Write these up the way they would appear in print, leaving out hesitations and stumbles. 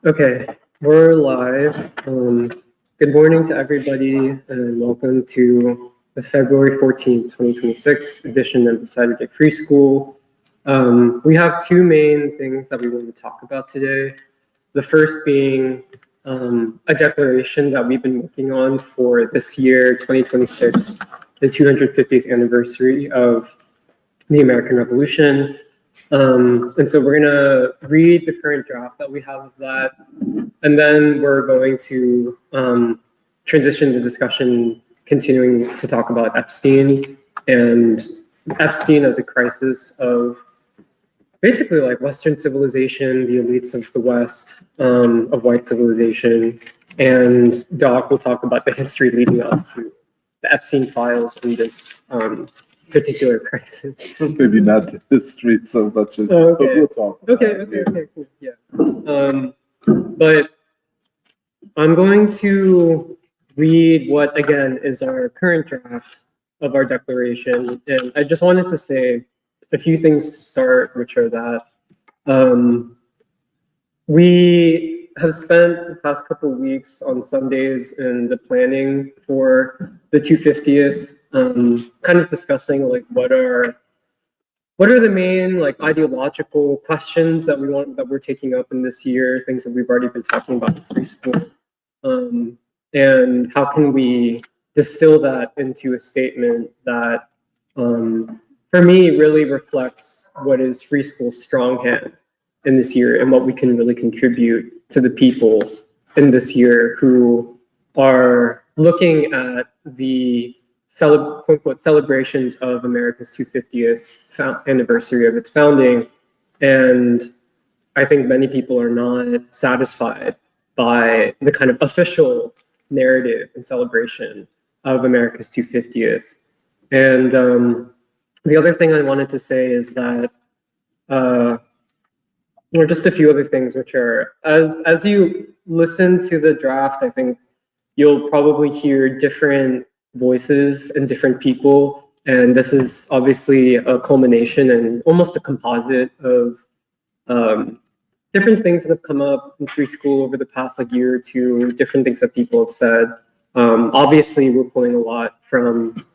Okay, we're live. Good morning to everybody, and welcome to the February 14th, 2026 edition of the Saturday Free School. We have two main things that we want to talk about today. The first being a declaration that we've been working on for this year, 2026, the 250th anniversary of the American Revolution. And so we're gonna read the current draft that we have of that, and then we're going to transition the discussion, continuing to talk about Epstein and Epstein as a crisis of basically like Western civilization, the elites of the West, of white civilization, and Doc will talk about the history leading up to the Epstein files and this particular crisis. Maybe not the history so much as okay. but we'll talk about okay, cool. Yeah. But I'm going to read what again is our current draft of our declaration. And I just wanted to say a few things to start, which are that we have spent the past couple of weeks on Sundays in the planning for the 250th, kind of discussing like what are the main like ideological questions that we're taking up in this year, things that we've already been talking about in free school, and how can we distill that into a statement that for me really reflects what is free school's strong hand in this year and what we can really contribute to the people in this year who are looking at the quote unquote celebrations of America's 250th anniversary of its founding. And I think many people are not satisfied by the kind of official narrative and celebration of America's 250th. And the other thing I wanted to say is that or just a few other things, which are, as you listen to the draft, I think you'll probably hear different voices and different people. And this is obviously a culmination and almost a composite of different things that have come up in free school over the past like year or two, different things that people have said. Obviously, we're pulling a lot from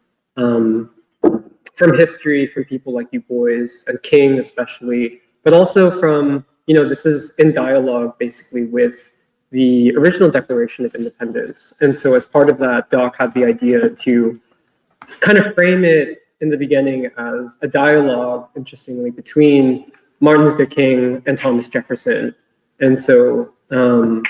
history, from people like you boys and King especially, but also from, this is in dialogue basically with the original Declaration of Independence. And so as part of that, Doc had the idea to kind of frame it in the beginning as a dialogue, interestingly, between Martin Luther King and Thomas Jefferson. And so I'm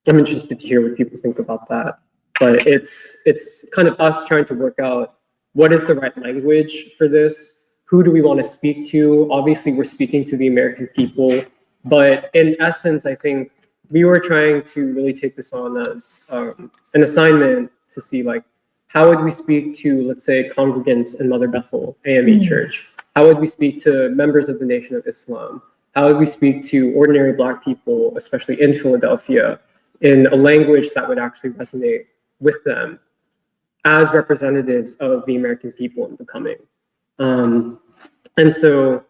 interested to hear what people think about that. But it's kind of us trying to work out what is the right language for this? Who do we want to speak to? Obviously, we're speaking to the American people, but in essence, I think we were trying to really take this on as an assignment to see like, how would we speak to, let's say, congregants in Mother Bethel AME Church? How would we speak to members of the Nation of Islam? How would we speak to ordinary Black people, especially in Philadelphia, in a language that would actually resonate with them as representatives of the American people in becoming? And so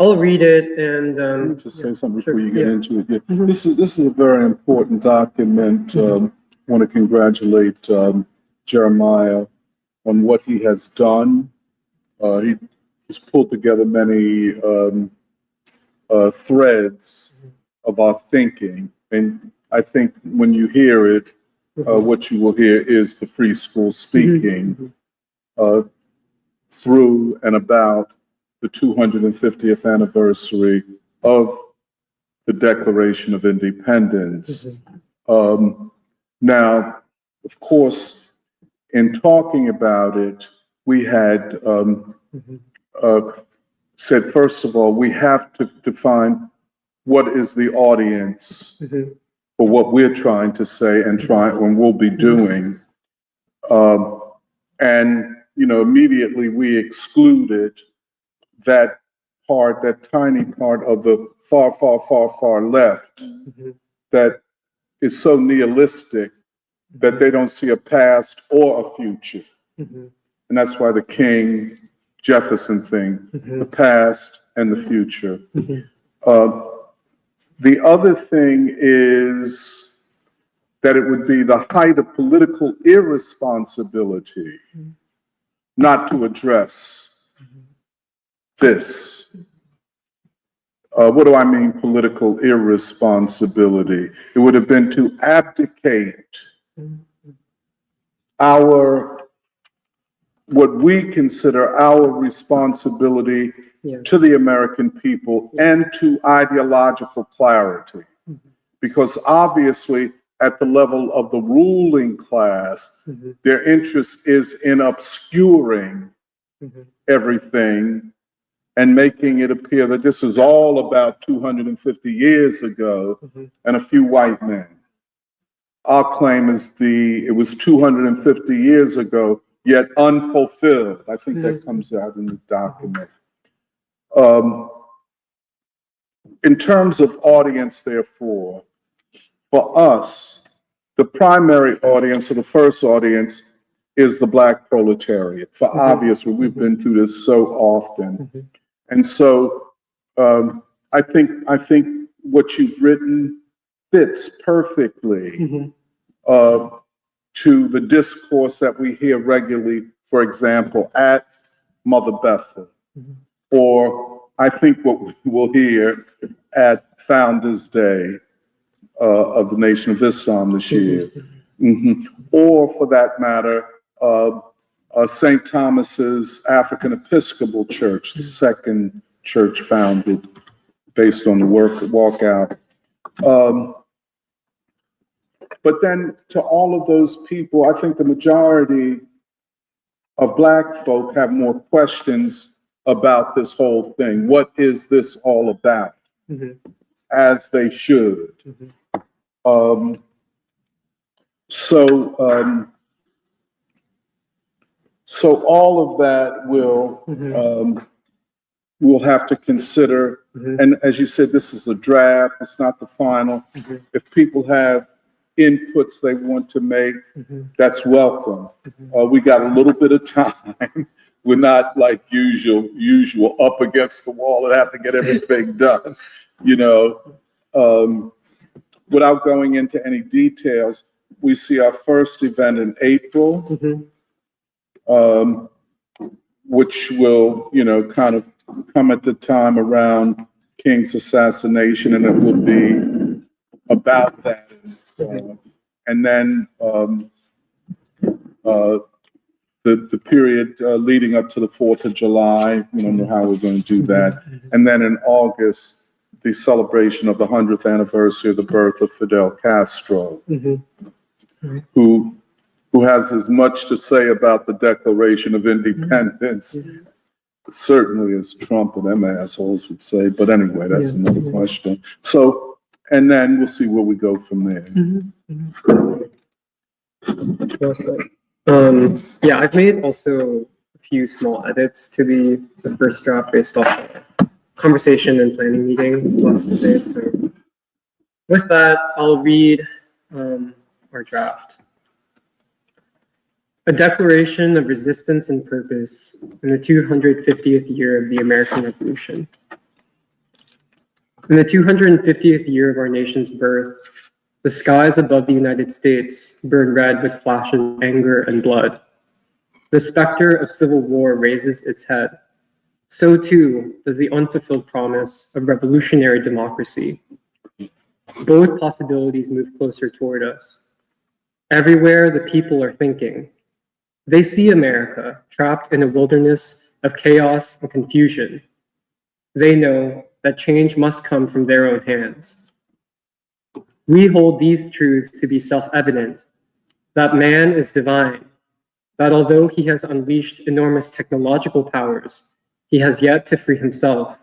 I'll read it and Let me just say something before you get into it. Yeah. This is a very important document. I want to congratulate Jeremiah on what he has done. He's pulled together many threads of our thinking, and I think when you hear it, what you will hear is the free school speaking through and about the 250th anniversary of the Declaration of Independence. Now, of course, in talking about it, we had said, first of all, we have to define what is the audience for what we're trying to say and we'll be doing. And, immediately we excluded that part, that tiny part of the far, far, far, far left that is so nihilistic that they don't see a past or a future. And that's why the King Jefferson thing, the past and the future. The other thing is that it would be the height of political irresponsibility not to address this. What do I mean, political irresponsibility? It would have been to abdicate what we consider our responsibility to the American people and to ideological clarity. Because obviously, at the level of the ruling class, their interest is in obscuring everything and making it appear that this is all about 250 years ago and a few white men. Our claim is it was 250 years ago, yet unfulfilled. I think that comes out in the document. In terms of audience, therefore, for us, the primary audience or the first audience is the Black proletariat. For obvious reasons, we've been through this so often. And so I think what you've written fits perfectly to the discourse that we hear regularly, for example, at Mother Bethel, or I think what we'll hear at Founders Day of the Nation of Islam this year, or for that matter, St. Thomas's African Episcopal Church, the second church founded based on the walkout. But then to all of those people, I think the majority of Black folk have more questions about this whole thing. What is this all about? As they should. So all of that we'll have to consider. And as you said, this is a draft, it's not the final. If people have inputs they want to make, that's welcome. We got a little bit of time. We're not like usual up against the wall and have to get everything done, you know. Without going into any details, we see our first event in April, which will, you know, kind of come at the time around King's assassination, and it will be about that. And then the period leading up to the 4th of July, we don't know how we're going to do that. And then in August, the celebration of the 100th anniversary of the birth of Fidel Castro, who has as much to say about the Declaration of Independence, certainly as Trump and them assholes would say. But anyway, that's another question. So, and then we'll see where we go from there. Yeah, I've made also a few small edits to the first draft based off conversation and planning meeting last day. So with that, I'll read our draft. A declaration of resistance and purpose in the 250th year of the American Revolution. In the 250th year of our nation's birth, the skies above the United States burn red with flashes of anger and blood. The specter of civil war raises its head. So too does the unfulfilled promise of revolutionary democracy. Both possibilities move closer toward us. Everywhere the people are thinking. They see America trapped in a wilderness of chaos and confusion. They know that change must come from their own hands. We hold these truths to be self-evident, that man is divine, that although he has unleashed enormous technological powers, he has yet to free himself.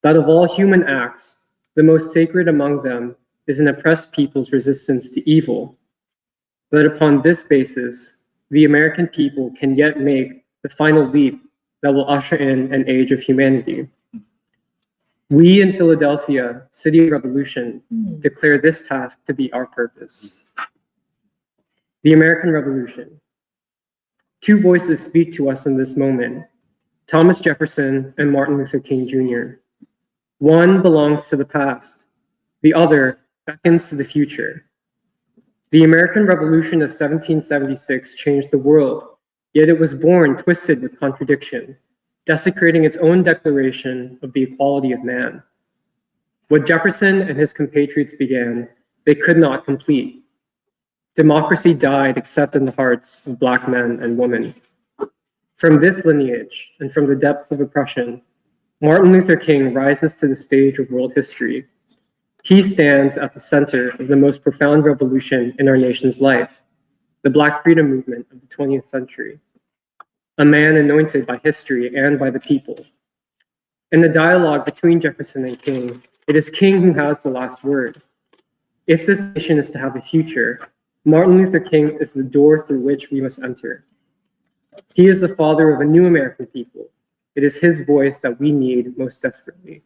That of all human acts, the most sacred among them is an oppressed people's resistance to evil. That upon this basis, the American people can yet make the final leap that will usher in an age of humanity. We in Philadelphia, City of Revolution, declare this task to be our purpose. The American Revolution. Two voices speak to us in this moment, Thomas Jefferson and Martin Luther King Jr. One belongs to the past, The other beckons to the future. The American Revolution of 1776 changed the world, yet it was born twisted with contradiction, desecrating its own declaration of the equality of man. What Jefferson and his compatriots began, they could not complete. Democracy died except in the hearts of Black men and women. From this lineage and from the depths of oppression, Martin Luther King rises to the stage of world history. He stands at the center of the most profound revolution in our nation's life, the Black freedom movement of the 20th century. A man anointed by history and by the people. In the dialogue between Jefferson and King, it is King who has the last word. If this nation is to have a future, Martin Luther King is the door through which we must enter. He is the father of a new American people. It is his voice that we need most desperately.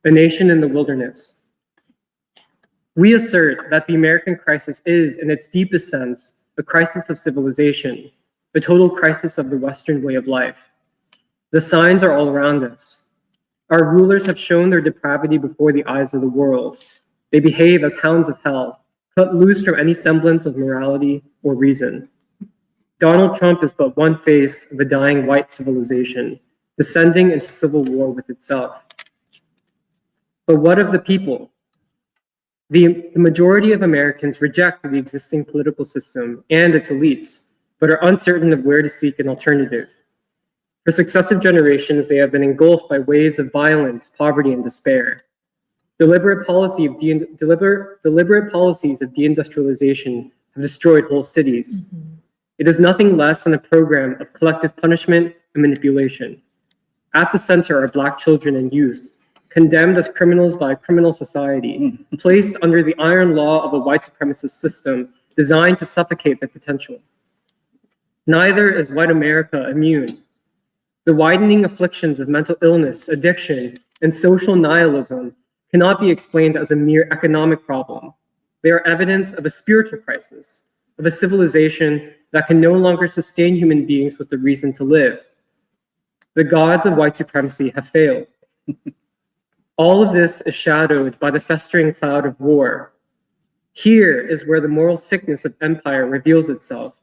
A nation in the wilderness. We assert that the American crisis is, in its deepest sense, a crisis of civilization, a total crisis of the Western way of life. The signs are all around us. Our rulers have shown their depravity before the eyes of the world. They behave as hounds of hell, cut loose from any semblance of morality or reason. Donald Trump is but one face of a dying white civilization, descending into civil war with itself. But what of the people? The majority of Americans reject the existing political system and its elites, but are uncertain of where to seek an alternative. For successive generations, they have been engulfed by waves of violence, poverty, and despair. Deliberate policies of deindustrialization have destroyed whole cities. It is nothing less than a program of collective punishment and manipulation. At the center are Black children and youth, condemned as criminals by a criminal society, placed under the iron law of a white supremacist system designed to suffocate their potential. Neither is white America immune. The widening afflictions of mental illness, addiction, and social nihilism cannot be explained as a mere economic problem. They are evidence of a spiritual crisis, of a civilization that can no longer sustain human beings with the reason to live. The gods of white supremacy have failed. All of this is shadowed by the festering cloud of war. Here is where the moral sickness of empire reveals itself.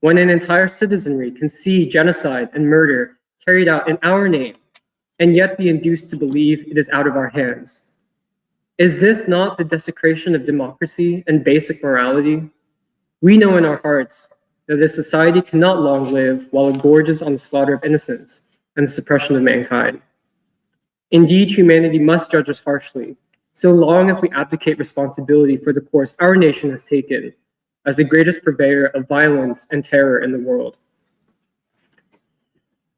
When an entire citizenry can see genocide and murder carried out in our name, and yet be induced to believe it is out of our hands. Is this not the desecration of democracy and basic morality? We know in our hearts that this society cannot long live while it gorges on the slaughter of innocents and the suppression of mankind. Indeed, humanity must judge us harshly, so long as we abdicate responsibility for the course our nation has taken as the greatest purveyor of violence and terror in the world.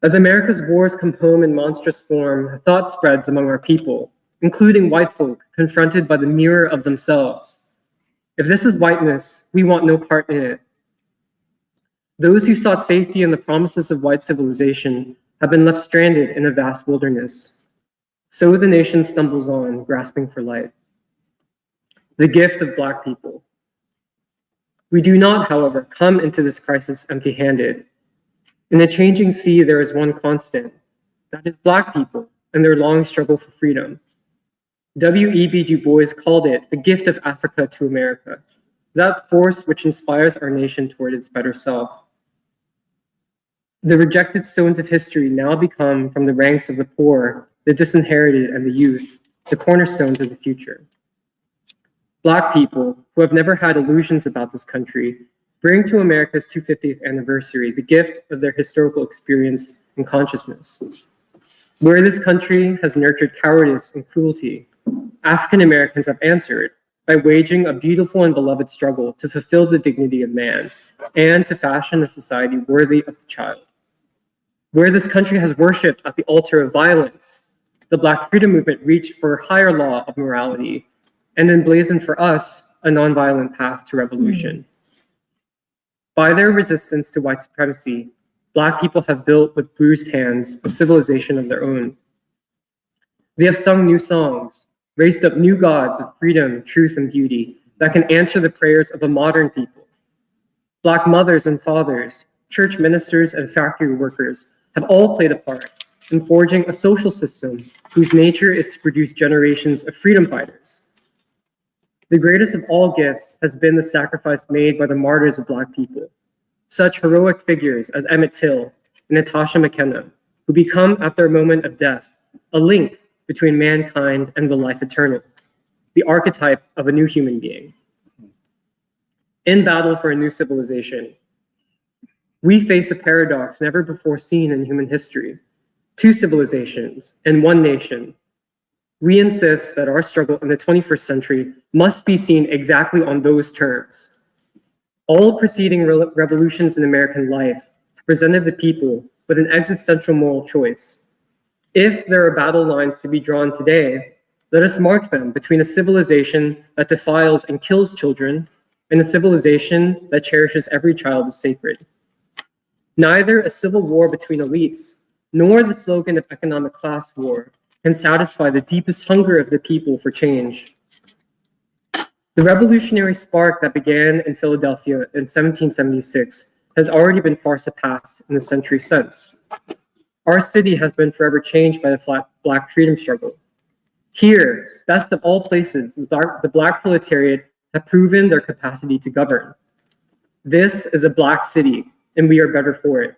As America's wars come home in monstrous form, thought spreads among our people, including white folk confronted by the mirror of themselves. If this is whiteness, we want no part in it. Those who sought safety in the promises of white civilization have been left stranded in a vast wilderness. So the nation stumbles on, grasping for light. The gift of Black people. We do not, however, come into this crisis empty-handed. In the changing sea, there is one constant. That is Black people and their long struggle for freedom. W.E.B. Du Bois called it the gift of Africa to America, that force which inspires our nation toward its better self. The rejected stones of history now become, from the ranks of the poor, the disinherited, and the youth, the cornerstones of the future. Black people, who have never had illusions about this country, bring to America's 250th anniversary the gift of their historical experience and consciousness. Where this country has nurtured cowardice and cruelty, African Americans have answered by waging a beautiful and beloved struggle to fulfill the dignity of man and to fashion a society worthy of the child. Where this country has worshipped at the altar of violence, the Black freedom movement reached for a higher law of morality and emblazoned for us a nonviolent path to revolution. By their resistance to white supremacy, Black people have built with bruised hands a civilization of their own. They have sung new songs, raised up new gods of freedom, truth, and beauty that can answer the prayers of a modern people. Black mothers and fathers, church ministers, and factory workers have all played a part, and forging a social system whose nature is to produce generations of freedom fighters. The greatest of all gifts has been the sacrifice made by the martyrs of Black people, such heroic figures as Emmett Till and Natasha McKenna, who become at their moment of death a link between mankind and the life eternal, the archetype of a new human being. In battle for a new civilization, we face a paradox never before seen in human history: two civilizations and one nation. We insist that our struggle in the 21st century must be seen exactly on those terms. All preceding revolutions in American life presented the people with an existential moral choice. If there are battle lines to be drawn today, let us mark them between a civilization that defiles and kills children and a civilization that cherishes every child as sacred. Neither a civil war between elites nor the slogan of economic class war can satisfy the deepest hunger of the people for change. The revolutionary spark that began in Philadelphia in 1776 has already been far surpassed in the century since. Our city has been forever changed by the Black freedom struggle. Here, best of all places, the Black proletariat have proven their capacity to govern. This is a Black city, and we are better for it.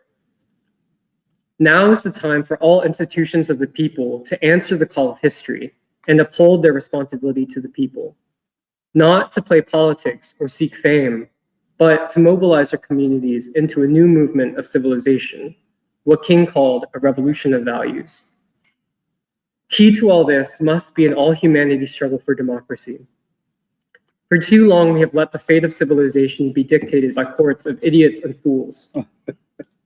Now is the time for all institutions of the people to answer the call of history and uphold their responsibility to the people, not to play politics or seek fame, but to mobilize our communities into a new movement of civilization, what King called a revolution of values. Key to all this must be an all-humanity struggle for democracy. For too long, we have let the fate of civilization be dictated by courts of idiots and fools.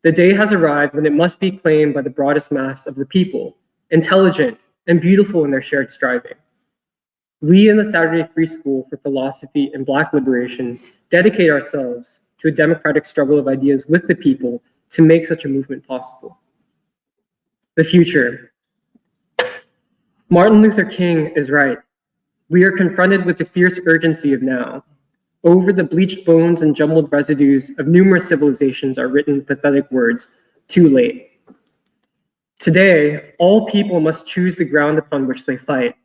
The day has arrived when it must be claimed by the broadest mass of the people, intelligent and beautiful in their shared striving. We in the Saturday Free School for Philosophy and Black Liberation dedicate ourselves to a democratic struggle of ideas with the people to make such a movement possible. The future. Martin Luther King is right. We are confronted with the fierce urgency of now. Over the bleached bones and jumbled residues of numerous civilizations are written pathetic words, too late. Today, all people must choose the ground upon which they fight.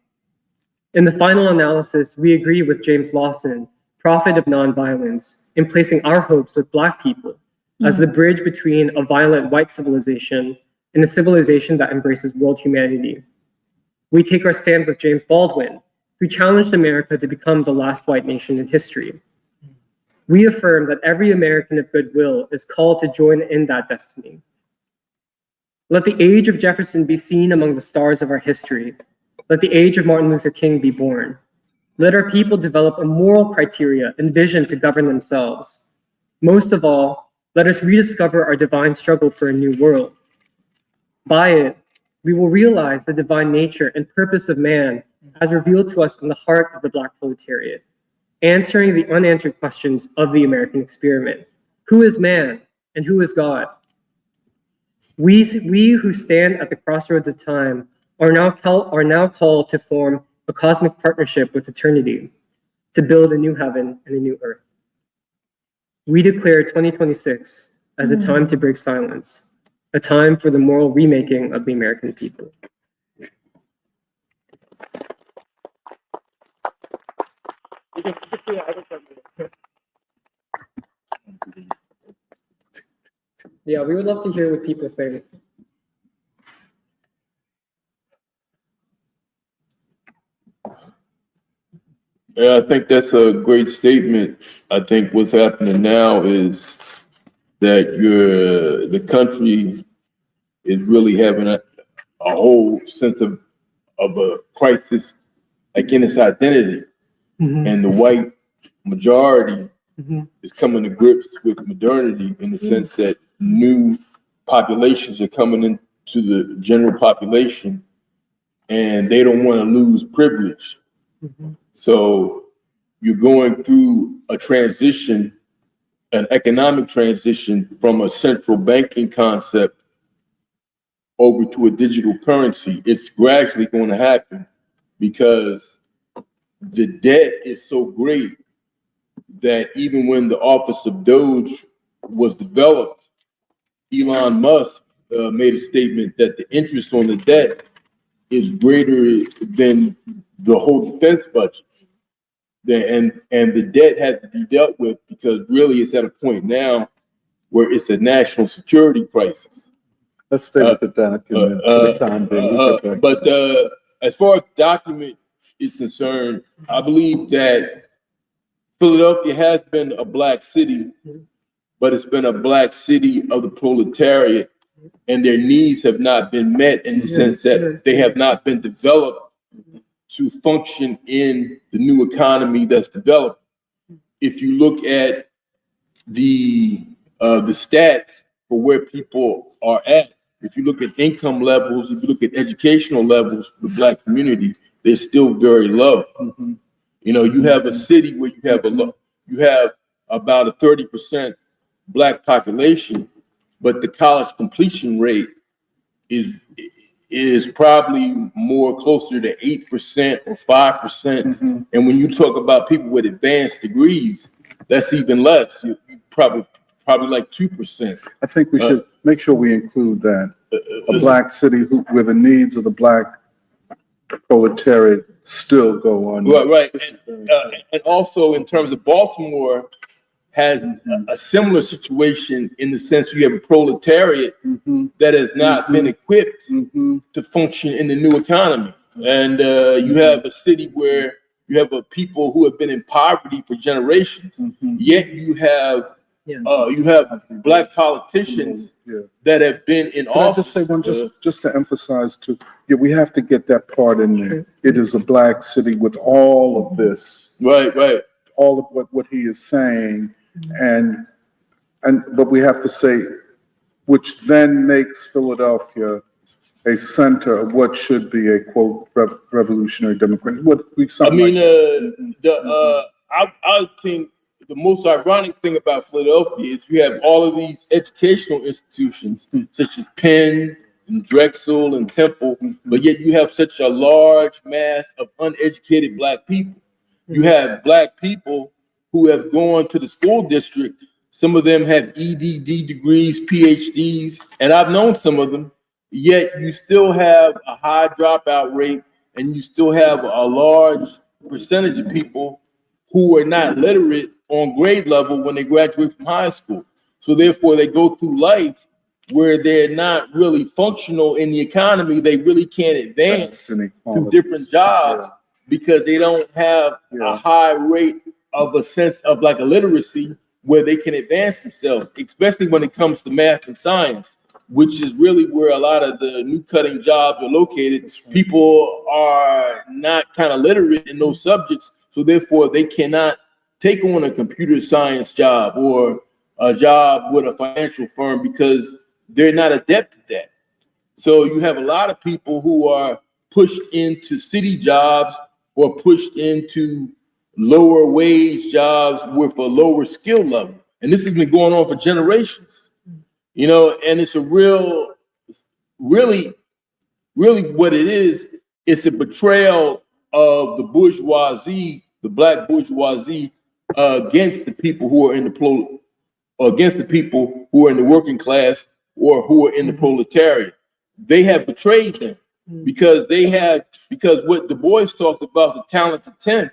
In the final analysis, we agree with James Lawson, prophet of nonviolence, in placing our hopes with Black people as the bridge between a violent white civilization and a civilization that embraces world humanity. We take our stand with James Baldwin, who challenged America to become the last white nation in history. We affirm that every American of goodwill is called to join in that destiny. Let the age of Jefferson be seen among the stars of our history. Let the age of Martin Luther King be born. Let our people develop a moral criteria and vision to govern themselves. Most of all, let us rediscover our divine struggle for a new world. By it, we will realize the divine nature and purpose of man as revealed to us in the heart of the Black proletariat, answering the unanswered questions of the American experiment. Who is man and who is God? We who stand at the crossroads of time are now called to form a cosmic partnership with eternity, to build a new heaven and a new earth. We declare 2026 as a time to break silence, a time for the moral remaking of the American people. Yeah, we would love to hear what people think. Yeah, I think that's a great statement. I think what's happening now is that the country is really having a whole sense of a crisis, like in its identity. Mm-hmm. And the white majority Mm-hmm. is coming to grips with modernity in the sense that new populations are coming into the general population and they don't want to lose privilege. Mm-hmm. So you're going through a transition, an economic transition from a central banking concept over to a digital currency. It's gradually going to happen because the debt is so great that even when the office of Doge was developed, Elon Musk made a statement that the interest on the debt is greater than the whole defense budget. And the debt has to be dealt with because really it's at a point now where it's a national security crisis. Let's stay with the document for the time being. But as far as the document is concerned, I believe that Philadelphia has been a black city, but it's been a black city of the proletariat, and their needs have not been met in the sense that they have not been developed to function in the new economy that's developed. If you look at the stats for where people are at, if you look at income levels, if you look at educational levels for the black community, they're still very low. You know, you have a city where you have about a 30% black population, but the college completion rate is probably more closer to 8% or 5%. And when you talk about people with advanced degrees, that's even less. You probably like 2%. I think we should make sure we include that. A black city where the needs of the black proletariat still go on. Right. And also in terms of Baltimore has a similar situation in the sense you have a proletariat that has not been equipped to function in the new economy. And you have a city where you have a people who have been in poverty for generations, yet you have black politicians that have been in office. Can I just say one, just to emphasize too, we have to get that part in there. It is a black city with all of this. Right. All of what he is saying, but we have to say, which then makes Philadelphia a center of what should be a quote revolutionary democracy. I think the most ironic thing about Philadelphia is you have all of these educational institutions such as Penn and Drexel and Temple, but yet you have such a large mass of uneducated black people. You have black people who have gone to the school district. Some of them have EDD degrees, PhDs, and I've known some of them, yet you still have a high dropout rate and you still have a large percentage of people who are not literate on grade level when they graduate from high school. So therefore they go through life where they're not really functional in the economy. They really can't advance through different jobs because they don't have a high rate of a sense of like a literacy where they can advance themselves, especially when it comes to math and science, which is really where a lot of the new cutting jobs are located. People are not kind of literate in those subjects, so therefore they cannot take on a computer science job or a job with a financial firm because they're not adept at that. So you have a lot of people who are pushed into city jobs or pushed into lower wage jobs with a lower skill level. And this has been going on for generations, you know, and it's a really what it is. It's a betrayal of the bourgeoisie, the black bourgeoisie, against the people who are in against the people who are in the working class or who are in the proletariat. They have betrayed them because what Du Bois talked about, the talented tenth,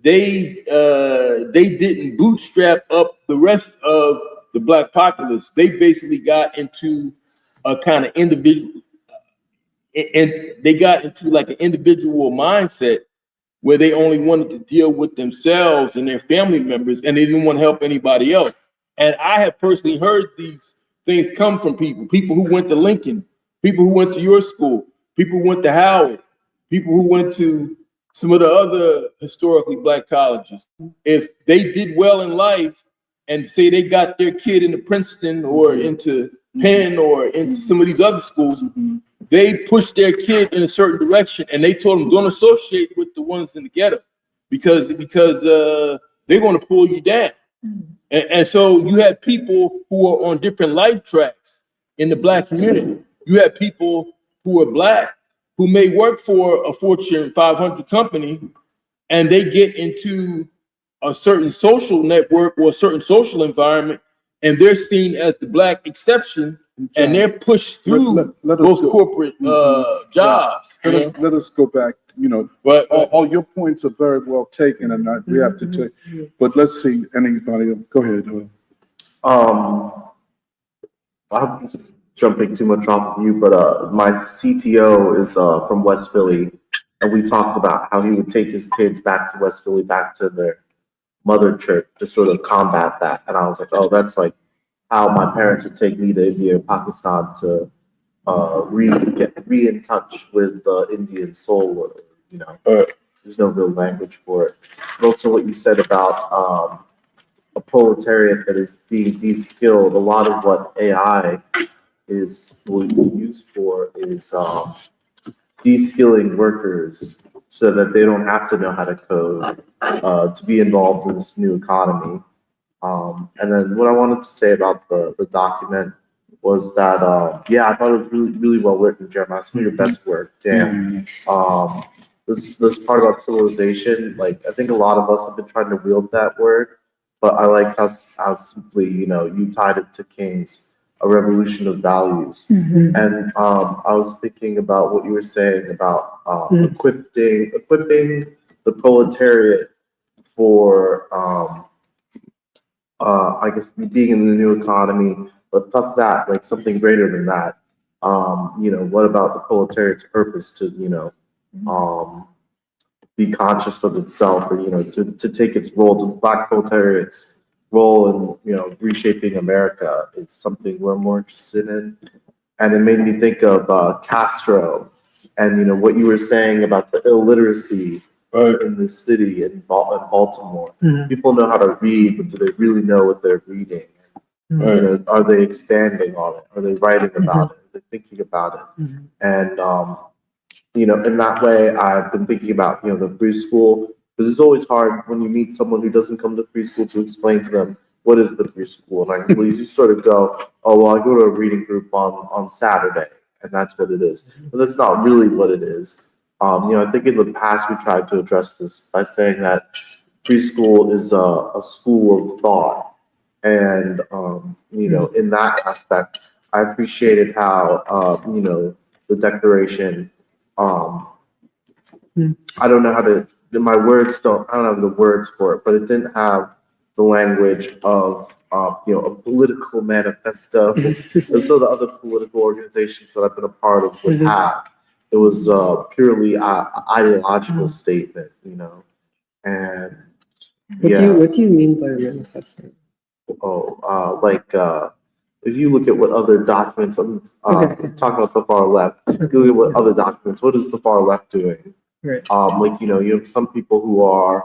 they didn't bootstrap up the rest of the black populace. They basically got into a kind of individual, and they got into like an individual mindset where they only wanted to deal with themselves and their family members, and they didn't want to help anybody else. And I have personally heard these things come from people who went to Lincoln, people who went to your school, people who went to Howard, people who went to some of the other historically black colleges. If they did well in life and say they got their kid into Princeton or into Penn or into some of these other schools, they pushed their kid in a certain direction and they told them don't associate with the ones in the ghetto because they're going to pull you down. And so you have people who are on different life tracks in the black community. You have people who are black who may work for a Fortune 500 company and they get into a certain social network or a certain social environment and they're seen as the black exception and they're pushed through let us those go. corporate jobs. Let us go back. You know, But all your points are very well taken, and we have to take. But let's see. Anybody else? Go ahead. I hope this is jumping too much off of you, but my CTO is from West Philly, and we talked about how he would take his kids back to West Philly, back to their mother church to sort of combat that. And I was like, oh, that's like how my parents would take me to India and Pakistan to get in touch with the Indian soul. You know, there's no real language for it. But also, what you said about a proletariat that is being de-skilled. A lot of what AI will be used for is de-skilling workers so that they don't have to know how to code to be involved in this new economy. And then what I wanted to say about the document was that, yeah, I thought it was really, really well written, Jeremiah. Some of your best work, damn. This part about civilization, like I think a lot of us have been trying to wield that word, but I liked how simply, you know, you tied it to King's A Revolution of Values. And I was thinking about what you were saying about equipping the proletariat for, I guess, being in the new economy, but fuck that, like something greater than that. You know, what about the proletariat's purpose to, you know, be conscious of itself, or, you know, to take its role, to the Black proletariat's role in, you know, reshaping America is something we're more interested in. And it made me think of Castro and, you know, what you were saying about the illiteracy in the city in Baltimore. People know how to read, but do they really know what they're reading? You know, are they expanding on it? Are they writing about it? Are they thinking about it? And, you know, in that way, I've been thinking about, you know, the preschool, because it's always hard when you meet someone who doesn't come to preschool to explain to them what is the preschool. And you just sort of go, oh, well, I go to a reading group on Saturday, and that's what it is. But that's not really what it is. You know, I think in the past we tried to address this by saying that preschool is a school of thought. And, you know, in that aspect, I appreciated how, you know, the Declaration, I don't know how to, I don't have the words for it, but it didn't have the language of, you know, a political manifesto. And so the other political organizations that I've been a part of would have. It was purely ideological statement, you know, and what do you mean by manifesto? If you look at what other documents, I'm talking about the far left. If you look at what other documents, what is the far left doing? Right. Like, you know, you have some people who are,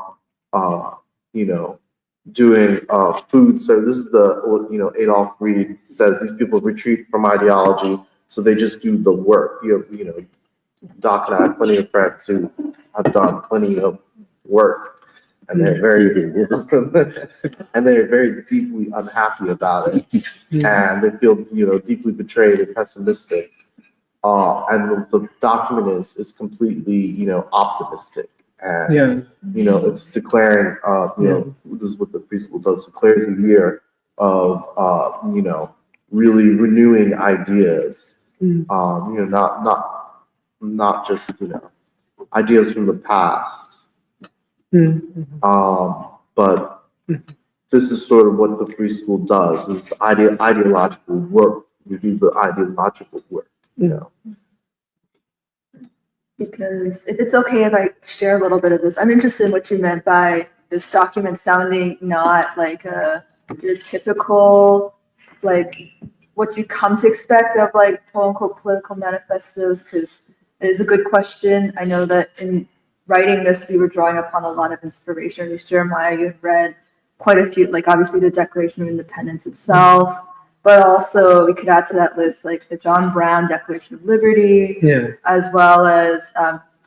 you know, doing food service. This is what, you know, Adolf Reed says, these people retreat from ideology, so they just do the work. You know, Doc and I have plenty of friends who have done plenty of work. And they're very deeply unhappy about it, and they feel, you know, deeply betrayed and pessimistic. And the document is completely, you know, optimistic, and you know, it's declaring, you know, this is what the preschool does, declares a year of, you know, really renewing ideas. You know, not just, you know, ideas from the past. But this is sort of what the preschool does, is ideological work. You do the ideological work, you know. Because if it's okay if I share a little bit of this, I'm interested in what you meant by this document sounding not like your typical, like what you come to expect of like quote unquote political manifestos, because it is a good question. I know that in writing this, we were drawing upon a lot of inspiration. At least Jeremiah, you had read quite a few, like obviously the Declaration of Independence itself, but also we could add to that list like the John Brown Declaration of Liberty, as well as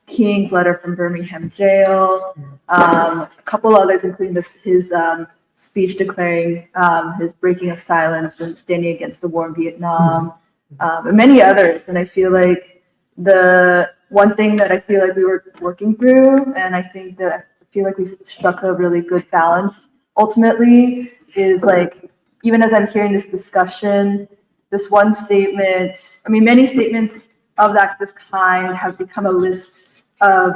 King's letter from Birmingham jail, a couple others, including his speech declaring his breaking of silence and standing against the war in Vietnam, and many others. And I feel like the one thing that I feel like we were working through, and I feel like we struck a really good balance ultimately, is like, even as I'm hearing this discussion, this one statement, I mean, many statements of this kind have become a list of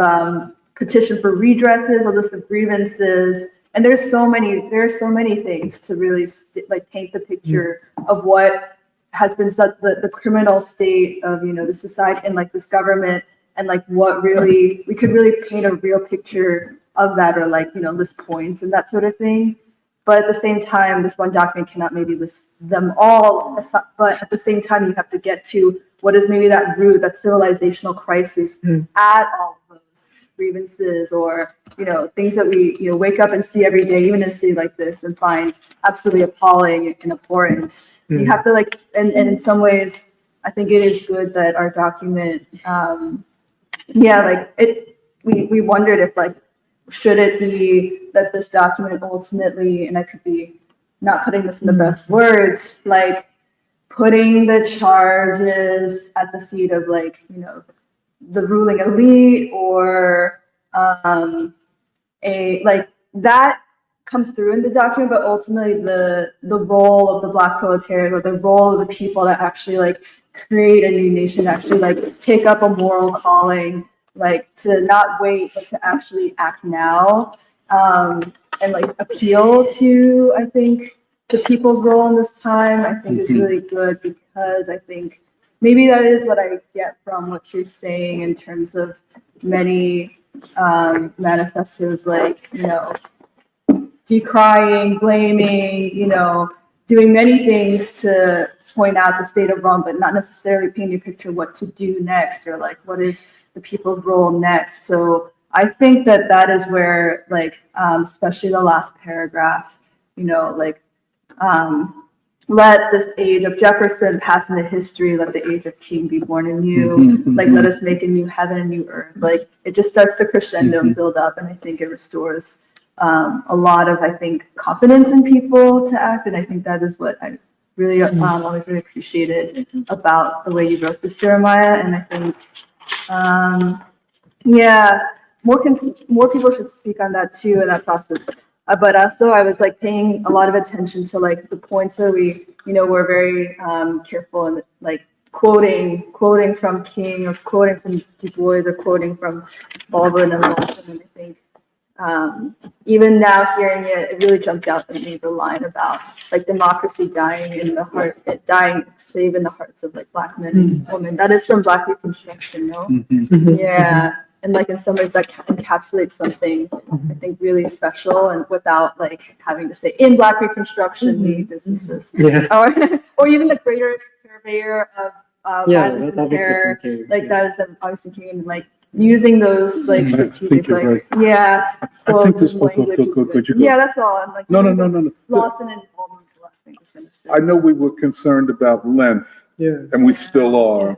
petition for redresses, a list of grievances, and there's so many things to really like paint the picture of what has been the criminal state of, you know, the society and like this government, and like what really we could really paint a real picture of that, or like, you know, list points and that sort of thing. But at the same time, this one document cannot maybe list them all, but at the same time, you have to get to what is maybe that root, that civilizational crisis at all of those grievances, or, you know, things that we, you know, wake up and see every day, even in a city like this, and find absolutely appalling and abhorrent. You have to like, and in some ways, I think it is good that our document, we wondered if like, should it be that this document ultimately, and I could be not putting this in the best words, like putting the charges at the feet of like, you know, the ruling elite, or like that comes through in the document, but ultimately the role of the Black proletariat, or the role of the people that actually like create a new nation, actually like take up a moral calling, like to not wait, but to actually act now, and like appeal to, I think, the people's role in this time, I think is really good, because I think maybe that is what I get from what you're saying in terms of many manifestos, like, you know, decrying, blaming, you know, doing many things to point out the state of wrong, but not necessarily painting a picture what to do next, or like what is the people's role next. So I think that is where, like, especially the last paragraph, you know, like, let this age of Jefferson pass into history, let the age of King be born anew, like, let us make a new heaven and new earth. Like, it just starts to crescendo and build up, and I think it restores a lot of, I think, confidence in people to act, and I think that is what I really always really appreciated about the way you wrote this, Jeremiah. And I think more people should speak on that too, in that process. But also I was like paying a lot of attention to like the points where we, you know, we're very careful and like quoting from King, or quoting from Du Bois, or quoting from Baldwin and Lawson. And I think even now hearing it, it really jumped out at me, the line about like democracy dying in the heart, dying save in the hearts of like Black men and women. That is from Black Reconstruction, no? Yeah. And like in some ways that encapsulates something I think really special, and without like having to say in Black Reconstruction, this. Or even the greatest purveyor of violence and terror, like that is obviously King, and like using those like strategic, like quotes and language. Yeah, that's all. And like no. Lawson and Baldwin's the last thing I was going to say. I know we were concerned about length, and we still are,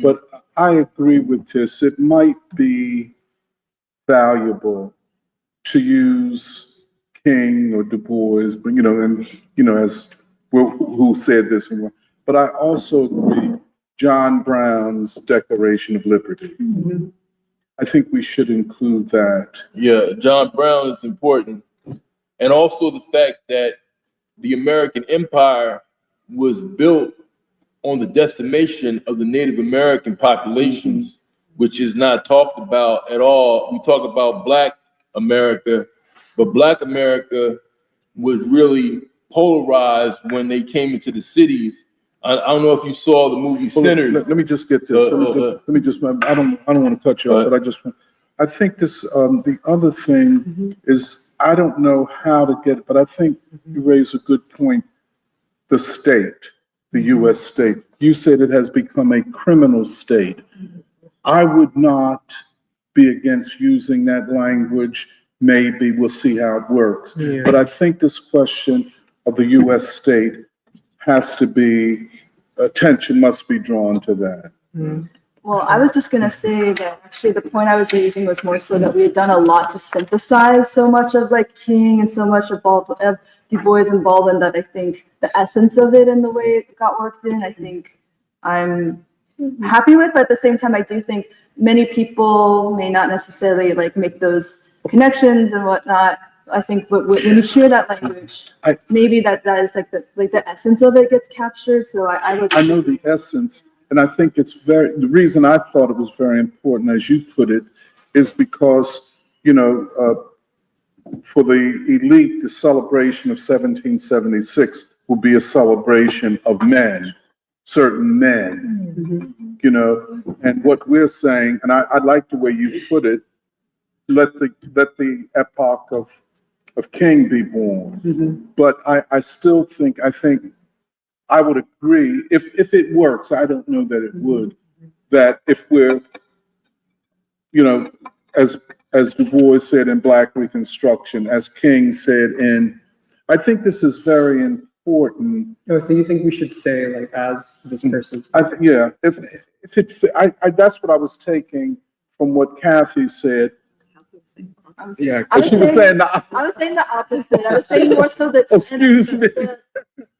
but I agree with this. It might be valuable to use King or Du Bois, but as who said this, but I also agree John Brown's Declaration of Liberty. I think we should include that. Yeah, John Brown is important. And also the fact that the American empire was built on the decimation of the Native American populations, which is not talked about at all. We talk about Black America, but Black America was really polarized when they came into the cities. I don't know if you saw the movie Sinners. Let me just get this. Let me just. I don't want to cut you off, but I think this. The other thing is, I don't know how to get it, but I think you raise a good point. The state, the U.S. state. You said it has become a criminal state. I would not be against using that language. Maybe we'll see how it works. But I think this question of the U.S. state has to be, attention must be drawn to that. Well, I was just going to say that actually the point I was raising was more so that we had done a lot to synthesize so much of like King and so much of Du Bois and Baldwin, that I think the essence of it and the way it got worked in, I think I'm happy with. But at the same time, I do think many people may not necessarily like make those connections and whatnot. I think when you hear that language, maybe that is like the essence of it gets captured. So I know the essence, and I think the reason I thought it was very important, as you put it, is because, for the elite, the celebration of 1776 will be a celebration of men, certain men, and what we're saying, and I like the way you put it, let the epoch of King be born. But I think I would agree, if it works, I don't know that it would, that if we're, as Du Bois said in Black Reconstruction, as King said I think this is very important. Oh, so you think we should say, like, as this person's? Yeah, if that's what I was taking from what Kathy said. I was She saying was saying I was saying the opposite. I was saying more so that Excuse me.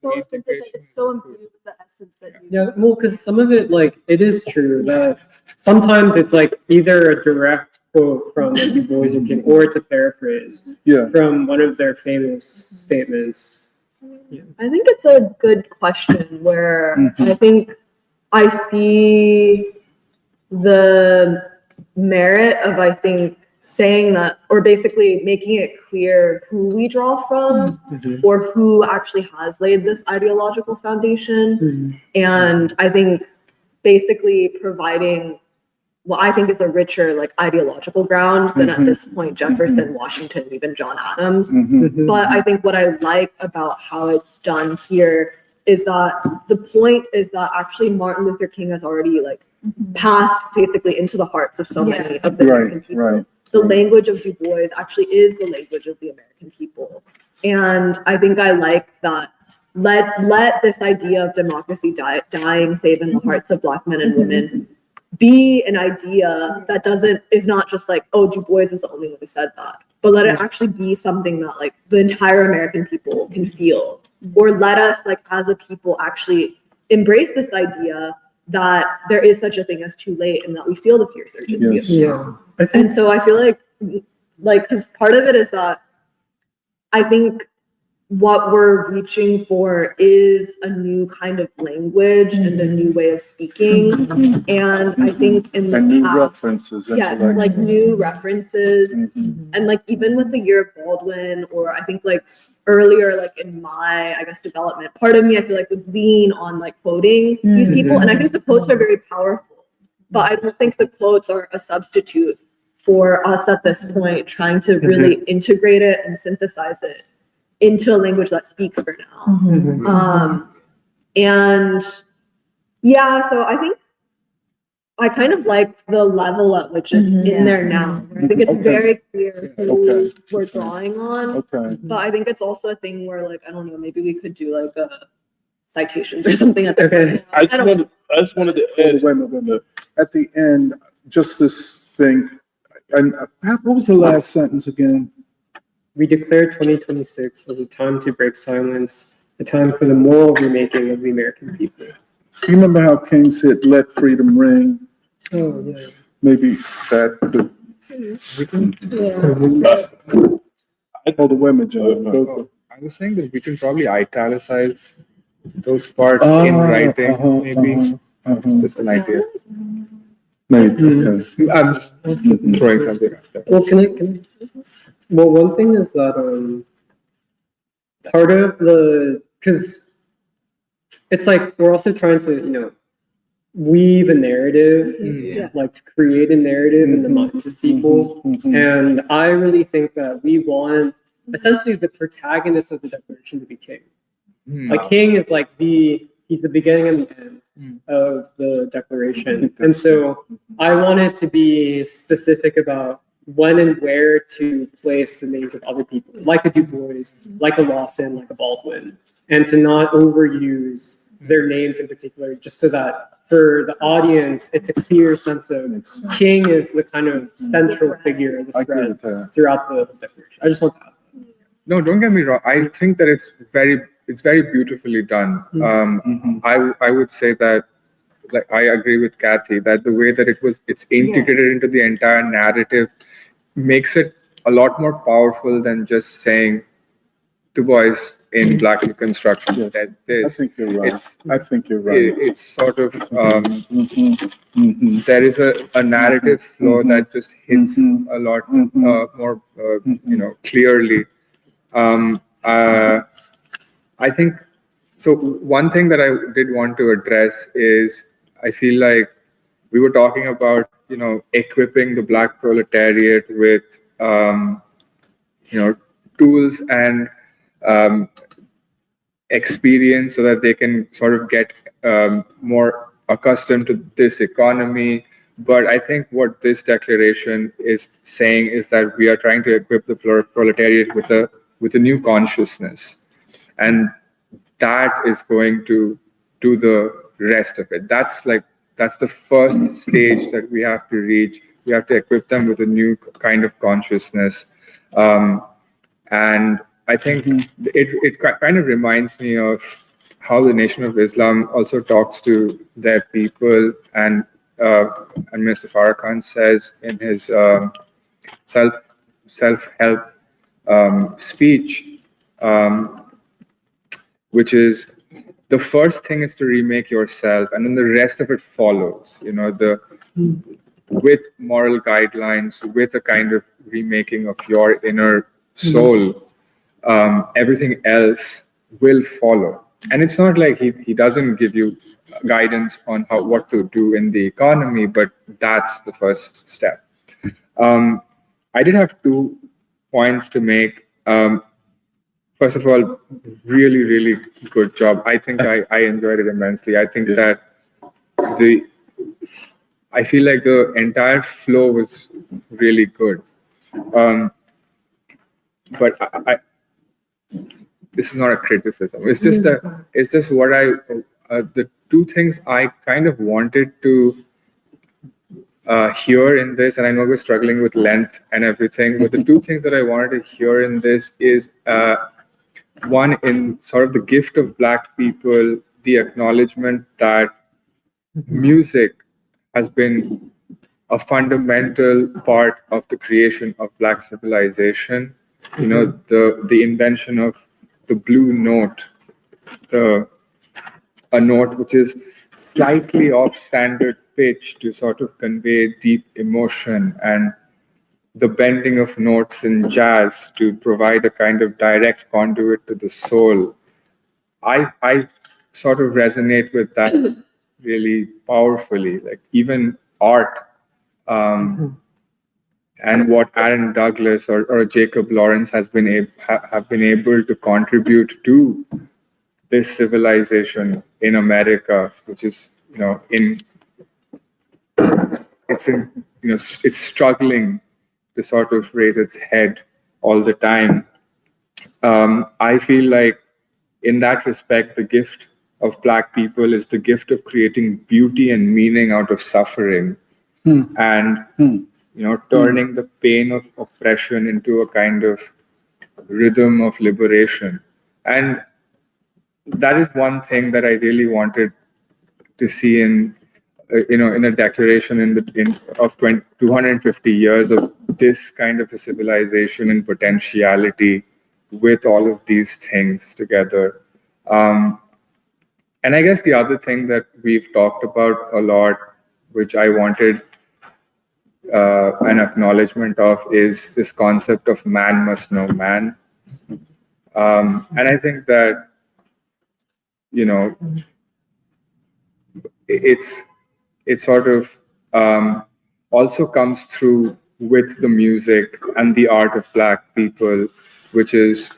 it's so imbued with the essence that you. Yeah, well, because some of it, like, it is true that sometimes it's like either a direct quote from like, Du Bois or King, or it's a paraphrase from one of their famous statements. Yeah. I think it's a good question where I think I see the merit of, saying that, or basically making it clear who we draw from or who actually has laid this ideological foundation. And I think basically providing what I think is a richer like ideological ground than at this point Jefferson, Washington, even John Adams. But I think what I like about how it's done here is that the point is that actually Martin Luther King has already like passed basically into the hearts of so many of the American people. Right. The language of Du Bois actually is the language of the American people. And I think I like that. Let this idea of democracy dying, save in the hearts of Black men and women, be an idea that is not just like, oh, Du Bois is the only one who said that, but let it actually be something that like the entire American people can feel, or let us like as a people actually embrace this idea that there is such a thing as too late and that we feel the fierce urgency of now. And so I feel like because part of it is that I think what we're reaching for is a new kind of language and a new way of speaking. And I think in the new past, references. like new references. And like even with the year of Baldwin, or I think like earlier, like in my, I guess, development, part of me, I feel like would lean on like quoting these people. And I think the quotes are very powerful, but I don't think the quotes are a substitute for us at this point trying to really integrate it and synthesize it into a language that speaks for now. And yeah, so I think I kind of like the level at which it's in there now. I think it's very clear who we're drawing on. But I think it's also a thing where, like, I don't know, maybe we could do like a citations or something at the end. I just wanted to ask. Wait a minute. At the end, just this thing, and what was the last sentence again? We declare 2026 as a time to break silence, a time for the moral remaking of the American people. You remember how King said, "Let freedom ring"? Oh, yeah. Maybe that could. Oh, the women, John. I was saying that we can probably italicize those parts in writing, maybe. It's just an idea. Maybe. Okay. I'm just throwing something out there. Well, one thing is that part of because it's like we're also trying to, weave a narrative, like to create a narrative in the minds of people. And I really think that we want essentially the protagonist of the Declaration to be King. Like King is like he's the beginning and the end of the Declaration. And so I wanted to be specific about when and where to place the names of other people, like a Du Bois, like a Lawson, like a Baldwin, and to not overuse their names in particular, just so that for the audience, it's a clear sense of King is the kind of central figure of the thread throughout the Declaration. I just want that. No, don't get me wrong. I think that it's very beautifully done. I would say that, like, I agree with Kathy that the way that it's integrated into the entire narrative makes it a lot more powerful than just saying Du Bois in Black Reconstruction Yes. said I this. think you're right. It's I think you're right. it's sort of Mhm. there is a narrative flow that just hits a lot more clearly. I think so. One thing that I did want to address is I feel like we were talking about equipping the Black proletariat with tools and experience so that they can sort of get more accustomed to this economy. But I think what this declaration is saying is that we are trying to equip the proletariat with a new consciousness, and that is going to do the rest of it. That's the first stage that we have to reach. We have to equip them with a new kind of consciousness, and I think it kind of reminds me of how the Nation of Islam also talks to their people, and Mr. Farrakhan says in his self-help speech, which is the first thing is to remake yourself, and then the rest of it follows. With moral guidelines, with a kind of remaking of your inner soul, everything else will follow. And it's not like he doesn't give you guidance on what to do in the economy, but that's the first step. I did have 2 points to make. First of all, really, really good job. I think I enjoyed it immensely. I think that I feel like the entire flow was really good. But this is not a criticism. It's just what the 2 things I kind of wanted to hear in this, and I know we're struggling with length and everything, but the 2 things that I wanted to hear in this is one, in sort of the gift of Black people, the acknowledgement that music has been a fundamental part of the creation of Black civilization. The invention of the blue note, a note which is slightly off standard pitch to sort of convey deep emotion, and the bending of notes in jazz to provide a kind of direct conduit to the soul. I sort of resonate with that really powerfully. Like even art, and what Aaron Douglas or Jacob Lawrence have been able to contribute to this civilization in America, which is it's struggling to sort of raise its head all the time. I feel like in that respect, the gift of Black people is the gift of creating beauty and meaning out of suffering, and turning the pain of oppression into a kind of rhythm of liberation. And that is one thing that I really wanted to see in a declaration of 250 years of this kind of a civilization and potentiality, with all of these things together. And I guess the other thing that we've talked about a lot, which I wanted an acknowledgement of, is this concept of man must know man. And I think that, it sort of also comes through with the music and the art of Black people, which is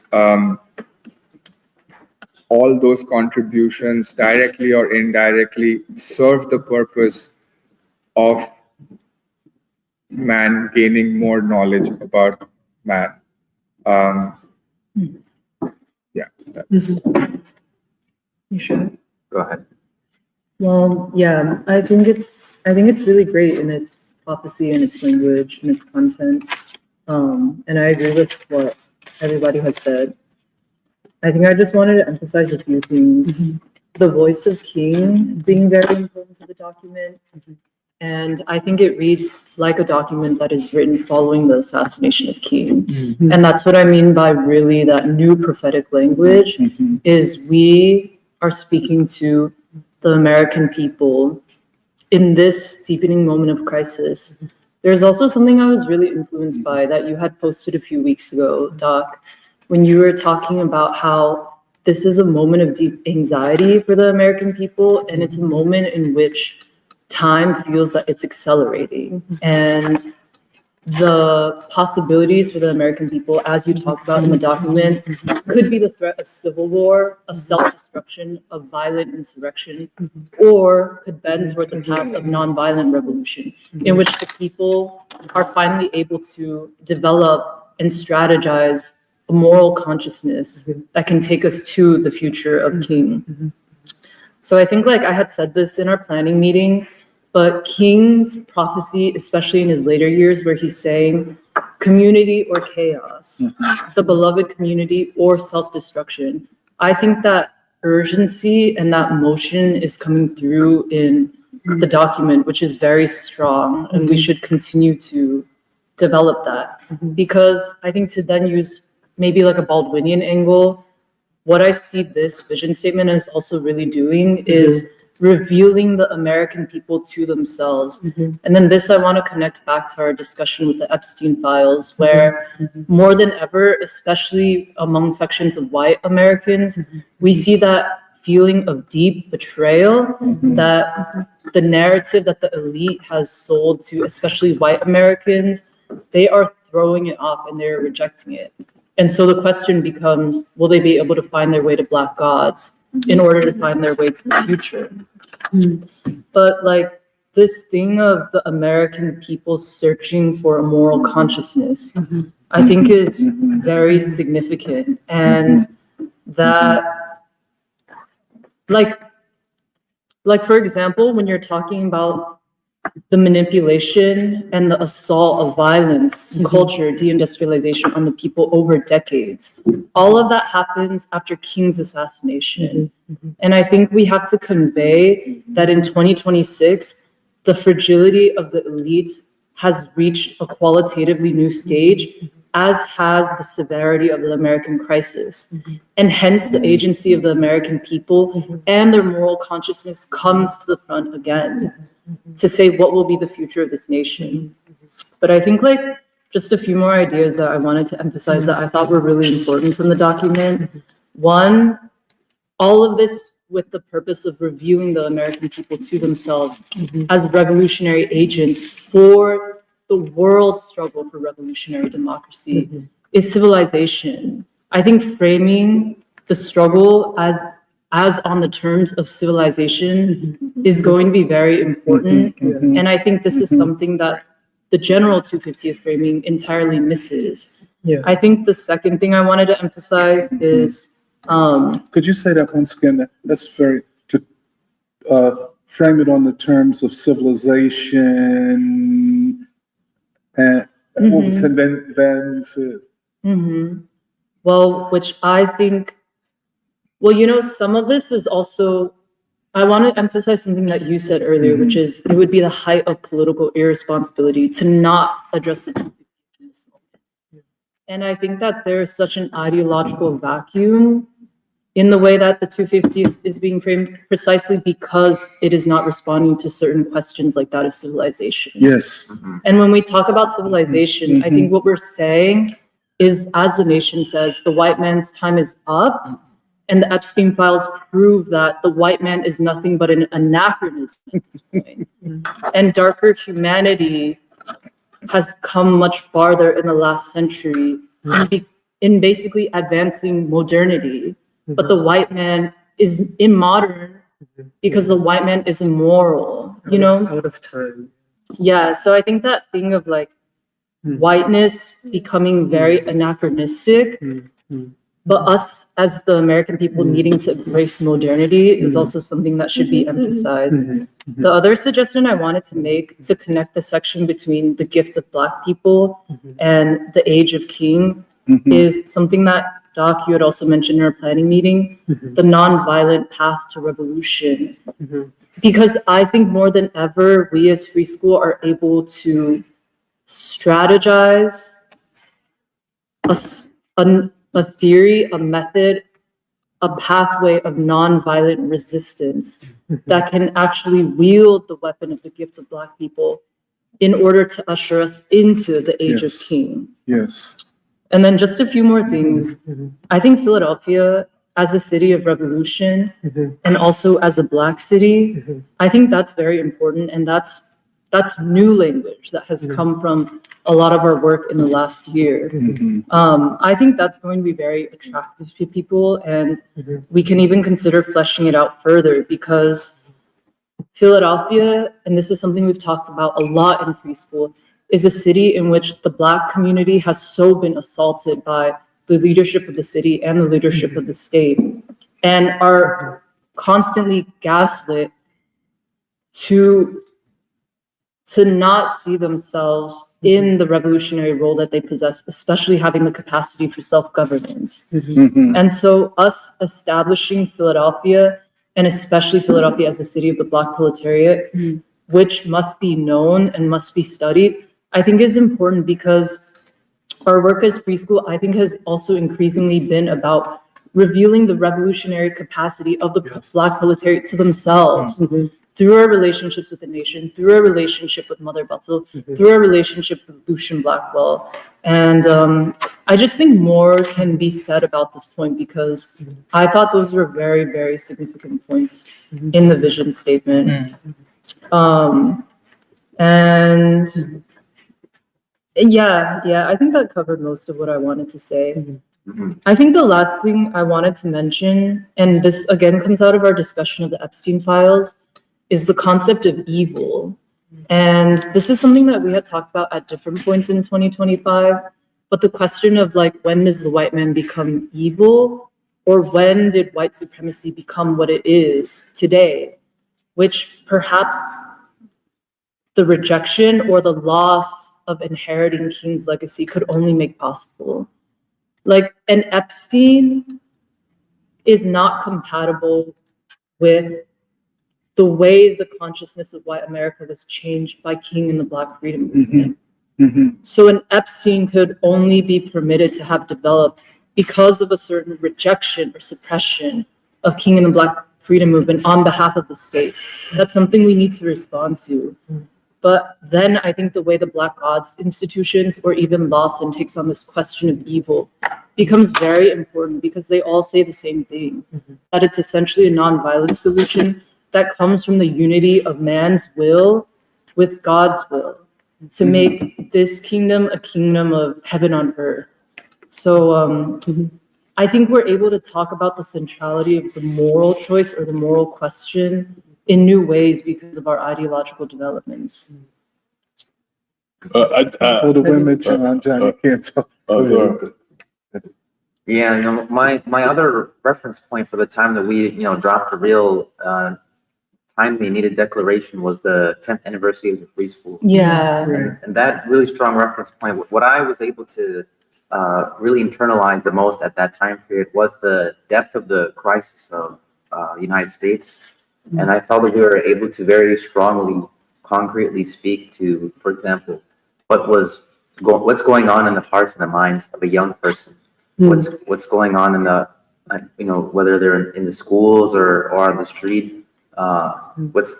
all those contributions, directly or indirectly, serve the purpose of man gaining more knowledge about man. Yeah. You sure? Go ahead. Well, yeah, I think it's really great in its prophecy and its language and its content. And I agree with what everybody has said. I think I just wanted to emphasize a few things. The voice of King being very important to the document. And I think it reads like a document that is written following the assassination of King. Mhm. And that's what I mean by really that new prophetic language is we are speaking to the American people in this deepening moment of crisis. There's also something I was really influenced by that you had posted a few weeks ago, Doc, when you were talking about how this is a moment of deep anxiety for the American people, and it's a moment in which time feels that it's accelerating. And the possibilities for the American people, as you talk about in the document, could be the threat of civil war, of self-destruction, of violent insurrection, or could bend toward the path of nonviolent revolution, in which the people are finally able to develop and strategize a moral consciousness that can take us to the future of King. So I think, like I had said this in our planning meeting, but King's prophecy, especially in his later years, where he's saying community or chaos, the beloved community or self-destruction, I think that urgency and that motion is coming through in the document, which is very strong, and we should continue to develop that. Because I think to then use maybe like a Baldwinian angle, what I see this vision statement as also really doing is revealing the American people to themselves. And then this, I want to connect back to our discussion with the Epstein files, where more than ever, especially among sections of white Americans, we see that feeling of deep betrayal, that the narrative that the elite has sold to especially white Americans, they are throwing it off and they're rejecting it. And so the question becomes, will they be able to find their way to Black gods in order to find their way to the future? But like this thing of the American people searching for a moral consciousness, I think is very significant. And that, like for example, when you're talking about the manipulation and the assault of violence, culture, deindustrialization on the people over decades. All of that happens after King's assassination. And I think we have to convey that in 2026, the fragility of the elites has reached a qualitatively new stage, as has the severity of the American crisis. And hence the agency of the American people and their moral consciousness comes to the front again to say what will be the future of this nation. But I think like just a few more ideas that I wanted to emphasize that I thought were really important from the document. One, all of this with the purpose of reviewing the American people to themselves as revolutionary agents for the world struggle for revolutionary democracy is civilization. I think framing the struggle as on the terms of civilization is going to be very important. And I think this is something that the general 250th framing entirely misses. I think the second thing I wanted to emphasize is Could you say that once again? That's very, to frame it on the terms of civilization and what was it then you said? Well, which I think, well, you know, some of this is also, I want to emphasize something that you said earlier, which is it would be the height of political irresponsibility to not address the 250th in this moment. And I think that there is such an ideological vacuum in the way that the 250th is being framed, precisely because it is not responding to certain questions like that of civilization. Yes. And when we talk about civilization, I think what we're saying is, as the nation says, the white man's time is up, and the Epstein files prove that the white man is nothing but an anachronism at this point. And darker humanity has come much farther in the last century in basically advancing modernity. But the white man is immodern because the white man is immoral, you know? Out of time. Yeah, so I think that thing of like whiteness becoming very anachronistic, but us as the American people needing to embrace modernity is also something that should be emphasized. The other suggestion I wanted to make to connect the section between the gift of Black people and the age of King is something that, Doc, you had also mentioned in our planning meeting, the nonviolent path to revolution. because I think more than ever, we as Free School are able to strategize a theory, a method, a pathway of nonviolent resistance that can actually wield the weapon of the gift of Black people in order to usher us into the age of Yes. King. Yes. And then just a few more things. I think Philadelphia, as a city of revolution and also as a Black city, I think that's very important. And that's new language that has come from a lot of our work in the last year. I think that's going to be very attractive to people, and we can even consider fleshing it out further, because Philadelphia, and this is something we've talked about a lot in Free School, is a city in which the Black community has so been assaulted by the leadership of the city and the leadership of the state, and are constantly gaslit to not see themselves in the revolutionary role that they possess, especially having the capacity for self-governance. And so us establishing Philadelphia, and especially Philadelphia as a city of the Black proletariat, which must be known and must be studied, I think is important, because our work as Free School, I think, has also increasingly been about revealing the revolutionary capacity of the Black proletariat to themselves, through our relationships with the nation, through our relationship with Mother Bethel, through our relationship with Lucian Blackwell. And I just think more can be said about this point, because I thought those were very, very significant points in the vision statement. And yeah, I think that covered most of what I wanted to say. I think the last thing I wanted to mention, and this again comes out of our discussion of the Epstein files, is the concept of evil. And this is something that we had talked about at different points in 2025, but the question of, like, when does the white man become evil, or when did white supremacy become what it is today, which perhaps the rejection or the loss of inheriting King's legacy could only make possible. Like, an Epstein is not compatible with the way the consciousness of white America was changed by King and the Black freedom movement. So an Epstein could only be permitted to have developed because of a certain rejection or suppression of King and the Black freedom movement on behalf of the state. That's something we need to respond to. But then I think the way the Black Gods institutions, or even Lawson, takes on this question of evil becomes very important, because they all say the same thing, that it's essentially a nonviolent solution that comes from the unity of man's will with God's will to make this kingdom a kingdom of heaven on earth. So I think we're able to talk about the centrality of the moral choice or the moral question in new ways because of our ideological developments. For the women, John, you can't talk. Yeah, my other reference point for the time that we, dropped a real timely needed declaration was the 10th anniversary of the Free School. Yeah. And that really strong reference point, what I was able to really internalize the most at that time period was the depth of the crisis of the United States. And I felt that we were able to very strongly, concretely speak to, for example, what's going on in the hearts and the minds of a young person. What's going on in the, whether they're in the schools or on the street. What's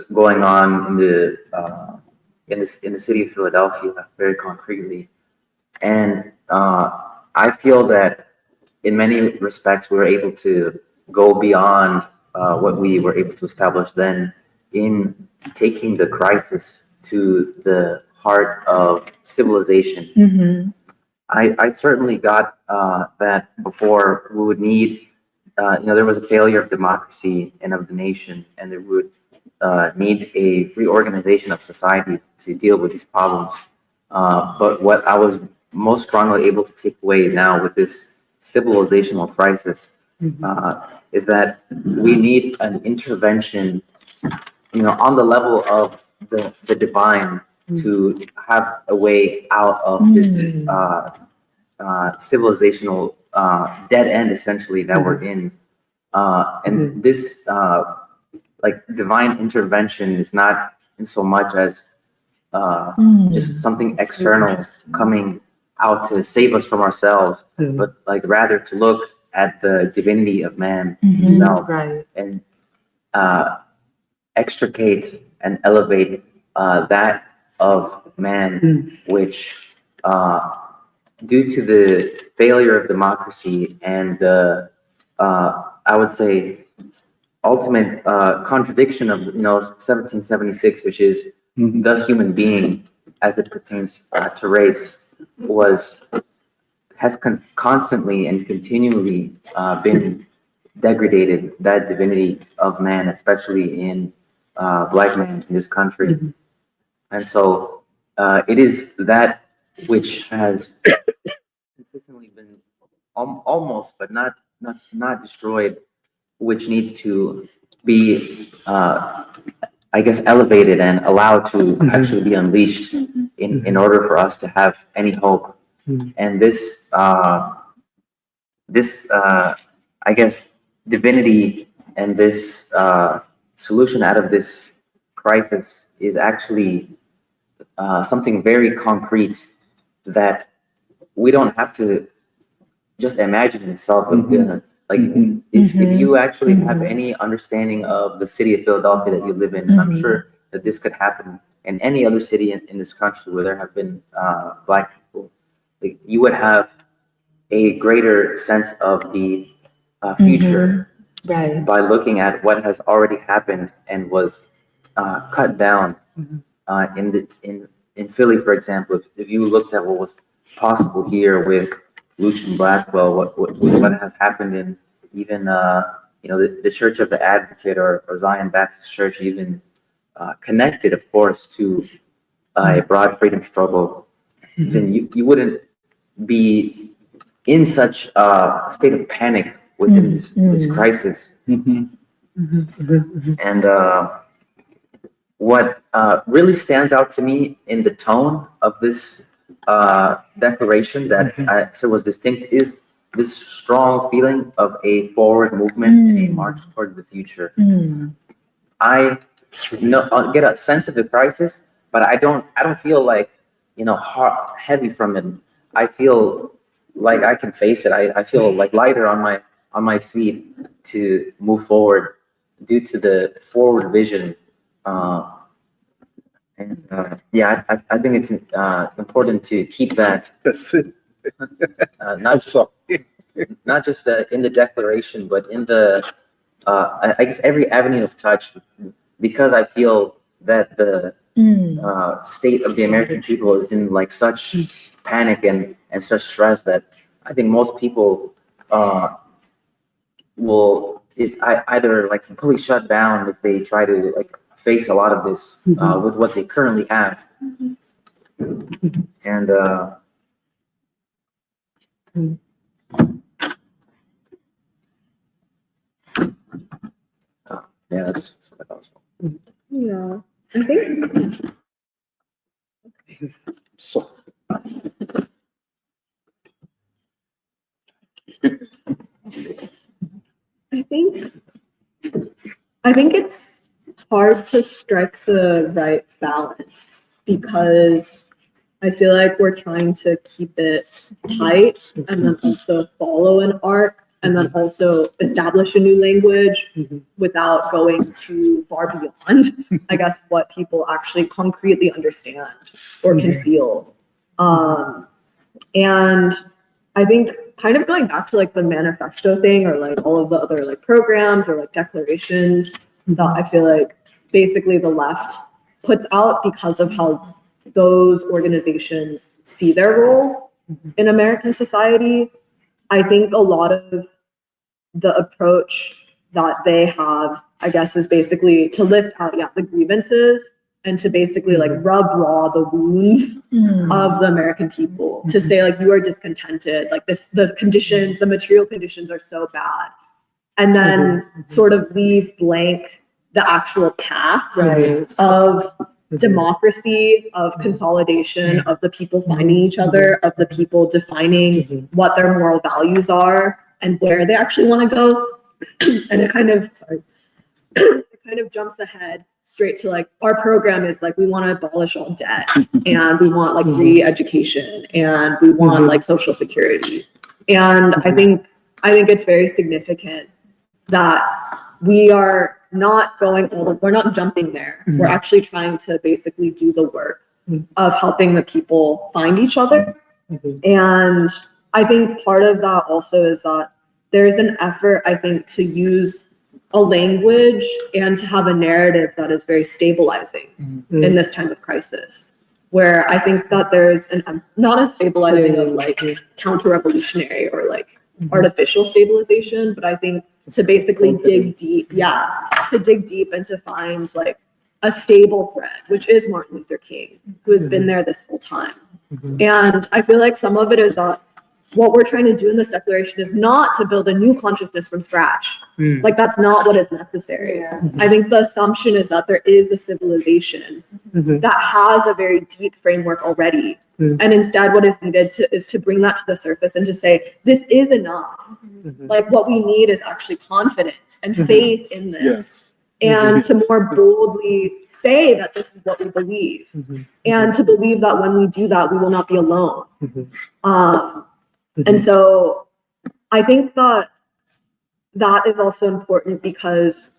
going on in the city of Philadelphia, very concretely. And I feel that in many respects we were able to go beyond what we were able to establish then in taking the crisis to the heart of civilization. I certainly got that before we would need, there was a failure of democracy and of the nation, and there would need a reorganization of society to deal with these problems. But what I was most strongly able to take away now with this civilizational crisis is that we need an intervention, on the level of the divine to have a way out of this civilizational dead end, essentially, that we're in. And this like divine intervention is not in so much as just something That's really external interesting. coming out to save us from ourselves, but like rather to look at the divinity of man himself Right. and extricate and elevate that of man, which due to the failure of democracy and the I would say ultimate contradiction of 1776, which is the human being as it pertains to race, has constantly and continually been degraded, that divinity of man, especially in Black man in this country. And so it is that which has consistently been almost, but not destroyed, which needs to be, I guess, elevated and allowed to actually be unleashed in order for us to have any hope. And this, I guess, divinity and this solution out of this crisis is actually something very concrete that we don't have to just imagine itself. Like if you actually have any understanding of the city of Philadelphia that you live in, and I'm sure that this could happen in any other city in this country where there have been Black people, like, you would have a greater sense of the future Right. by looking at what has already happened and was cut down in Philly, for example. If you looked at what was possible here with Lucian Blackwell, what has happened in even the Church of the Advocate or Zion Baptist Church, even connected, of course, to a broad freedom struggle, then you wouldn't be in such a state of panic within this crisis. And what really stands out to me in the tone of this declaration that I said was distinct is this strong feeling of a forward movement and a march towards the future. I get a sense of the crisis, but I don't feel like heavy from it. I feel like I can face it. I feel like lighter on my feet to move forward due to the forward vision. Yeah, I think it's important to keep that That's it. not just in the declaration, but in the I guess every avenue of touch, because I feel that the state of the American people is in like such panic and such stress that I think most people will either like completely shut down if they try to like face a lot of this with what they currently have. And yeah, that's what I thought. Yeah, I think So, I think it's hard to strike the right balance because I feel like we're trying to keep it tight and then also follow an arc and then also establish a new language without going too far beyond, I guess, what people actually concretely understand or can feel. And I think kind of going back to like the manifesto thing or like all of the other like programs or like declarations that I feel like basically the left puts out because of how those organizations see their role in American society. I think a lot of the approach that they have, I guess, is basically to list out, the grievances and to basically like rub raw the wounds of the American people, to say like, you are discontented, like the conditions, the material conditions are so bad. And then sort of leave blank the actual path of democracy, of consolidation, of the people finding each other, of the people defining what their moral values are and where they actually want to go. And it kind of kind of jumps ahead straight to like, our program is like, we want to abolish all debt and we want like free education and we want like social security. And I think it's very significant that we are not we're not jumping there. We're actually trying to basically do the work of helping the people find each other. And I think part of that also is that there's an effort, I think, to use a language and to have a narrative that is very stabilizing in this time of crisis, where I think that there's not a stabilizing of like counter-revolutionary or like artificial stabilization, but I think to basically dig deep and to find like a stable thread, which is Martin Luther King, who has been there this whole time. And I feel like some of it is that what we're trying to do in this declaration is not to build a new consciousness from scratch. Like that's not what is necessary. I think the assumption is that there is a civilization that has a very deep framework already. And instead what is needed is to bring that to the surface and to say, this is enough. Like what we need is actually confidence and faith in this. And to more boldly say that this is what we believe. And to believe that when we do that, we will not be alone. And so I think that is also important because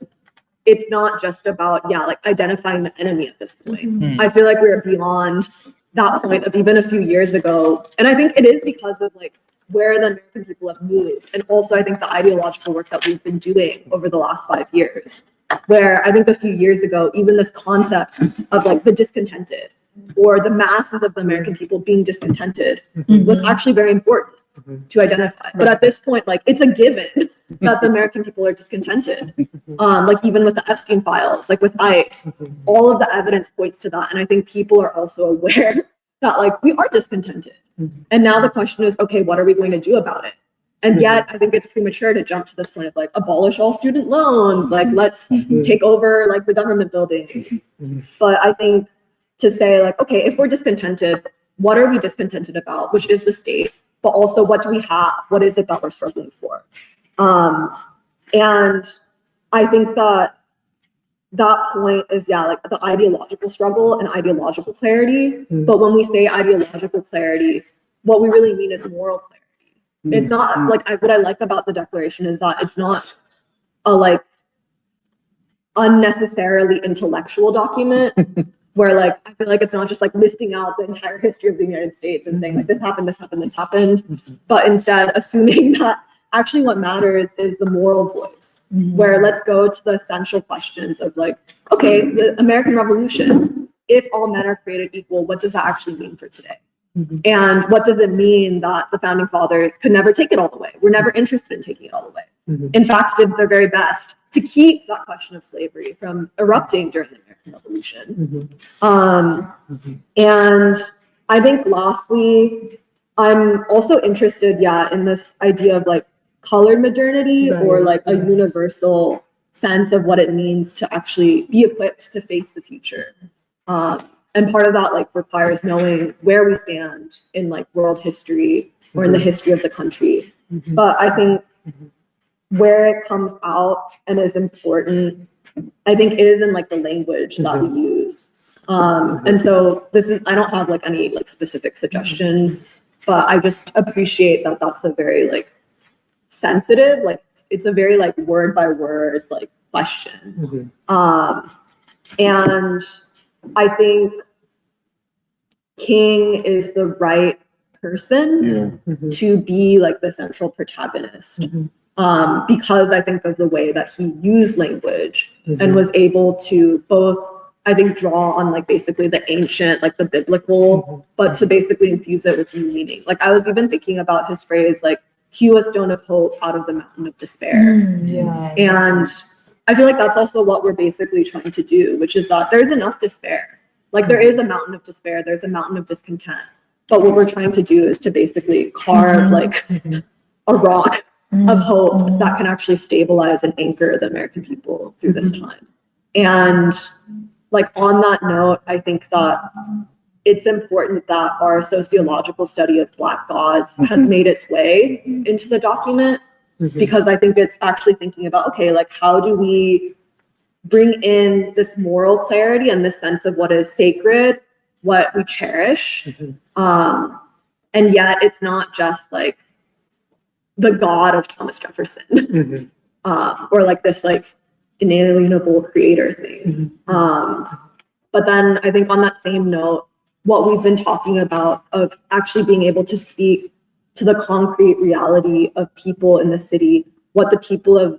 it's not just about, like identifying the enemy at this point. I feel like we're beyond that point of even a few years ago. And I think it is because of like where the American people have moved. And also I think the ideological work that we've been doing over the last 5 years, where I think a few years ago, even this concept of like the discontented or the masses of the American people being discontented was actually very important to identify. But at this point, like it's a given that the American people are discontented. Like even with the Epstein files, like with ICE, all of the evidence points to that. And I think people are also aware that like we are discontented. And now the question is, okay, what are we going to do about it? And yet I think it's premature to jump to this point of like abolish all student loans, like let's take over like the government buildings. But I think to say like, okay, if we're discontented, what are we discontented about? Which is the state, but also what do we have? What is it that we're struggling for? And I think that point is, like the ideological struggle and ideological clarity. But when we say ideological clarity, what we really mean is moral clarity. It's not like, what I like about the declaration is that it's not a like unnecessarily intellectual document where like, I feel like it's not just like listing out the entire history of the United States and saying like, this happened, this happened, this happened, but instead assuming that actually what matters is the moral voice, where let's go to the essential questions of like, okay, the American Revolution, if all men are created equal, what does that actually mean for today? And what does it mean that the founding fathers could never take it all the way? We're never interested in taking it all the way. In fact, did their very best to keep that question of slavery from erupting during the American Revolution. And I think lastly, I'm also interested, in this idea of like colored modernity, or like a universal sense of what it means to actually be equipped to face the future. And part of that like requires knowing where we stand in like world history or in the history of the country. But I think where it comes out and is important, I think is in like the language that we use. And so I don't have like any like specific suggestions, but I just appreciate that that's a very like sensitive, like it's a very like word by word like question. And I think King is the right person to be like the central protagonist, because I think of the way that he used language and was able to both, I think, draw on like basically the ancient, like the biblical, but to basically infuse it with new meaning. Like I was even thinking about his phrase, like, hew a stone of hope out of the mountain of despair. And I feel like that's also what we're basically trying to do, which is that there's enough despair. Like there is a mountain of despair, there's a mountain of discontent. But what we're trying to do is to basically carve like a rock of hope that can actually stabilize and anchor the American people through this time. And like on that note, I think that it's important that our sociological study of Black gods has made its way into the document, because I think it's actually thinking about, okay, like how do we bring in this moral clarity and this sense of what is sacred, what we cherish. And yet it's not just like the God of Thomas Jefferson or like this like inalienable creator thing. But then I think on that same note, what we've been talking about of actually being able to speak to the concrete reality of people in the city, what the people of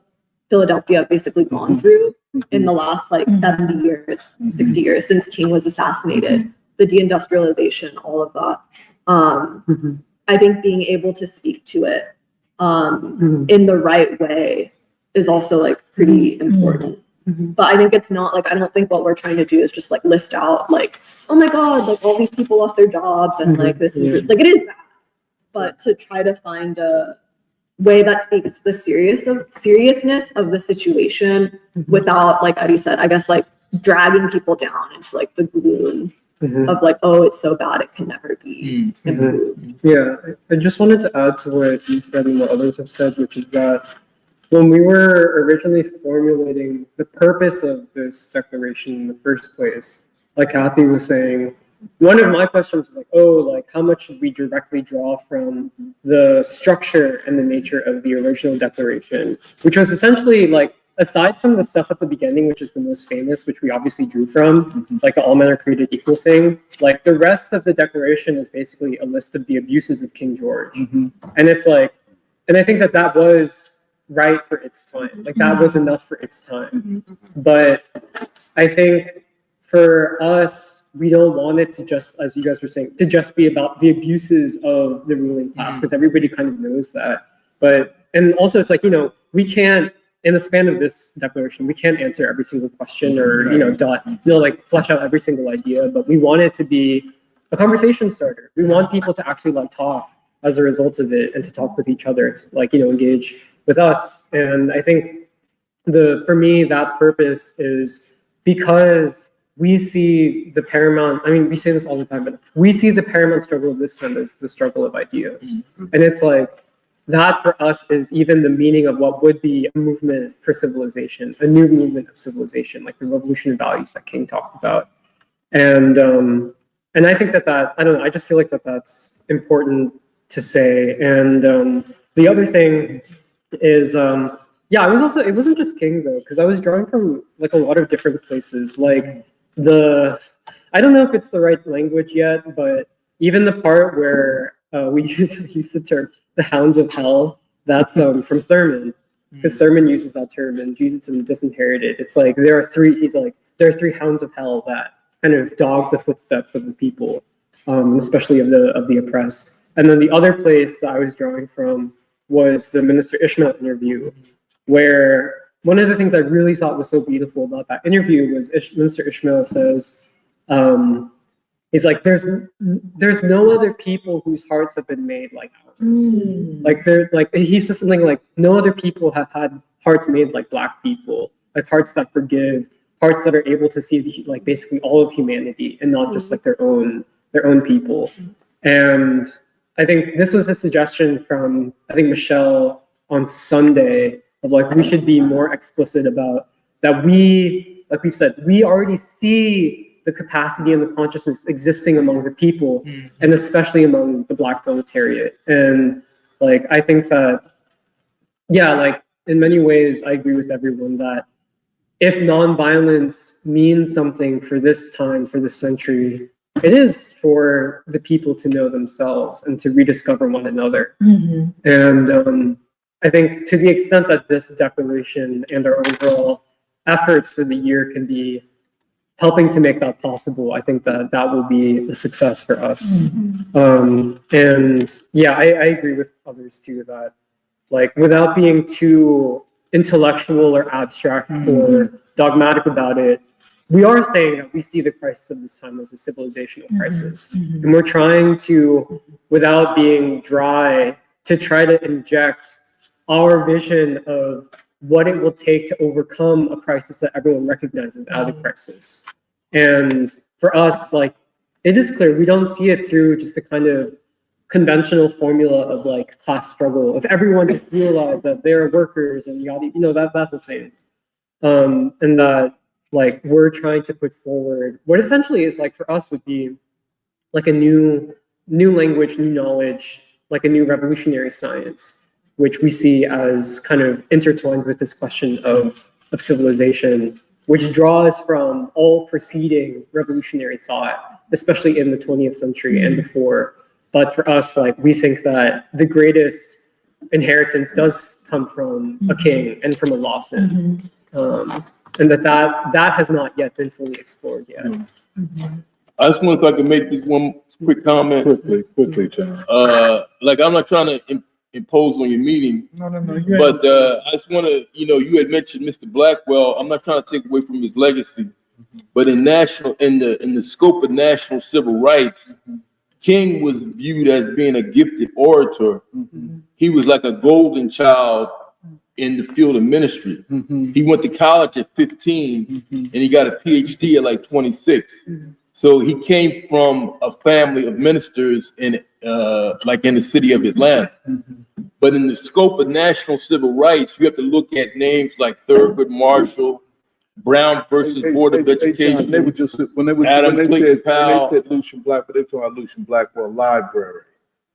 Philadelphia have basically gone through in the last like 70 years, 60 years since King was assassinated, the deindustrialization, all of that. I think being able to speak to it in the right way is also like pretty important. But I think it's not like, I don't think what we're trying to do is just like list out like, oh my God, like all these people lost their jobs and like it's like it is bad. But to try to find a way that speaks to the seriousness of the situation without, like Eddie said, I guess like dragging people down into like the gloom of like, oh, it's so bad, it can never be improved. Yeah, I just wanted to add to what you said and what others have said, which is that when we were originally formulating the purpose of this declaration in the first place, like Kathy was saying, one of my questions was like, oh, like how much should we directly draw from the structure and the nature of the original declaration, which was essentially like, aside from the stuff at the beginning, which is the most famous, which we obviously drew from, like the all men are created equal thing, like the rest of the declaration is basically a list of the abuses of King George. And it's like, and I think that that was right for its time. Like that was enough for its time. But I think for us, we don't want it to just, as you guys were saying, to just be about the abuses of the ruling class, because everybody kind of knows that. But, and also it's like, you know, we can't, in the span of this declaration, we can't answer every single question or, you know, like flesh out every single idea, but we want it to be a conversation starter. We want people to actually like talk as a result of it and to talk with each other, to, like, you know, engage with us. And I think for me, that purpose is because we see the paramount, I mean, we say this all the time, but we see the paramount struggle of this time as the struggle of ideas. And it's like, that for us is even the meaning of what would be a movement for civilization, a new movement of civilization, like the revolution of values that King talked about. And I think that I don't know, I just feel like that's important to say. And the other thing is, yeah, it wasn't just King though, because I was drawing from like a lot of different places. Like I don't know if it's the right language yet, but even the part where we use the term, the hounds of hell, that's from Thurman, because Thurman uses that term and Jesus and Disinherited. It's like there are three hounds of hell that kind of dog the footsteps of the people, especially of the oppressed. And then the other place that I was drawing from was the Minister Ishmael interview, where one of the things I really thought was so beautiful about that interview was Minister Ishmael says, he's like, there's no other people whose hearts have been made like ours. Like he says something like, no other people have had hearts made like Black people, like hearts that forgive, hearts that are able to see like basically all of humanity and not just like their own people. And I think this was a suggestion from, I think, Michelle on Sunday of like, we should be more explicit about that. We, like we've said, we already see the capacity and the consciousness existing among the people, and especially among the Black proletariat. And like, I think that, yeah, like in many ways, I agree with everyone that if nonviolence means something for this time, for this century, it is for the people to know themselves and to rediscover one another. And I think to the extent that this declaration and our overall efforts for the year can be helping to make that possible, I think that will be a success for us. And yeah, I agree with others too, that like without being too intellectual or abstract or dogmatic about it, we are saying that we see the crisis of this time as a civilizational crisis. And we're trying to, without being dry, to try to inject our vision of what it will take to overcome a crisis that everyone recognizes as a crisis. And for us, like, it is clear we don't see it through just the kind of conventional formula of like class struggle, if everyone realized that they're workers and yada, you know, that whole thing. and that like we're trying to put forward what essentially is like for us would be like a new language, new knowledge, like a new revolutionary science, which we see as kind of intertwined with this question of civilization, which draws from all preceding revolutionary thought, especially in the 20th century and before. But for us, like we think that the greatest inheritance does come from a king and from a Lawson, and that has not yet been fully explored yet. I just wonder if I could make this one quick comment. Quickly, John. Like I'm not trying to impose on your meeting, No. but I just want to, you had mentioned Mr. Blackwell. I'm not trying to take away from his legacy, but in the scope of national civil rights, King was viewed as being a gifted orator. He was like a golden child in the field of ministry. He went to college at 15 and he got a PhD at like 26. So he came from a family of ministers in the city of Atlanta. But in the scope of national civil rights, you have to look at names like Thurgood Marshall, Brown versus Board of Education. John, they were just when they said Lucian Black, but they were talking about Lucian Blackwell Library.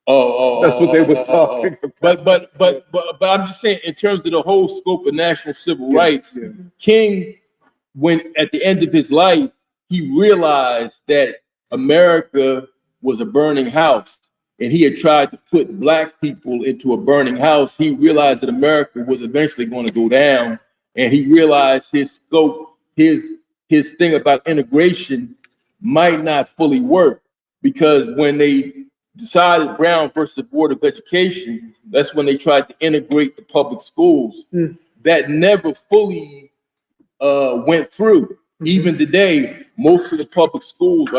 That's what they were talking about. But I'm just saying, in terms of the whole scope of national civil rights, King, when at the end of his life, he realized that America was a burning house, and he had tried to put Black people into a burning house. He realized that America was eventually going to go down, and he realized his scope, his thing about integration might not fully work, because when they decided Brown versus Board of Education, that's when they tried to integrate the public schools. That never fully went through. Even today, most of the public schools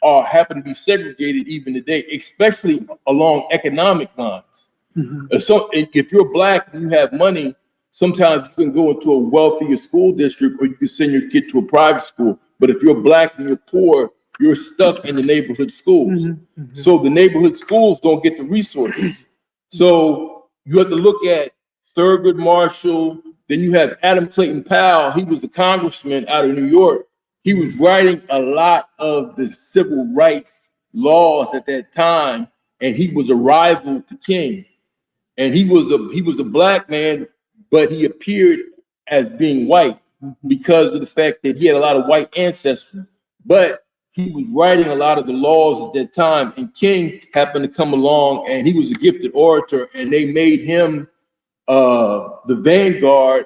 happen to be segregated even today, especially along economic lines. So if you're Black and you have money, sometimes you can go into a wealthier school district, or you can send your kid to a private school. But if you're Black and you're poor, you're stuck in the neighborhood schools. So the neighborhood schools don't get the resources. So you have to look at Thurgood Marshall. Then you have Adam Clayton Powell. He was a congressman out of New York. He was writing a lot of the civil rights laws at that time, and he was a rival to King. And he was a Black man, but he appeared as being white because of the fact that he had a lot of white ancestry. But he was writing a lot of the laws at that time, and King happened to come along, and he was a gifted orator, and they made him the vanguard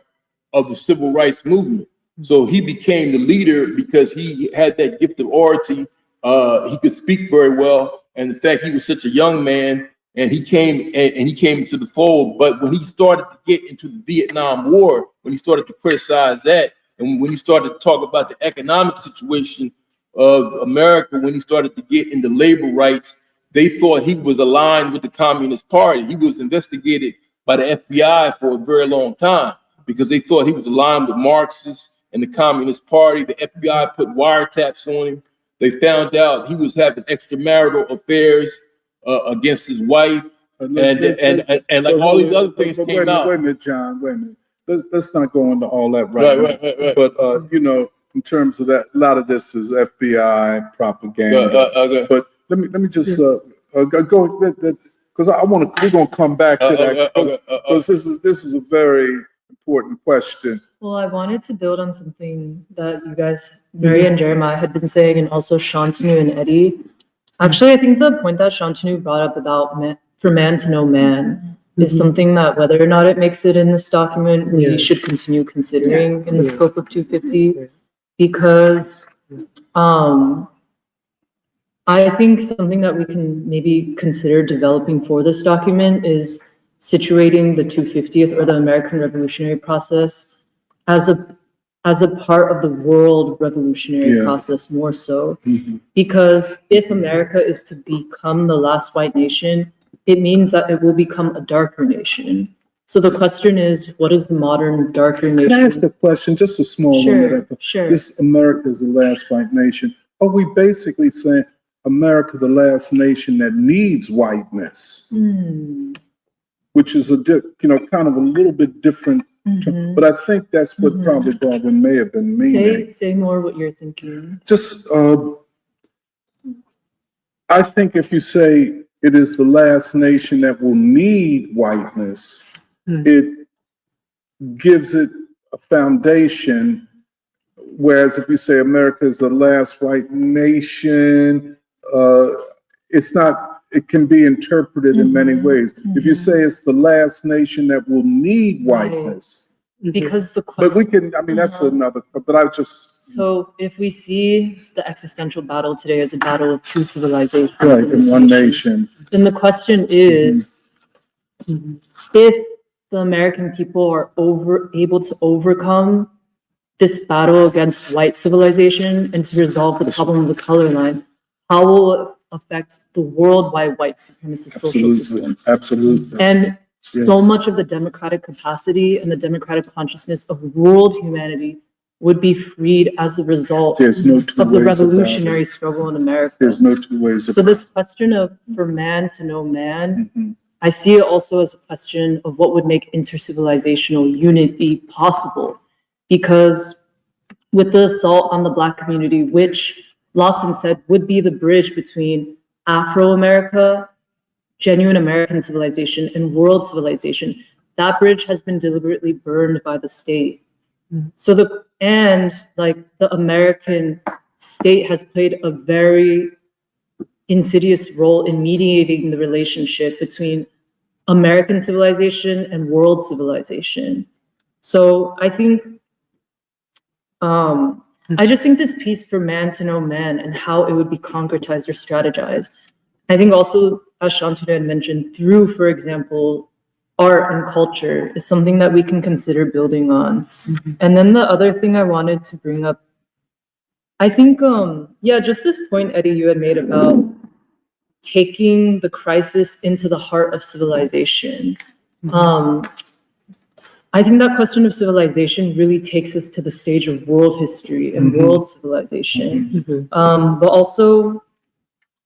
of the civil rights movement. So he became the leader because he had that gift of oratory. He could speak very well, and in fact, he was such a young man, and he came into the fold. But when he started to get into the Vietnam War, when he started to criticize that, and when he started to talk about the economic situation of America, when he started to get into labor rights, they thought he was aligned with the Communist Party. He was investigated by the FBI for a very long time because they thought he was aligned with Marxists and the Communist Party. The FBI put wiretaps on him. They found out he was having extramarital affairs against his wife, and like all these other things came out. Wait a minute, John. Wait a minute. Let's not go into all that right now. But in terms of that, a lot of this is FBI propaganda. But let me just go because we're gonna come back to that because this is a very important question. Well, I wanted to build on something that you guys, Mary and Jeremiah, had been saying, and also Shantanu and Eddie. Actually, I think the point that Shantanu brought up about for man to know man is something that, whether or not it makes it in this document, we should continue considering in the scope of 250, because I think something that we can maybe consider developing for this document is situating the 250th or the American Revolutionary process as a part of the world revolutionary process more so. Because if America is to become the last white nation, it means that it will become a darker nation. So the question is, what is the modern darker nation? Can I ask a question, just a small one? Sure. This America is the last white nation. Are we basically saying America the last nation that needs whiteness? Which is kind of a little bit different Mhm. But I think that's what Mhm. probably Baldwin may have been meaning. Say more what you're thinking. Just, I think if you say it is the last nation that will need whiteness, it gives it a foundation. Whereas if you say America is the last white nation, it's not, it can be interpreted in many ways. If you say it's the last nation that will need whiteness, Because the but we question, can, I mean, that's another, but I just, so if we see the existential battle today as a battle of two civilizations right, in in this one nation, nation. then the question is, if the American people are able to overcome this battle against white civilization and to resolve the problem of the color line, how will it affect the worldwide white supremacist social system? Absolutely. And so Yes. much of the democratic capacity and the democratic consciousness of world humanity would be freed as a result There's no two of the ways about revolutionary it. struggle in America. There's no two ways So about this question of for man to know man, it. I see it also as a question of what would make intercivilizational unity possible. Because with the assault on the Black community, which Lawson said would be the bridge between Afro-America, genuine American civilization, and world civilization, that bridge has been deliberately burned by the state. So the American state has played a very insidious role in mediating the relationship between American civilization and world civilization. So I think, I just think this piece for man to know man and how it would be concretized or strategized. I think also, as Shantanu had mentioned, through, for example, art and culture is something that we can consider building on. And then the other thing I wanted to bring up, I think, just this point, Eddie, you had made about taking the crisis into the heart of civilization. I think that question of civilization really takes us to the stage of world history and world civilization. But also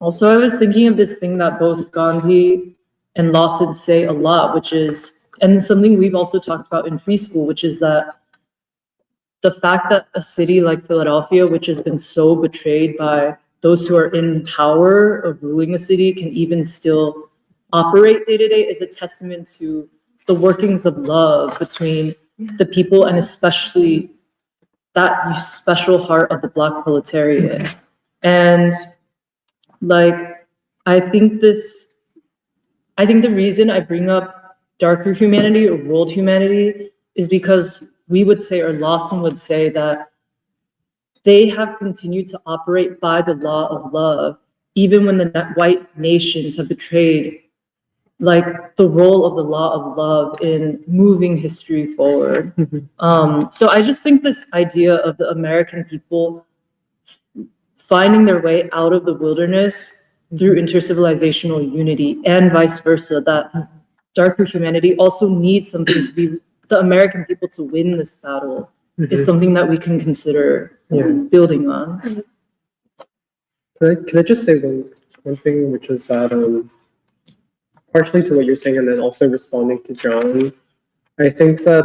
I was thinking of this thing that both Gandhi and Lawson say a lot, which is, and something we've also talked about in free school, which is that the fact that a city like Philadelphia, which has been so betrayed by those who are in power of ruling a city, can even still operate day to day is a testament to the workings of love between the people and especially that special heart of the Black proletariat. And I think the reason I bring up darker humanity or world humanity is because we would say, or Lawson would say, that they have continued to operate by the law of love, even when the white nations have betrayed the role of the law of love in moving history forward. So I just think this idea of the American people finding their way out of the wilderness through intercivilizational unity and vice versa, that darker humanity also needs something to be, the American people to win this battle is something that we can consider building on. Can I just say one thing, which is that partially to what you're saying, and then also responding to John, I think that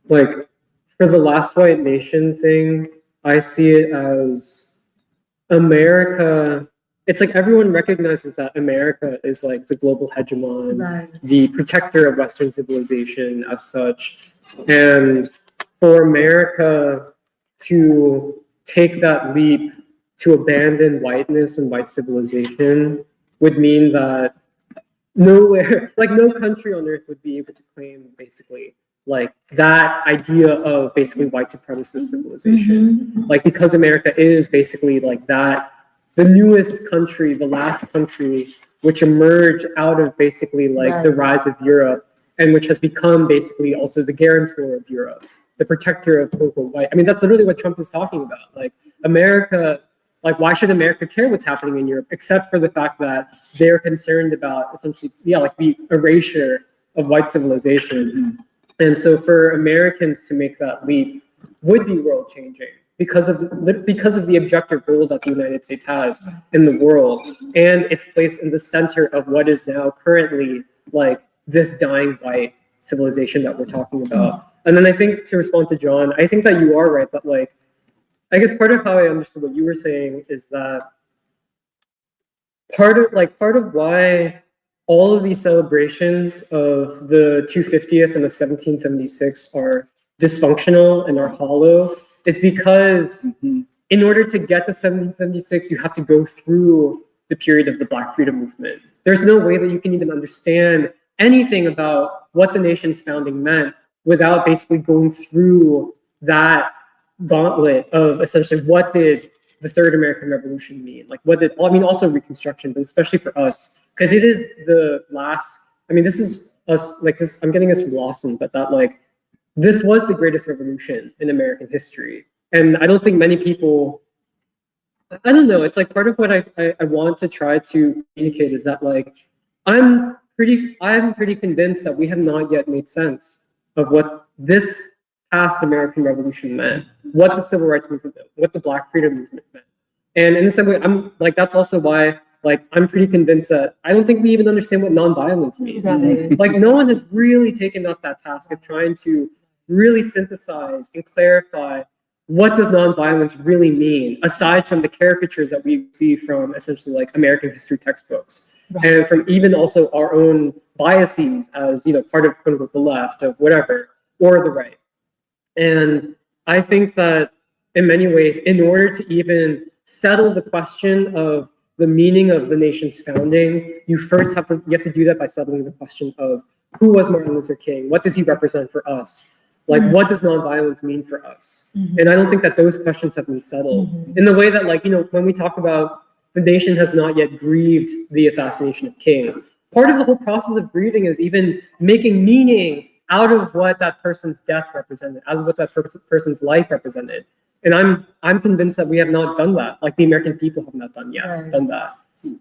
for the last white nation thing, I see it as America. It's like everyone recognizes that America is like the global hegemon, the protector of Western civilization as such. And for America to take that leap to abandon whiteness and white civilization would mean that nowhere, no country on earth would be able to claim basically that idea of basically white supremacist civilization. Because America is basically that, the newest country, the last country, which emerged out of basically the rise of Europe, and which has become basically also the guarantor of Europe, the protector of quote unquote white. I mean, that's literally what Trump is talking about. America, why should America care what's happening in Europe, except for the fact that they're concerned about essentially, the erasure of white civilization. And so for Americans to make that leap would be world changing because of the objective role that the United States has in the world and its place in the center of what is now currently this dying white civilization that we're talking about. And then I think to respond to John, I think that you are right that like, I guess part of how I understood what you were saying is that part of why all of these celebrations of the 250th and of 1776 are dysfunctional and are hollow is because in order to get to 1776, you have to go through the period of the Black Freedom Movement. There's no way that you can even understand anything about what the nation's founding meant without basically going through that gauntlet of essentially what did the Third American Revolution mean? Like what did, I mean, also Reconstruction, but especially for us, because it is the last, I mean, this is us, like this, I'm getting this from Lawson, but that like, this was the greatest revolution in American history. And I don't think many people, I don't know, it's like part of what I want to try to communicate is that like, I'm pretty convinced that we have not yet made sense of what this past American Revolution meant, what the Civil Rights Movement meant, what the Black Freedom Movement meant. And in the same way, I'm like, that's also why like, I'm pretty convinced that I don't think we even understand what nonviolence means. Right. Like no one has really taken up that task of trying to really synthesize and clarify what does nonviolence really mean, aside from the caricatures that we see from essentially like American history textbooks. Right. And from even also our own biases as, you know, part of quote unquote the left of whatever, or the right. And I think that in many ways, in order to even settle the question of the meaning of the nation's founding, you have to do that by settling the question of who was Martin Luther King? What does he represent for us? Like, what does nonviolence mean for us? And I don't think that those questions have been settled in the way that, like, you know, when we talk about the nation has not yet grieved the assassination of King, part of the whole process of grieving is even making meaning out of what that person's death represented, out of what that person's life represented. And I'm convinced that we have not done that. Like the American people have not done that.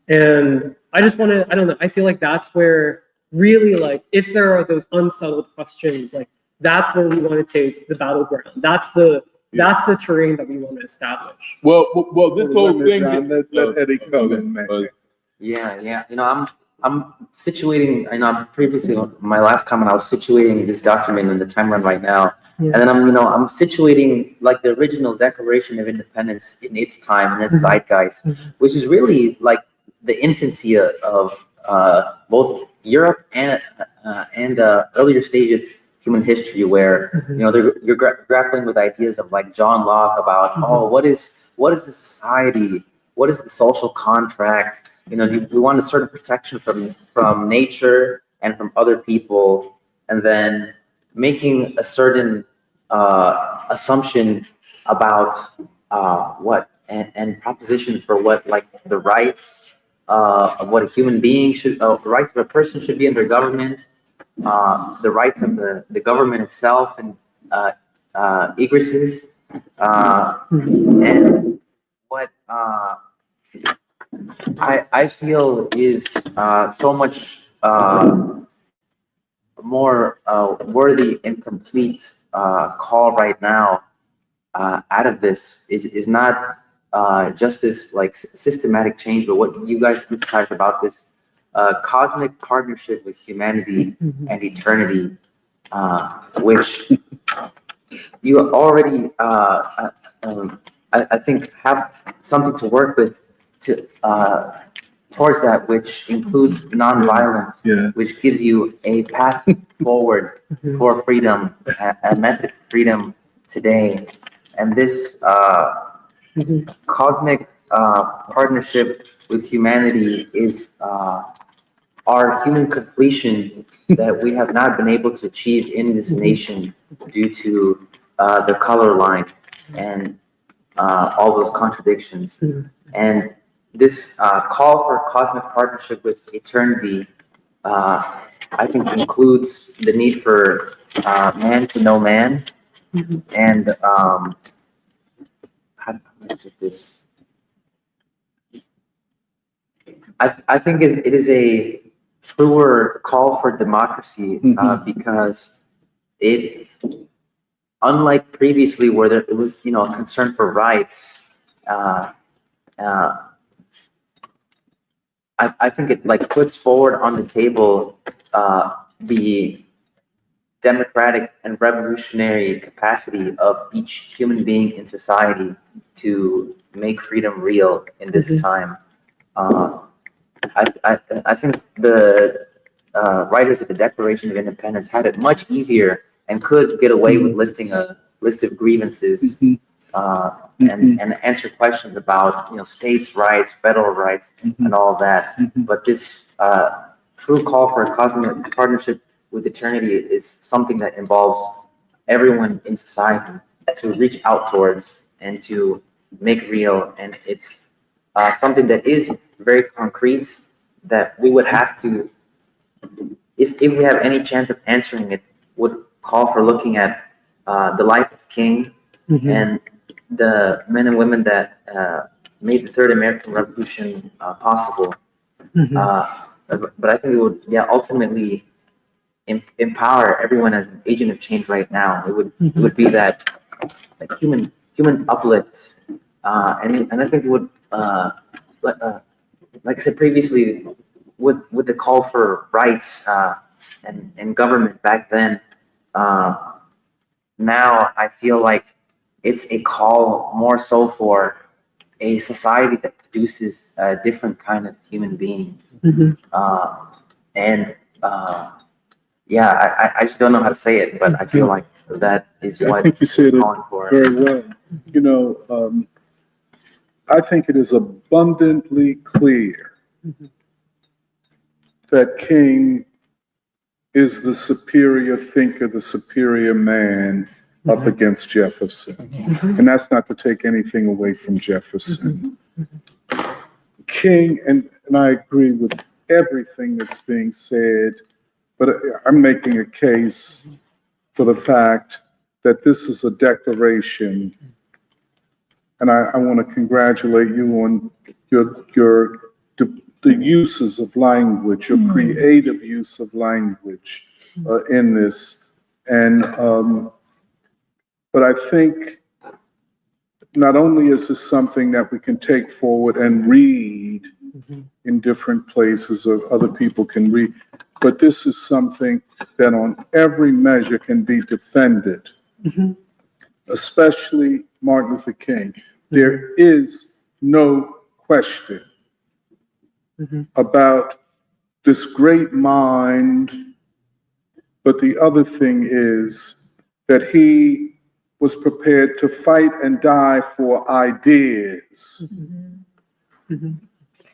And I just want to, I don't know, I feel like that's where really, like, if there are those unsettled questions, like that's where we want to take the battleground. That's the terrain that we want to establish. Well, this whole thing. John, let Eddie come in, man. Yeah. You know, I'm situating, I know previously, my last comment, I was situating this document in the timeline right now. Yeah. And then I'm situating like the original Declaration of Independence in its time and its zeitgeist, which is really like the infancy of both Europe and earlier stage of human history, where you know you're grappling with ideas of like John Locke about what is the society, what is the social contract. You know, we want a certain protection from nature and from other people, and then making a certain assumption about what and proposition for what, like the rights of what a human being should, the rights of a person should be under government, the rights of the government itself and egresses, and what I feel is so much more worthy and complete call right now out of this is not just this like systematic change, but what you guys emphasize about this cosmic partnership with humanity and eternity, which you already I think have something to work with towards that, which includes nonviolence, which gives you a path forward for freedom, a method for freedom today. And this cosmic partnership with humanity is our human completion that we have not been able to achieve in this nation due to the color line and all those contradictions. And this call for cosmic partnership with eternity, I think, includes the need for man to know man. And how do I put this? I think it is a truer call for democracy because it, unlike previously where it was, you know, a concern for rights, I think it like puts forward on the table the democratic and revolutionary capacity of each human being in society to make freedom real in this time. I think the writers of the Declaration of Independence had it much easier and could get away with listing a list of grievances and answer questions about states' rights, federal rights, and all that. But this true call for a cosmic partnership with eternity is something that involves everyone in society to reach out towards and to make real. And it's something that is very concrete that we would have to, if we have any chance of answering it, would call for looking at the life of the King and the men and women that made the Third American Revolution possible. But I think it would, ultimately empower everyone as an agent of change right now. It would be that human uplift, and I think it would, like I said previously, with the call for rights and government back then. Now I feel like it's a call more so for a society that produces a different kind of human being. I just don't know how to say it, but I feel like that is I what think you said we're it calling for. very well. I think it is abundantly clear that King is the superior thinker, the superior man up against Jefferson. And that's not to take anything away from Jefferson. King, and I agree with everything that's being said, but I'm making a case for the fact that this is a declaration, and I want to congratulate you on the uses of language, your creative use of language in this. And but I think not only is this something that we can take forward and read in different places or other people can read, but this is something that on every measure can be defended, especially Martin Luther King. There is no question about this great mind, but the other thing is that he was prepared to fight and die for ideas.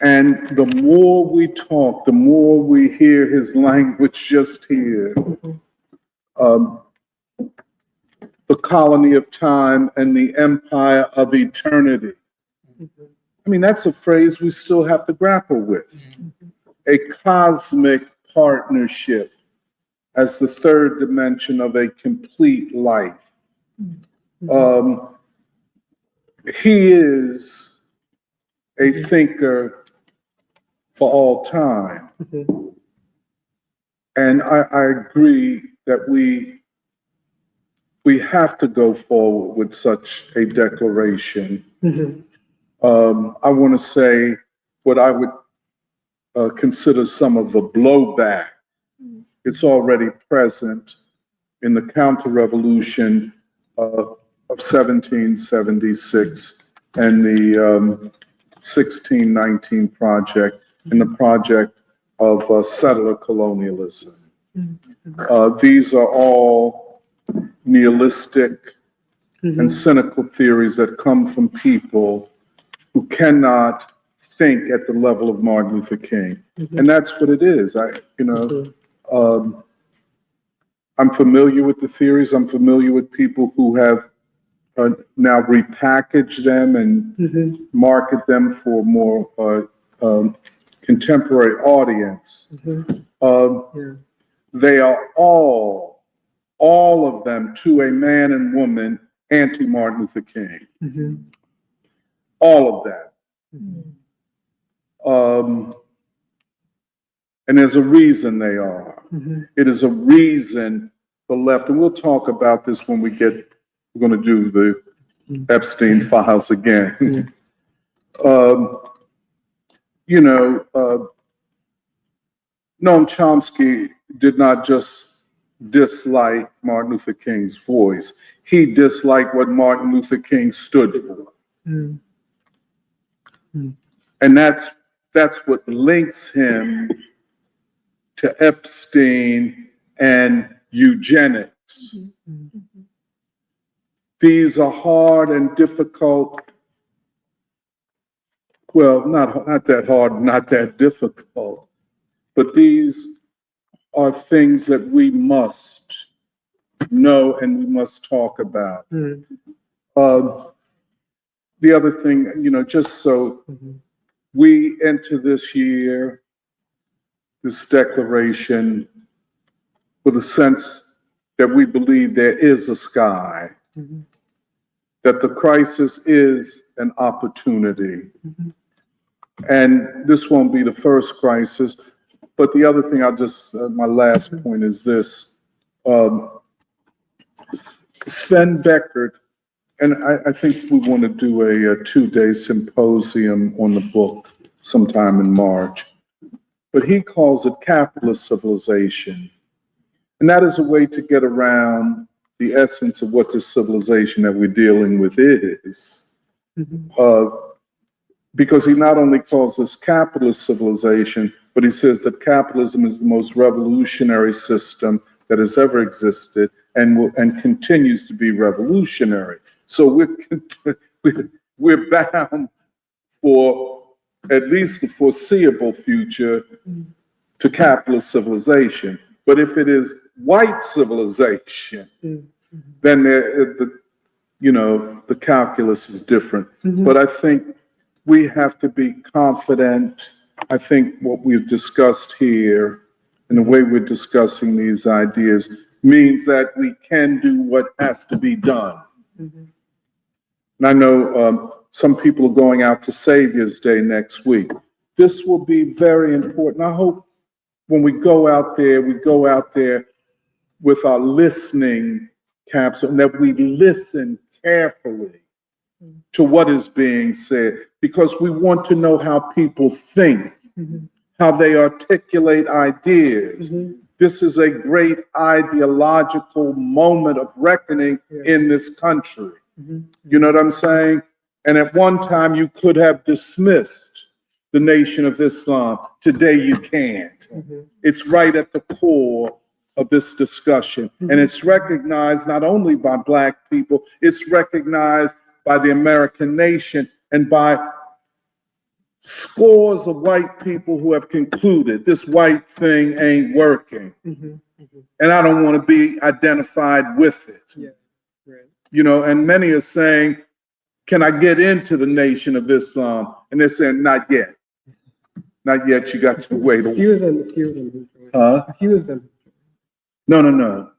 And the more we talk, the more we hear his language just here. The colony of time and the empire of eternity. I mean, that's a phrase we still have to grapple with. A cosmic partnership as the third dimension of a complete life. He is a thinker for all time. And I agree that we have to go forward with such a declaration. I want to say what I would consider some of the blowback. It's already present in the counter-revolution of 1776 and the 1619 project and the project of settler colonialism. These are all nihilistic and cynical theories that come from people who cannot think at the level of Martin Luther King. And that's what it is. I'm familiar with the theories. I'm familiar with people who have now repackaged them and market them for more contemporary audience. They are all of them, to a man and woman, anti-Martin Luther King. All of that. And there's a reason they are. It is a reason the left, and we'll talk about this when we're going to do the Epstein files again. Noam Chomsky did not just dislike Martin Luther King's voice. He disliked what Martin Luther King stood for. Mm. Mm. And that's what links him to Epstein and eugenics. These are hard and difficult, well, not that hard, not that difficult, but these are things that we must know and we must talk about. Mm. The other thing, just so we enter this year, this declaration, with a sense that we believe there is a sky, that the crisis is an opportunity. And this won't be the first crisis, but the other thing my last point is this. Sven Beckert, and I think we want to do a 2-day symposium on the book sometime in March, but he calls it capitalist civilization. And that is a way to get around the essence of what this civilization that we're dealing with is. Because he not only calls this capitalist civilization, but he says that capitalism is the most revolutionary system that has ever existed and continues to be revolutionary. So we're bound for at least the foreseeable future to capitalist civilization. But if it is white civilization, then the calculus is different. But I think we have to be confident. I think what we've discussed here and the way we're discussing these ideas means that we can do what has to be done. And I know some people are going out to Savior's Day next week. This will be very important. I hope when we go out there with our listening caps and that we listen carefully to what is being said, because we want to know how people think, how they articulate ideas. This is a great ideological moment of reckoning in this country. You know what I'm saying? And at one time you could have dismissed the Nation of Islam. Today you can't. It's right at the core of this discussion. And it's recognized not only by Black people, it's recognized by the American nation and by scores of white people who have concluded this white thing ain't working. And I don't want to be identified with it. And many are saying, can I get into the Nation of Islam? And they're saying, not yet. Not yet, you got to wait. A few of them. Huh? A few of them. No.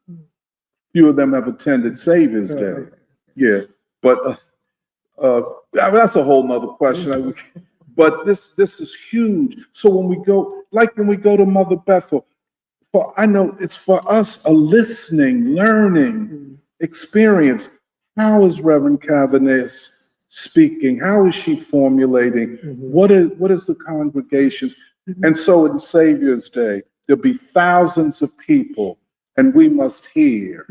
Few of them have attended Savior's Day. Yeah, but that's a whole nother question. But this is huge. So when we go to Mother Bethel, I know it's for us a listening, learning experience. How is Reverend Cavanis speaking? How is she formulating? What is the congregations? And so in Savior's Day, there'll be thousands of people, and we must hear.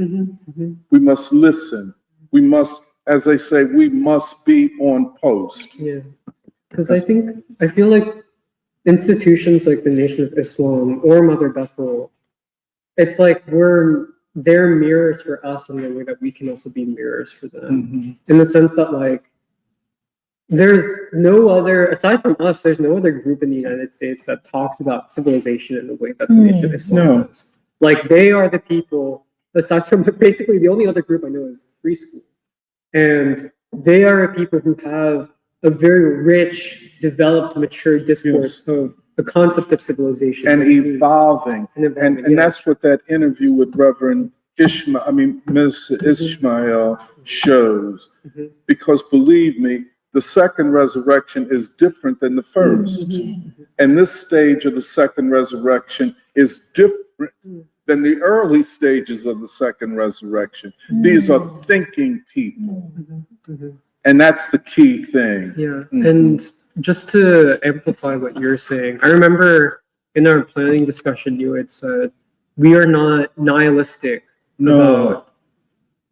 We must listen. We must, as they say, we must be on post. Yeah, because I feel like institutions like the Nation of Islam or Mother Bethel, it's like they're mirrors for us in the way that we can also be mirrors for them. In the sense that, like, there's no other, aside from us, there's no other group in the United States that talks about civilization in the way that the Nation of Islam does. Like, they are the people, aside from basically the only other group I know is Free School. And they are people who have a very rich, developed, mature discourse of the concept of civilization. And evolving. And that's what that interview with Reverend Minister Ishmael shows. Because believe me, the second resurrection is different than the first. And this stage of the second resurrection is different than the early stages of the second resurrection. These are thinking people. And that's the key thing. Yeah, and just to amplify what you're saying, I remember in our planning discussion, you had said we are not nihilistic about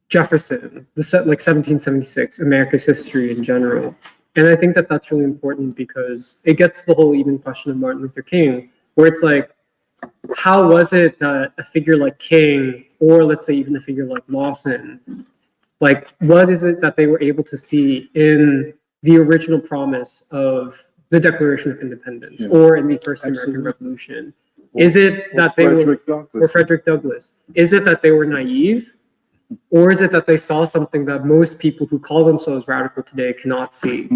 Jefferson, like 1776, America's history in general. And I think that that's really important because it gets to the whole even question of Martin Luther King, where it's like, how was it that a figure like King, or let's say even a figure like Lawson, like what is it that they were able to see in the original promise of the Declaration of Independence or in the First American Revolution? Is it that they were, or Frederick Douglass, is it that they were naive? Or is it that they saw something that most people who call themselves radical today cannot see?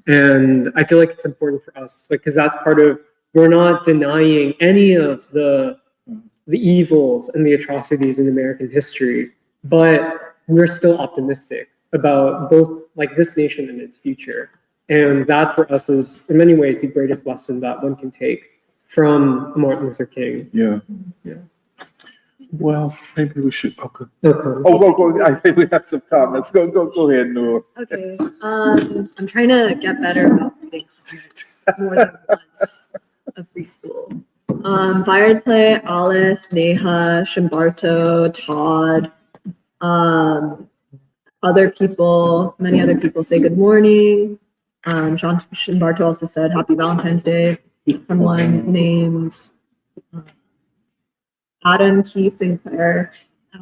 And I feel like it's important for us, like, because that's part of, we're not denying any of the evils and the atrocities in American history, but we're still optimistic about both like this nation and its future. And that for us is in many ways the greatest lesson that one can take from Martin Luther King. Yeah. Yeah. Well, maybe we should. Okay. Okay. Oh, go. I think we have some comments. Go ahead, Noor. Okay. I'm trying to get better about reading comments more than once of free school. Fired Play, Alice, Neha, Shimbarto, Todd, other people, many other people say good morning. Sean Shimbarto also said happy Valentine's Day. Someone named Adam Key Sinclair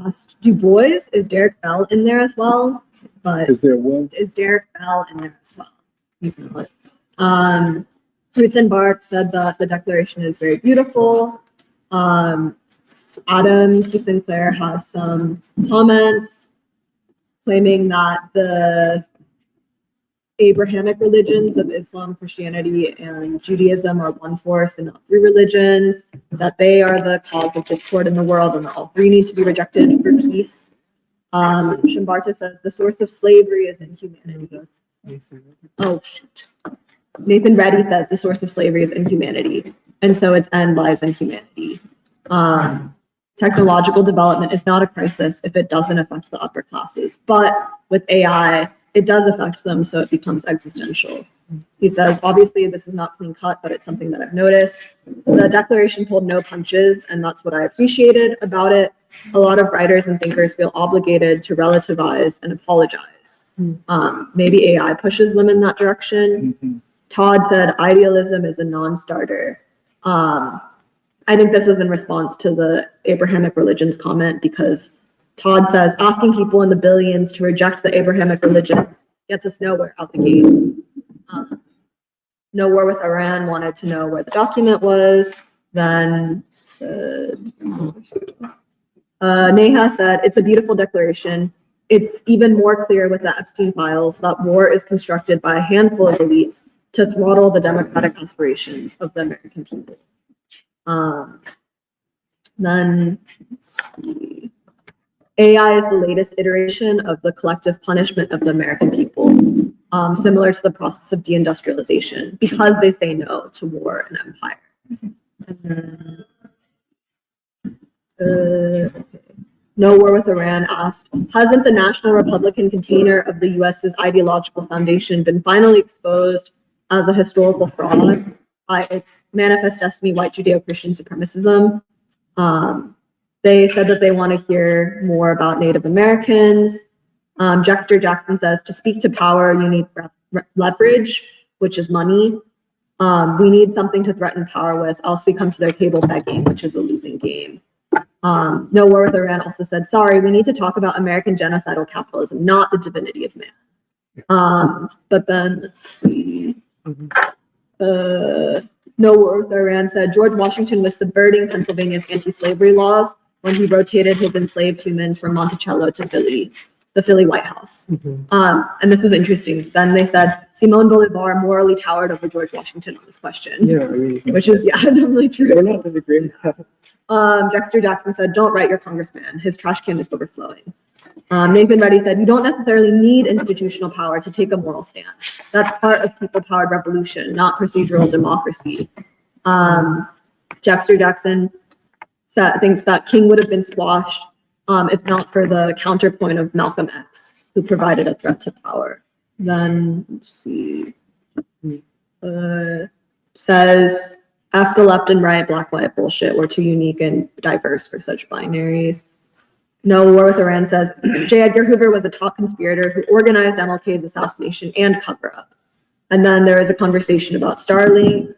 asked, "Du Bois, is Derek Bell in there as well?" But Is there one? is Derek Bell in there as well? He's not. Roots and Bark said that the Declaration is very beautiful. Adam Key Sinclair has some comments claiming that the Abrahamic religions of Islam, Christianity, and Judaism are one force and not three religions, that they are the cause of discord in the world, and that all three need to be rejected for peace. Shimbarto says the source of slavery is inhumanity. Oh, shoot. Nathan Reddy says the source of slavery is inhumanity, and so its end lies in humanity. Technological development is not a crisis if it doesn't affect the upper classes, but with AI, it does affect them, so it becomes existential. He says, obviously, this is not clean cut, but it's something that I've noticed. The Declaration pulled no punches, and that's what I appreciated about it. A lot of writers and thinkers feel obligated to relativize and apologize. Maybe AI pushes them in that direction. Todd said, idealism is a non-starter. I think this was in response to the Abrahamic religions comment, because Todd says asking people in the billions to reject the Abrahamic religions gets us nowhere out the gate. No War with Iran wanted to know where the document was. Then said, Neha said, it's a beautiful declaration. It's even more clear with the Epstein files that war is constructed by a handful of elites to throttle the democratic aspirations of the American people. Then let's see. AI is the latest iteration of the collective punishment of the American people, similar to the process of deindustrialization, because they say no to war and empire. No War with Iran asked, hasn't the National Republican container of the US's ideological foundation been finally exposed as a historical fraud by its manifest destiny white Judeo-Christian supremacism? They said that they want to hear more about Native Americans. Jeffrey Jackson says, to speak to power, you need leverage, which is money. We need something to threaten power with, else we come to their table begging, which is a losing game. No War with Iran also said, sorry, we need to talk about American genocidal capitalism, not the divinity of man. But then, let's see. No War with Iran said, George Washington was subverting Pennsylvania's anti-slavery laws when he rotated his enslaved humans from Monticello to Philly, the Philly White House. And this is interesting. Then they said, Simon Bolivar morally towered over George Washington on this question. Yeah, I mean, which is, definitely true. we're not disagreeing with that. Jeffrey Jackson said, don't write your congressman. His trash can is overflowing. Nathan Reddy said, you don't necessarily need institutional power to take a moral stand. That's part of people-powered revolution, not procedural democracy. Jeffrey Jackson thinks that King would have been squashed if not for the counterpoint of Malcolm X, who provided a threat to power. Then, let's see, says, F, the left and right, black, white bullshit. We're too unique and diverse for such binaries. No War with Iran says, J. Edgar Hoover was a top conspirator who organized MLK's assassination and cover-up. And then there is a conversation about Starlink.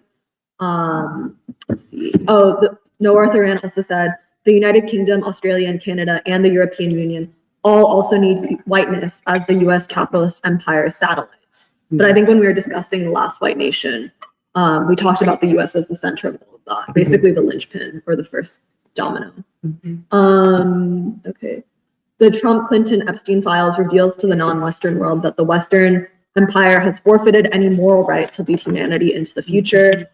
Let's see. Oh, No War with Iran also said, the United Kingdom, Australia, and Canada, and the European Union all also need whiteness as the US capitalist empire's satellites. But I think when we were discussing the last white nation, we talked about the US as the center of all of that, basically the linchpin or the first domino. Okay. The Trump-Clinton-Epstein files reveals to the non-Western world that the Western empire has forfeited any moral right to lead humanity into the future.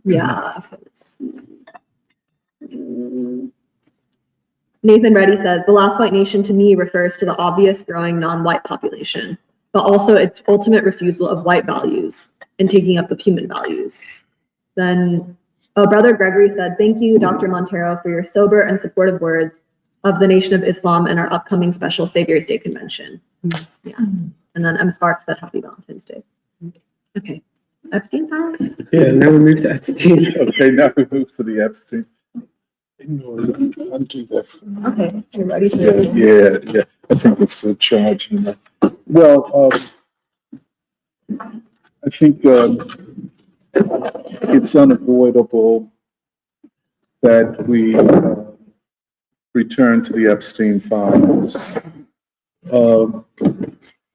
Yeah. Let's see. Nathan Reddy says, the last white nation to me refers to the obvious growing non-white population, but also its ultimate refusal of white values and taking up of human values. Then, Brother Gregory said, thank you, Dr. Montero, for your sober and supportive words of the Nation of Islam and our upcoming special Savior's Day convention. Yeah. And then M. Sparks said, happy Valentine's Day. Okay. Epstein files? Yeah, now we move to Epstein. Okay, now we move to the Epstein. Undo that. Okay, you're ready to. Yeah. I think it's a charge. Well, I think it's unavoidable that we return to the Epstein files,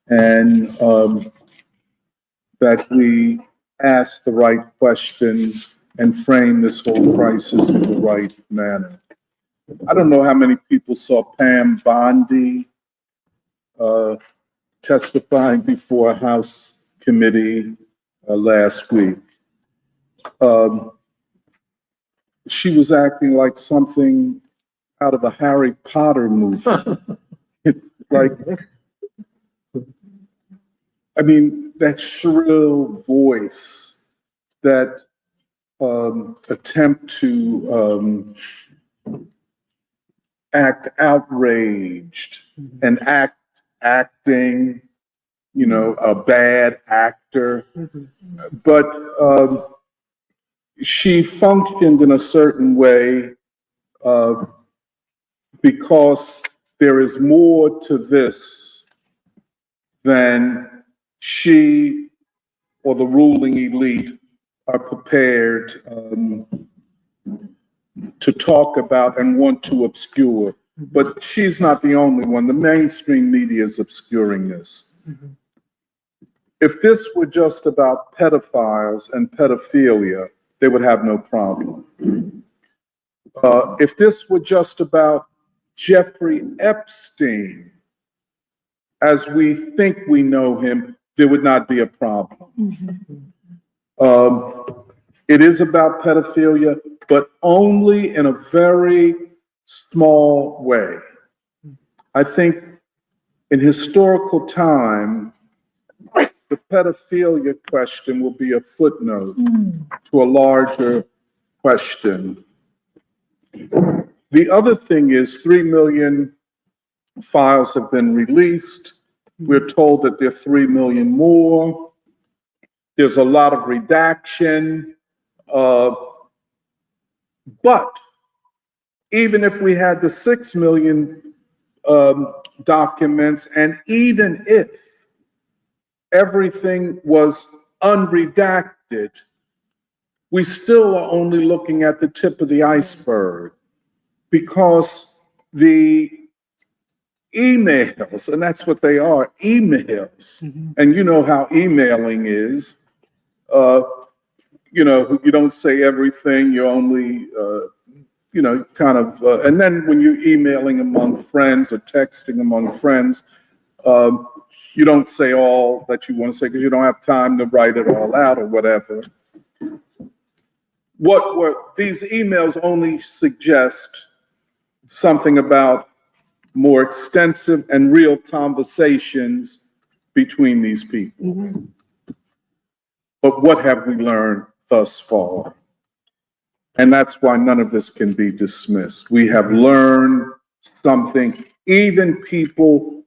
and that we ask the right questions and frame this whole crisis in the right manner. I don't know how many people saw Pam Bondi testifying before a House committee last week. She was acting like something out of a Harry Potter movie. Like, I mean, that shrill voice, that attempt to act outraged and acting, a bad actor. But she functioned in a certain way because there is more to this than she or the ruling elite are prepared to talk about and want to obscure. But she's not the only one. The mainstream media is obscuring this. If this were just about pedophiles and pedophilia, they would have no problem. If this were just about Jeffrey Epstein, as we think we know him, there would not be a problem. It is about pedophilia, but only in a very small way. I think in historical time, the pedophilia question will be a footnote to a larger question. The other thing is 3 million files have been released. We're told that there are 3 million more. There's a lot of redaction. But even if we had the 6 million documents, and even if everything was unredacted, we still are only looking at the tip of the iceberg, because the emails, and that's what they are, emails, and you know how emailing is, you don't say everything, you only, and then when you're emailing among friends or texting among friends, you don't say all that you want to say because you don't have time to write it all out or whatever. What were these emails only suggest something about more extensive and real conversations between these people. But what have we learned thus far? And that's why none of this can be dismissed. We have learned something. Even people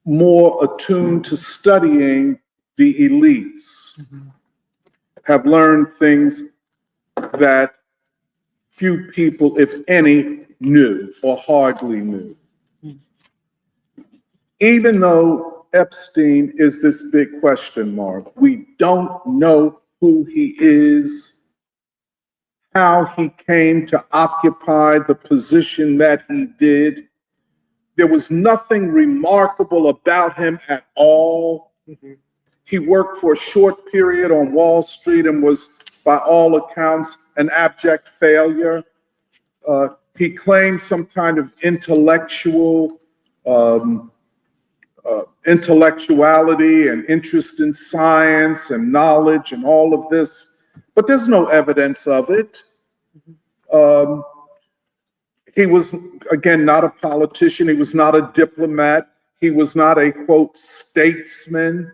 more attuned to studying the elites have learned things that few people, if any, knew or hardly knew. Even though Epstein is this big question mark, we don't know who he is, how he came to occupy the position that he did. There was nothing remarkable about him at all. He worked for a short period on Wall Street and was, by all accounts, an abject failure. He claimed some kind of intellectuality and interest in science and knowledge and all of this, but there's no evidence of it. He was, again, not a politician. He was not a diplomat. He was not a, quote, statesman,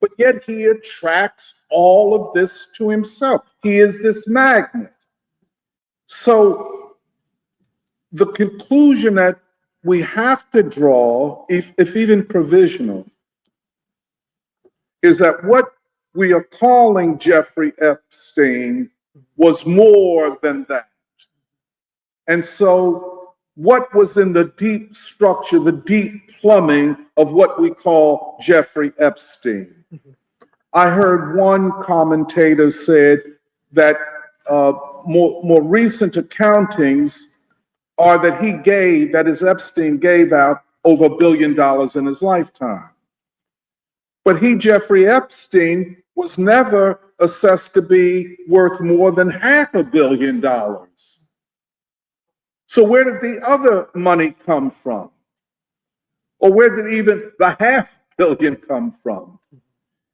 but yet he attracts all of this to himself. He is this magnet. So the conclusion that we have to draw, if even provisional, is that what we are calling Jeffrey Epstein was more than that. And so what was in the deep structure, the deep plumbing of what we call Jeffrey Epstein? I heard one commentator said that more recent accountings are that Epstein gave out over $1 billion in his lifetime. But Jeffrey Epstein, was never assessed to be worth more than $500 million. So where did the other money come from? Or where did even the $500 million come from?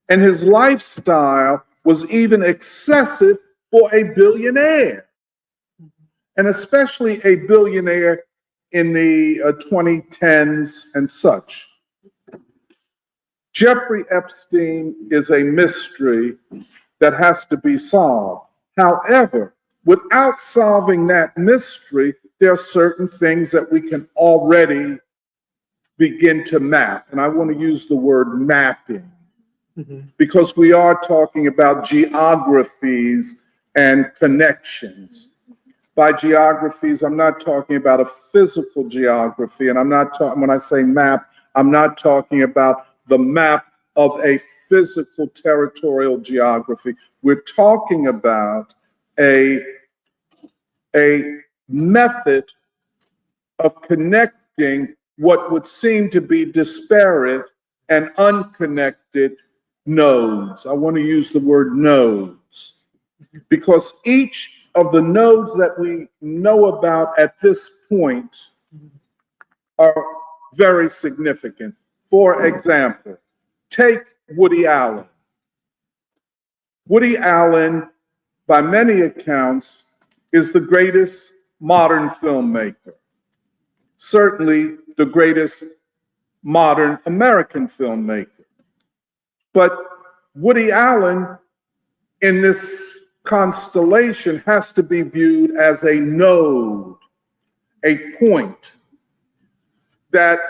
And his lifestyle was even excessive for a billionaire, and especially a billionaire in the 2010s and such. Jeffrey Epstein is a mystery that has to be solved. However, without solving that mystery, there are certain things that we can already begin to map. And I want to use the word mapping, because we are talking about geographies and connections. By geographies, I'm not talking about a physical geography, and I'm not talking, when I say map, I'm not talking about the map of a physical territorial geography. We're talking about a method of connecting what would seem to be disparate and unconnected nodes. I want to use the word nodes, because each of the nodes that we know about at this point are very significant. For example, take Woody Allen. Woody Allen, by many accounts, is the greatest modern filmmaker, certainly the greatest modern American filmmaker. But Woody Allen, in this constellation, has to be viewed as a node, a point that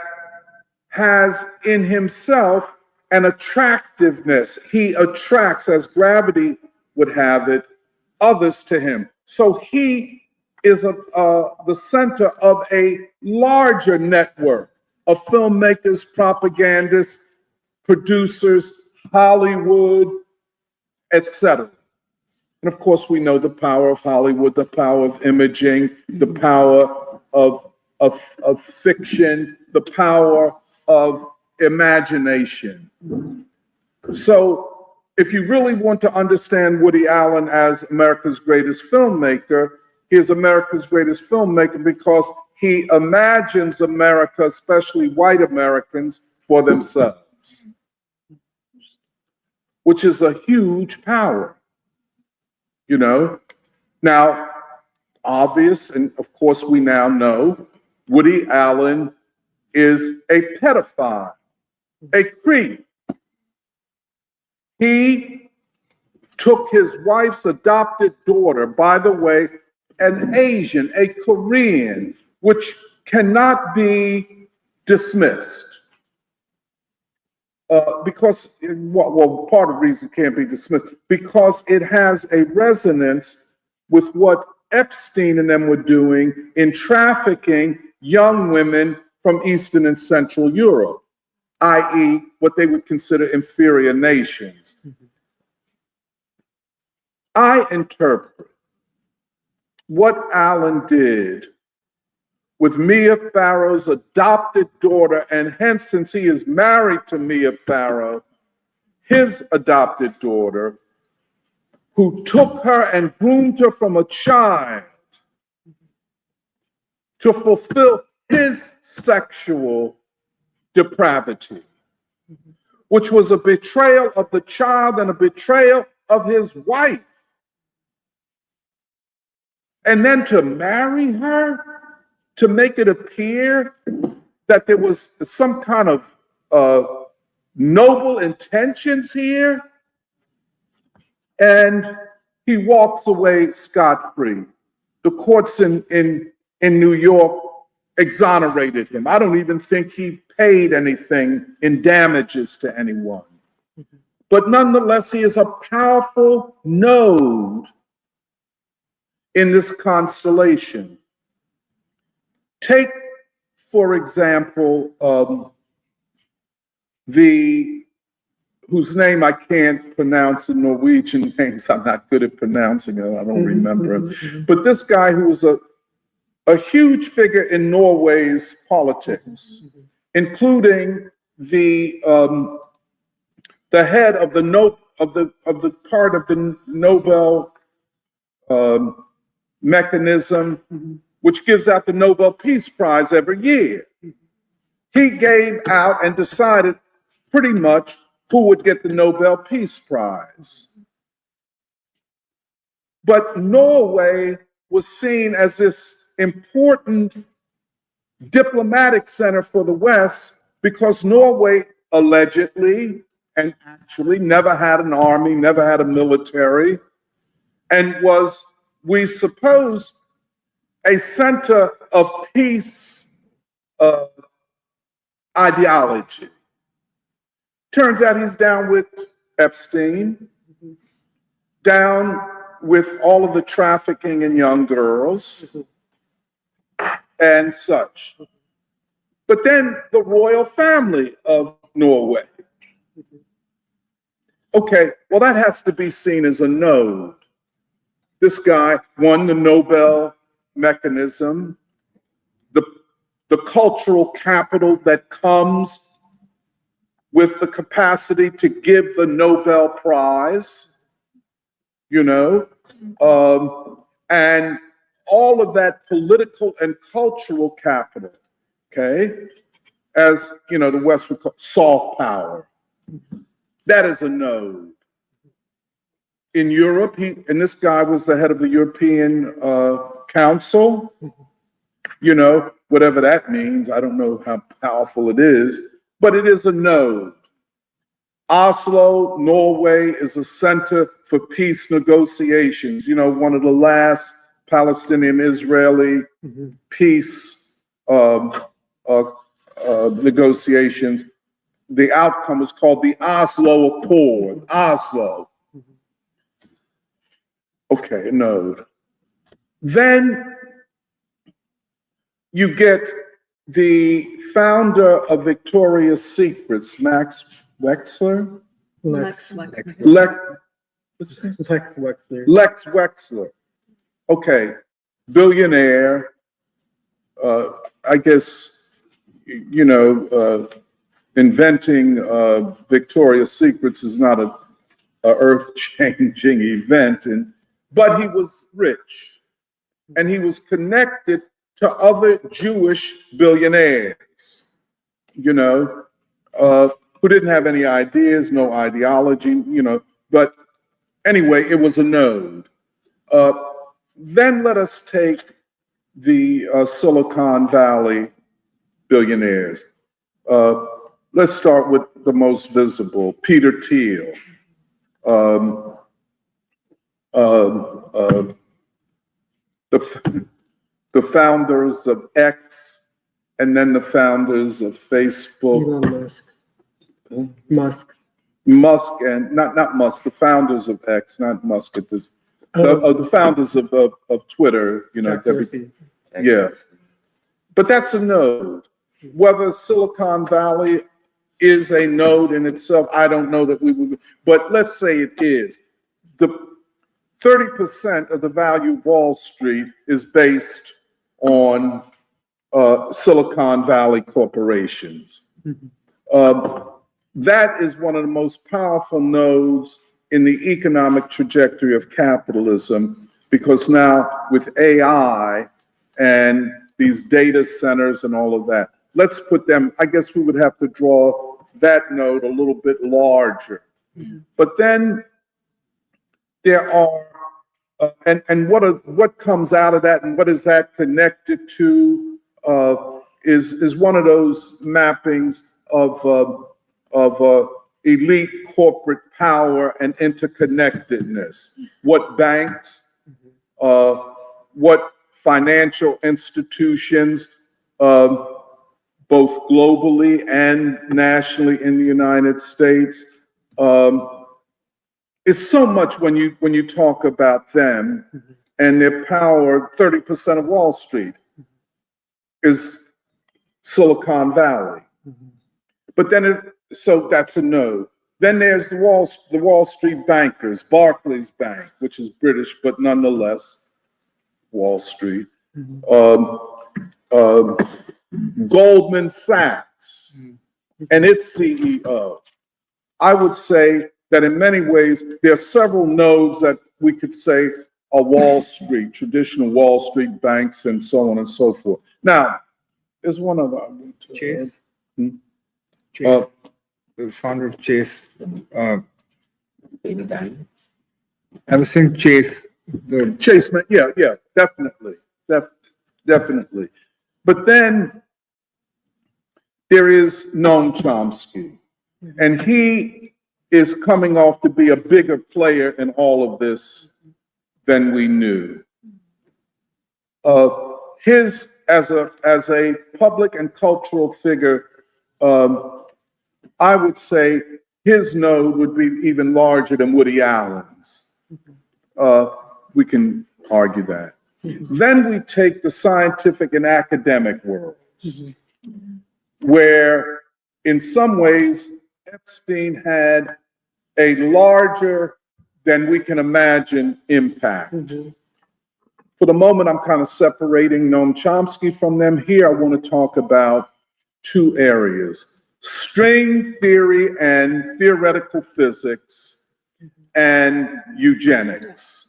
has in himself an attractiveness. He attracts, as gravity would have it, others to him. So he is the center of a larger network of filmmakers, propagandists, producers, Hollywood, etc. And of course, we know the power of Hollywood, the power of imaging, the power of fiction, the power of imagination. So if you really want to understand Woody Allen as America's greatest filmmaker, he is America's greatest filmmaker because he imagines America, especially white Americans, for themselves, which is a huge power. You know, now, obvious, and of course we now know, Woody Allen is a pedophile, a creep. He took his wife's adopted daughter, by the way, an Asian, a Korean, which cannot be dismissed. because, well, part of the reason it can't be dismissed, because it has a resonance with what Epstein and them were doing in trafficking young women from Eastern and Central Europe, i.e., what they would consider inferior nations. I interpret what Alan did with Mia Farrow's adopted daughter, and hence, since he is married to Mia Farrow, his adopted daughter, who took her and groomed her from a child to fulfill his sexual depravity, which was a betrayal of the child and a betrayal of his wife. And then to marry her, to make it appear that there was some kind of noble intentions here, and he walks away scot-free. The courts in New York exonerated him. I don't even think he paid anything in damages to anyone. But nonetheless, he is a powerful node in this constellation. Take, for example, whose name I can't pronounce, the Norwegian names I'm not good at pronouncing it, I don't remember him. But this guy who was a huge figure in Norway's politics, including the head of the part of the Nobel mechanism, which gives out the Nobel Peace Prize every year. He gave out and decided pretty much who would get the Nobel Peace Prize. But Norway was seen as this important diplomatic center for the West because Norway allegedly and actually never had an army, never had a military, and was, we suppose, a center of peace ideology. Turns out he's down with Epstein, down with all of the trafficking in young girls and such. But then the royal family of Norway. Okay, well, that has to be seen as a node. This guy won the Nobel mechanism, the cultural capital that comes with the capacity to give the Nobel Prize, and all of that political and cultural capital, okay, as, the West would call soft power. That is a node. In Europe, and this guy was the head of the European Council, whatever that means. I don't know how powerful it is, but it is a node. Oslo, Norway is a center for peace negotiations. One of the last Palestinian-Israeli peace negotiations, the outcome was called the Oslo Accord. Oslo. Okay, a node. Then you get the founder of Victoria's Secrets, Max Wexler? Lex Lex Wexler. Okay, billionaire. I guess, inventing Victoria's Secrets is not a earth-changing event, but he was rich, and he was connected to other Jewish billionaires, who didn't have any ideas, no ideology, but anyway, it was a node. Then let us take the Silicon Valley billionaires. Let's start with the most visible, Peter Thiel. The founders of X, and then the founders of Facebook. Elon Musk. Musk. Musk and not Musk, the founders of X, not Musk. The founders of Twitter. You know, Jack Dorsey. yeah. But that's a node. Whether Silicon Valley is a node in itself, I don't know that we would. But let's say it is. The 30% of the value of Wall Street is based on Silicon Valley corporations. That is one of the most powerful nodes in the economic trajectory of capitalism, because now with AI and these data centers and all of that, let's put them, I guess we would have to draw that node a little bit larger. But then there are, and what comes out of that and what is that connected to is one of those mappings of elite corporate power and interconnectedness. What banks, what financial institutions, both globally and nationally in the United States, is so much when you talk about them and their power. 30% of Wall Street is Silicon Valley. But then, so that's a node. Then there's the Wall Street bankers, Barclays Bank, which is British, but nonetheless, Wall Street. Goldman Sachs and its CEO. I would say that in many ways, there are several nodes that we could say are Wall Street, traditional Wall Street banks, and so on and so forth. Now, there's one other. Chase. Chase. The founder of Chase. Baby Diamond. I was saying Chase. The Chase, yeah, definitely. Definitely. But then there is Noam Chomsky, and he is coming off to be a bigger player in all of this than we knew. His, as a public and cultural figure, I would say his node would be even larger than Woody Allen's. We can argue that. Then we take the scientific and academic worlds, where in some ways Epstein had a larger than we can imagine impact. For the moment, I'm kind of separating Noam Chomsky from them. Here, I want to talk about two areas: string theory and theoretical physics, and eugenics.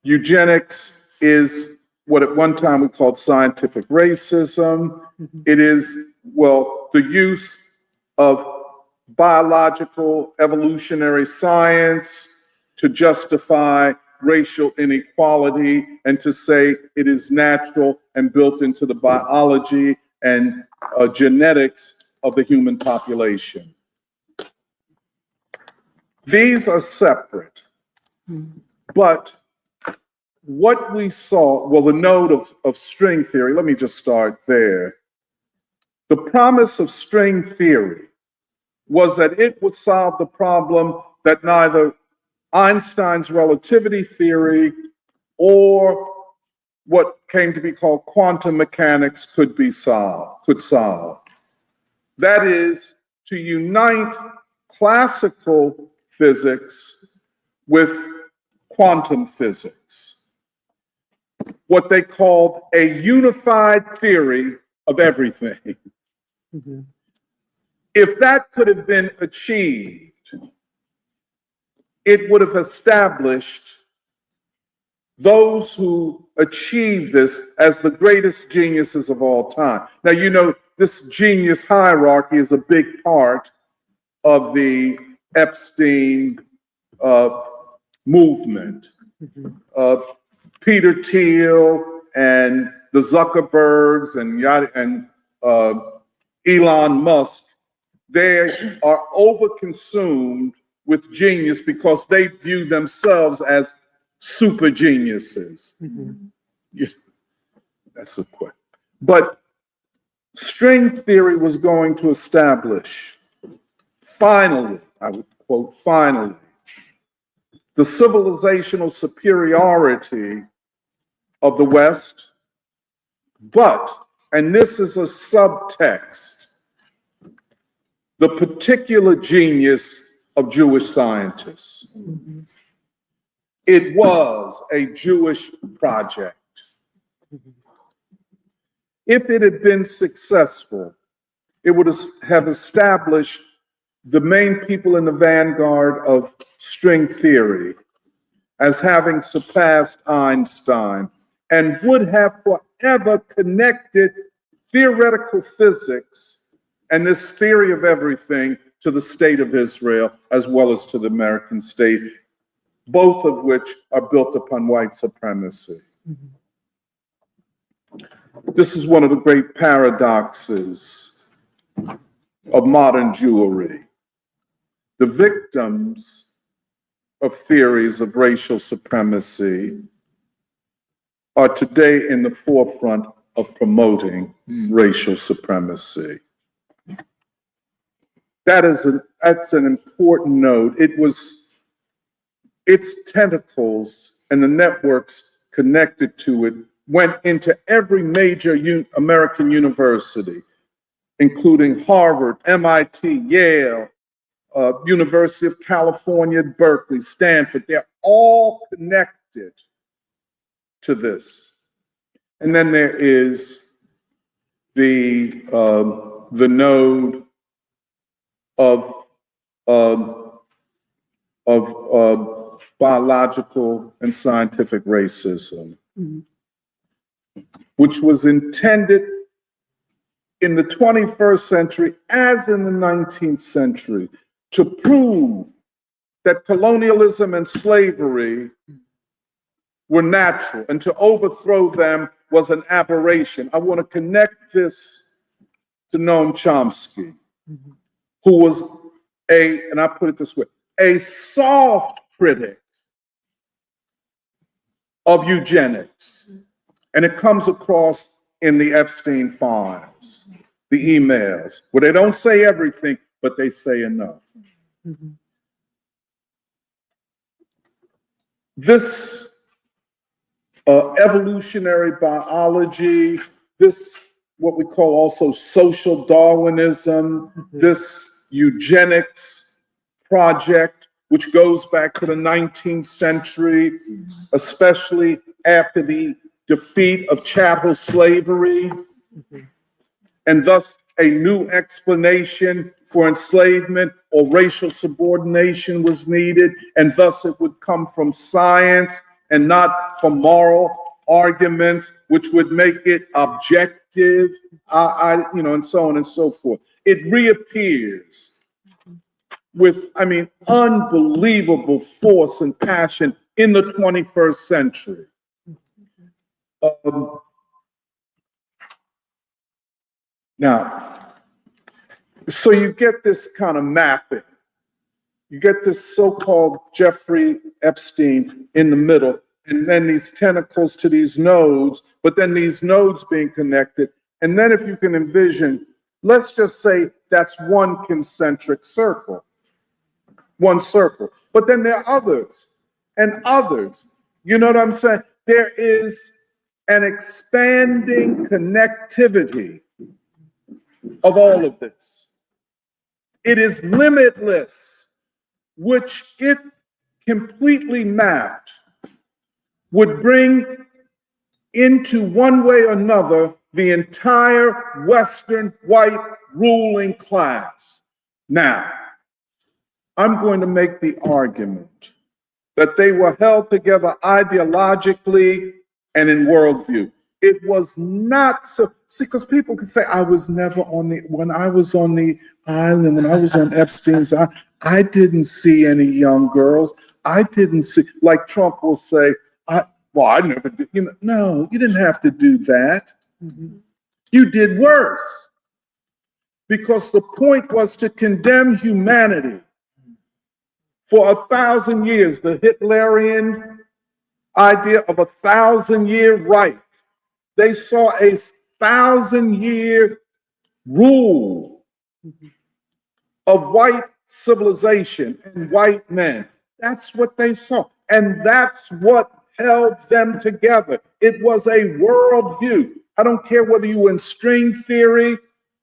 Eugenics is what at one time we called scientific racism. It is, well, the use of biological evolutionary science to justify racial inequality and to say it is natural and built into the biology and genetics of the human population. These are separate. But what we saw, well, the node of string theory, let me just start there. The promise of string theory was that it would solve the problem that neither Einstein's relativity theory or what came to be called quantum mechanics could solve. That is, to unite classical physics with quantum physics, what they called a unified theory of everything. If that could have been achieved, it would have established those who achieved this as the greatest geniuses of all time. Now, you know, this genius hierarchy is a big part of the Epstein movement. Peter Thiel and the Zuckerbergs and Elon Musk, they are overconsumed with genius because they view themselves as super geniuses. Yeah, that's a question. But String theory was going to establish, finally, I would quote, finally, the civilizational superiority of the West, but, and this is a subtext, the particular genius of Jewish scientists. It was a Jewish project. If it had been successful, it would have established the main people in the vanguard of string theory as having surpassed Einstein, and would have forever connected theoretical physics and this theory of everything to the state of Israel, as well as to the American state, both of which are built upon white supremacy. This is one of the great paradoxes of modern Jewry. The victims of theories of racial supremacy are today in the forefront of promoting racial supremacy. That's an important note. Its tentacles and the networks connected to it went into every major American university, including Harvard, MIT, Yale, University of California, Berkeley, Stanford. They're all connected to this. And then there is the node of biological and scientific racism, which was intended in the 21st century, as in the 19th century, to prove that colonialism and slavery were natural, and to overthrow them was an aberration. I want to connect this to Noam Chomsky, who was and I put it this way, a soft critic of eugenics. And it comes across in the Epstein files, the emails, where they don't say everything, but they say enough. This evolutionary biology, this what we call also social Darwinism, this eugenics project, which goes back to the 19th century, especially after the defeat of chattel slavery, and thus a new explanation for enslavement or racial subordination was needed, and thus it would come from science and not from moral arguments, which would make it objective, and so on and so forth. It reappears with, unbelievable force and passion in the 21st century. Now, so you get this kind of mapping. You get this so-called Jeffrey Epstein in the middle, and then these tentacles to these nodes, but then these nodes being connected. And then if you can envision, let's just say that's one concentric circle, one circle. But then there are others and others. You know what I'm saying? There is an expanding connectivity of all of this. It is limitless, which, if completely mapped, would bring into one way or another the entire Western white ruling class. Now, I'm going to make the argument that they were held together ideologically and in worldview. It was not so, see, because people can say, I was never when I was on the island, when I was on Epstein's island, I didn't see any young girls. I didn't see, like Trump will say, I never did. No, you didn't have to do that. You did worse. Because the point was to condemn humanity. For 1,000 years, the Hitlerian idea of a 1,000-year right. They saw a 1,000-year rule of white civilization and white men. That's what they saw. And that's what held them together. It was a worldview. I don't care whether you were in string theory.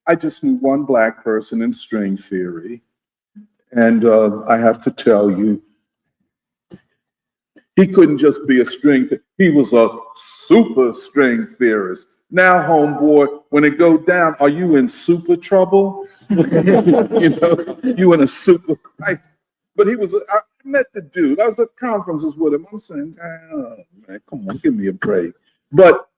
I just knew one black person in string theory. And I have to tell you, he couldn't just be a string theorist. He was a super string theorist. Now, homeboy, when it go down, are you in super trouble? You know, you in a super crisis. But I met the dude. I was at conferences with him. I'm saying, oh, man, come on, give me a break. But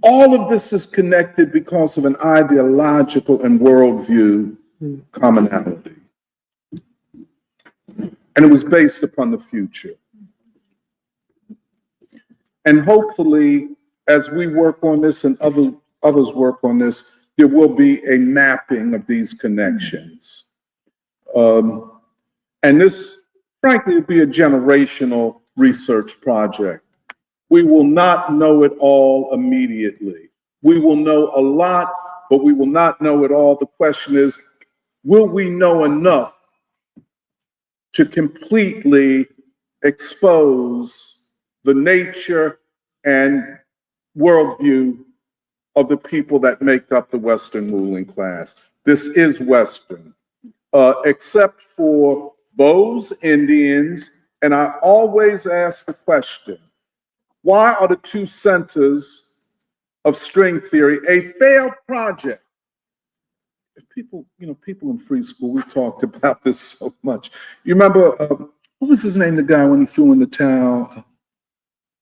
all of this is connected because of an ideological and worldview commonality. And it was based upon the future. And hopefully, as we work on this and others work on this, there will be a mapping of these connections. And this, frankly, will be a generational research project. We will not know it all immediately. We will know a lot, but we will not know it all. The question is, will we know enough to completely expose the nature and worldview of the people that make up the Western ruling class? This is Western, except for those Indians. And I always ask the question, why are the two centers of string theory a failed project? If people, people in free school, we talked about this so much. You remember, what was his name, the guy when he threw in the towel?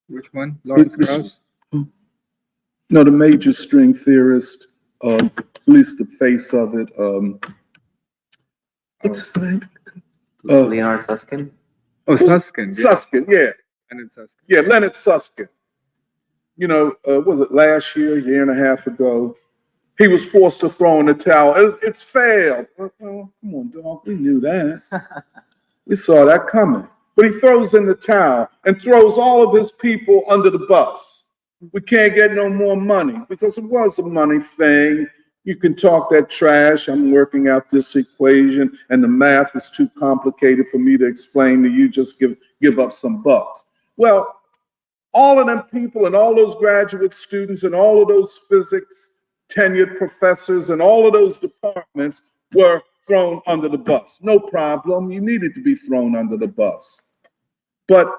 Which one? Lawrence Krauss? No, the major string theorist, at least the face of it. What's his name? Leonard Susskind? Oh, Susskind. Yeah. Susskind, yeah. Leonard Susskind. Yeah, Leonard Susskind. Was it last year and a half ago? He was forced to throw in the towel. It's failed. Well, come on, dog. We knew that. We saw that coming. But he throws in the towel and throws all of his people under the bus. We can't get no more money because it was a money thing. You can talk that trash. I'm working out this equation and the math is too complicated for me to explain to you. Just give up some bucks. Well, all of them people and all those graduate students and all of those physics tenured professors and all of those departments were thrown under the bus. No problem. You needed to be thrown under the bus. But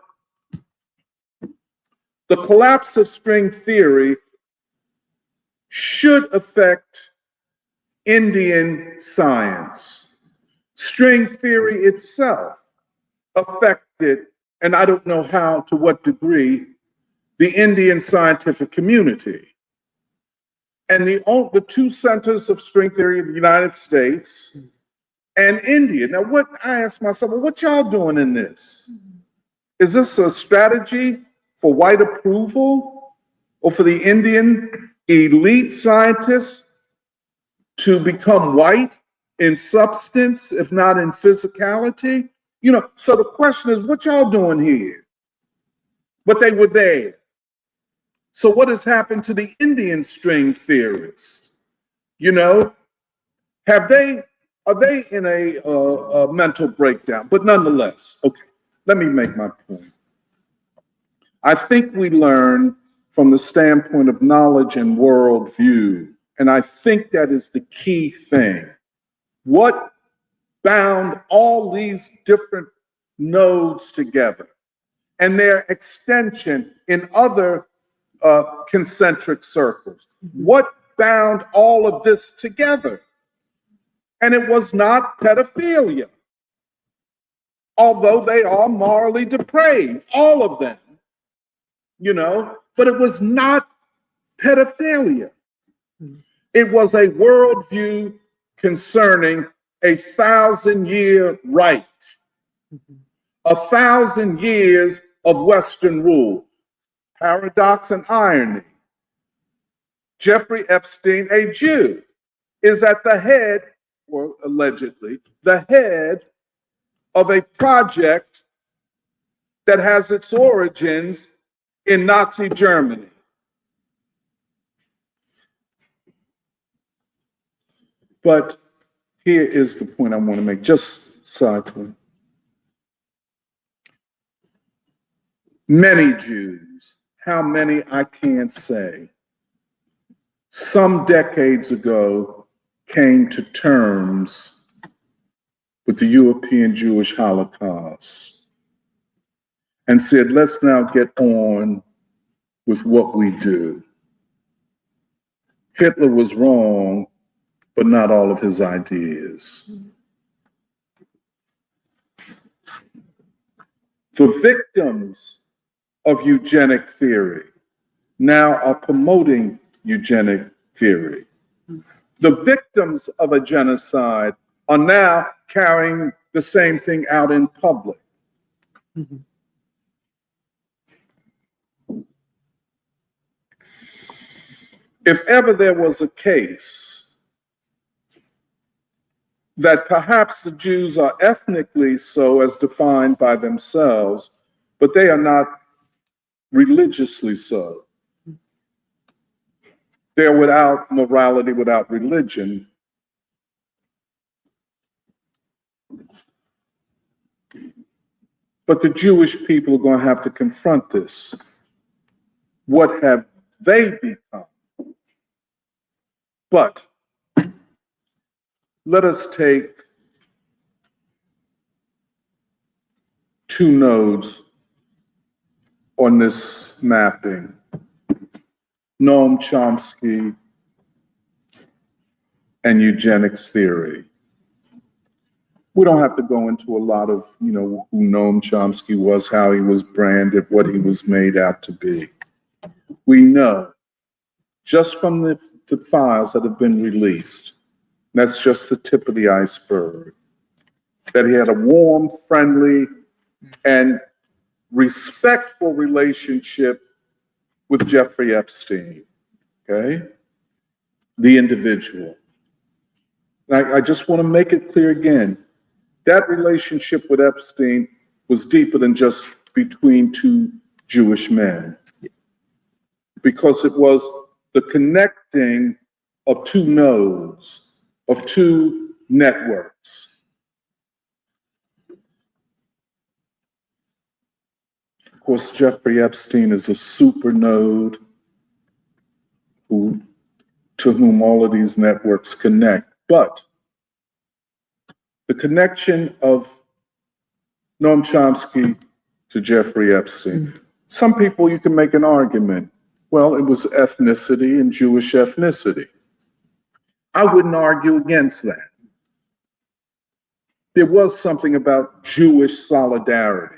the collapse of string theory should affect Indian science. String theory itself affected, and I don't know how, to what degree, the Indian scientific community. And the two centers of string theory in the United States and India. Now, I asked myself, well, what y'all doing in this? Is this a strategy for white approval or for the Indian elite scientists to become white in substance, if not in physicality? So the question is, what y'all doing here? But they were there. So what has happened to the Indian string theorists? Are they in a mental breakdown? But nonetheless, okay, let me make my point. I think we learn from the standpoint of knowledge and worldview, and I think that is the key thing. What bound all these different nodes together and their extension in other concentric circles? What bound all of this together? And it was not pedophilia, although they are morally depraved, all of them, but it was not pedophilia. It was a worldview concerning a 1,000-year right, 1,000 years of Western rule. Paradox and irony. Jeffrey Epstein, a Jew, is at the head, or allegedly, the head of a project that has its origins in Nazi Germany. But here is the point I want to make, just side point. Many Jews, how many I can't say, some decades ago came to terms with the European Jewish Holocaust and said, let's now get on with what we do. Hitler was wrong, but not all of his ideas. The victims of eugenic theory now are promoting eugenic theory. The victims of a genocide are now carrying the same thing out in public. If ever there was a case that perhaps the Jews are ethnically so as defined by themselves, but they are not religiously so. They're without morality, without religion. But the Jewish people are going to have to confront this. What have they become? But let us take two nodes on this mapping. Noam Chomsky and eugenics theory. We don't have to go into a lot of, who Noam Chomsky was, how he was branded, what he was made out to be. We know, just from the files that have been released, that's just the tip of the iceberg, that he had a warm, friendly, and respectful relationship with Jeffrey Epstein, okay? The individual. I just want to make it clear again, that relationship with Epstein was deeper than just between two Jewish men, because it was the connecting of two nodes, of two networks. Of course, Jeffrey Epstein is a super node to whom all of these networks connect. But the connection of Noam Chomsky to Jeffrey Epstein, some people, you can make an argument, well, it was ethnicity and Jewish ethnicity. I wouldn't argue against that. There was something about Jewish solidarity.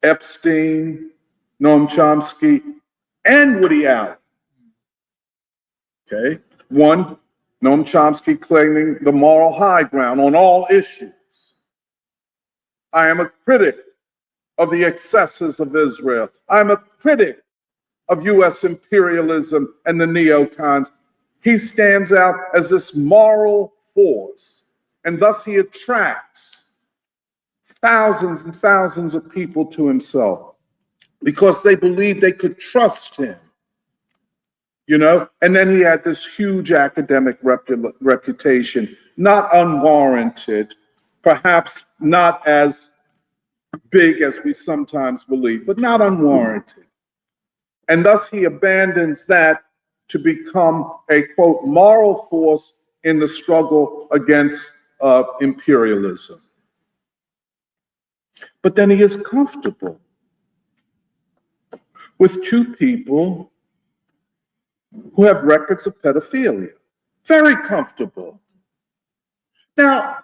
Epstein, Noam Chomsky, and Woody Allen. Okay, one, Noam Chomsky claiming the moral high ground on all issues. I am a critic of the excesses of Israel. I'm a critic of US imperialism and the neocons. He stands out as this moral force, and thus he attracts thousands and thousands of people to himself because they believed they could trust him. And then he had this huge academic reputation, not unwarranted, perhaps not as big as we sometimes believe, but not unwarranted. And thus he abandons that to become a, quote, moral force in the struggle against imperialism. But then he is comfortable with two people who have records of pedophilia. Very comfortable. Now,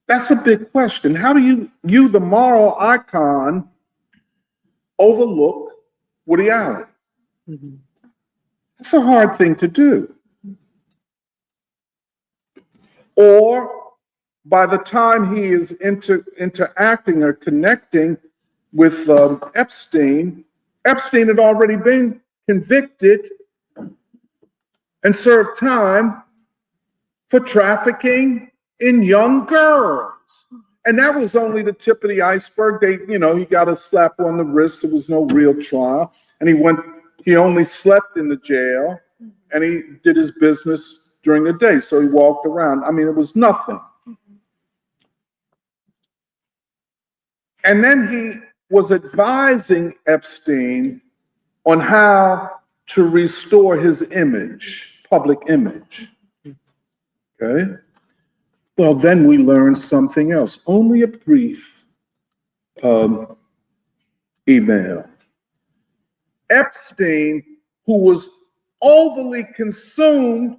that's a big question. How do you, the moral icon, overlook Woody Allen? It's a hard thing to do. Or by the time he is interacting or connecting with Epstein had already been convicted and served time for trafficking in young girls. And that was only the tip of the iceberg. He got a slap on the wrist. There was no real trial. And He only slept in the jail and he did his business during the day. So he walked around. I mean, it was nothing. And then he was advising Epstein on how to restore his image, public image. Okay? Well, then we learned something else. Only a brief email. Epstein, who was overly consumed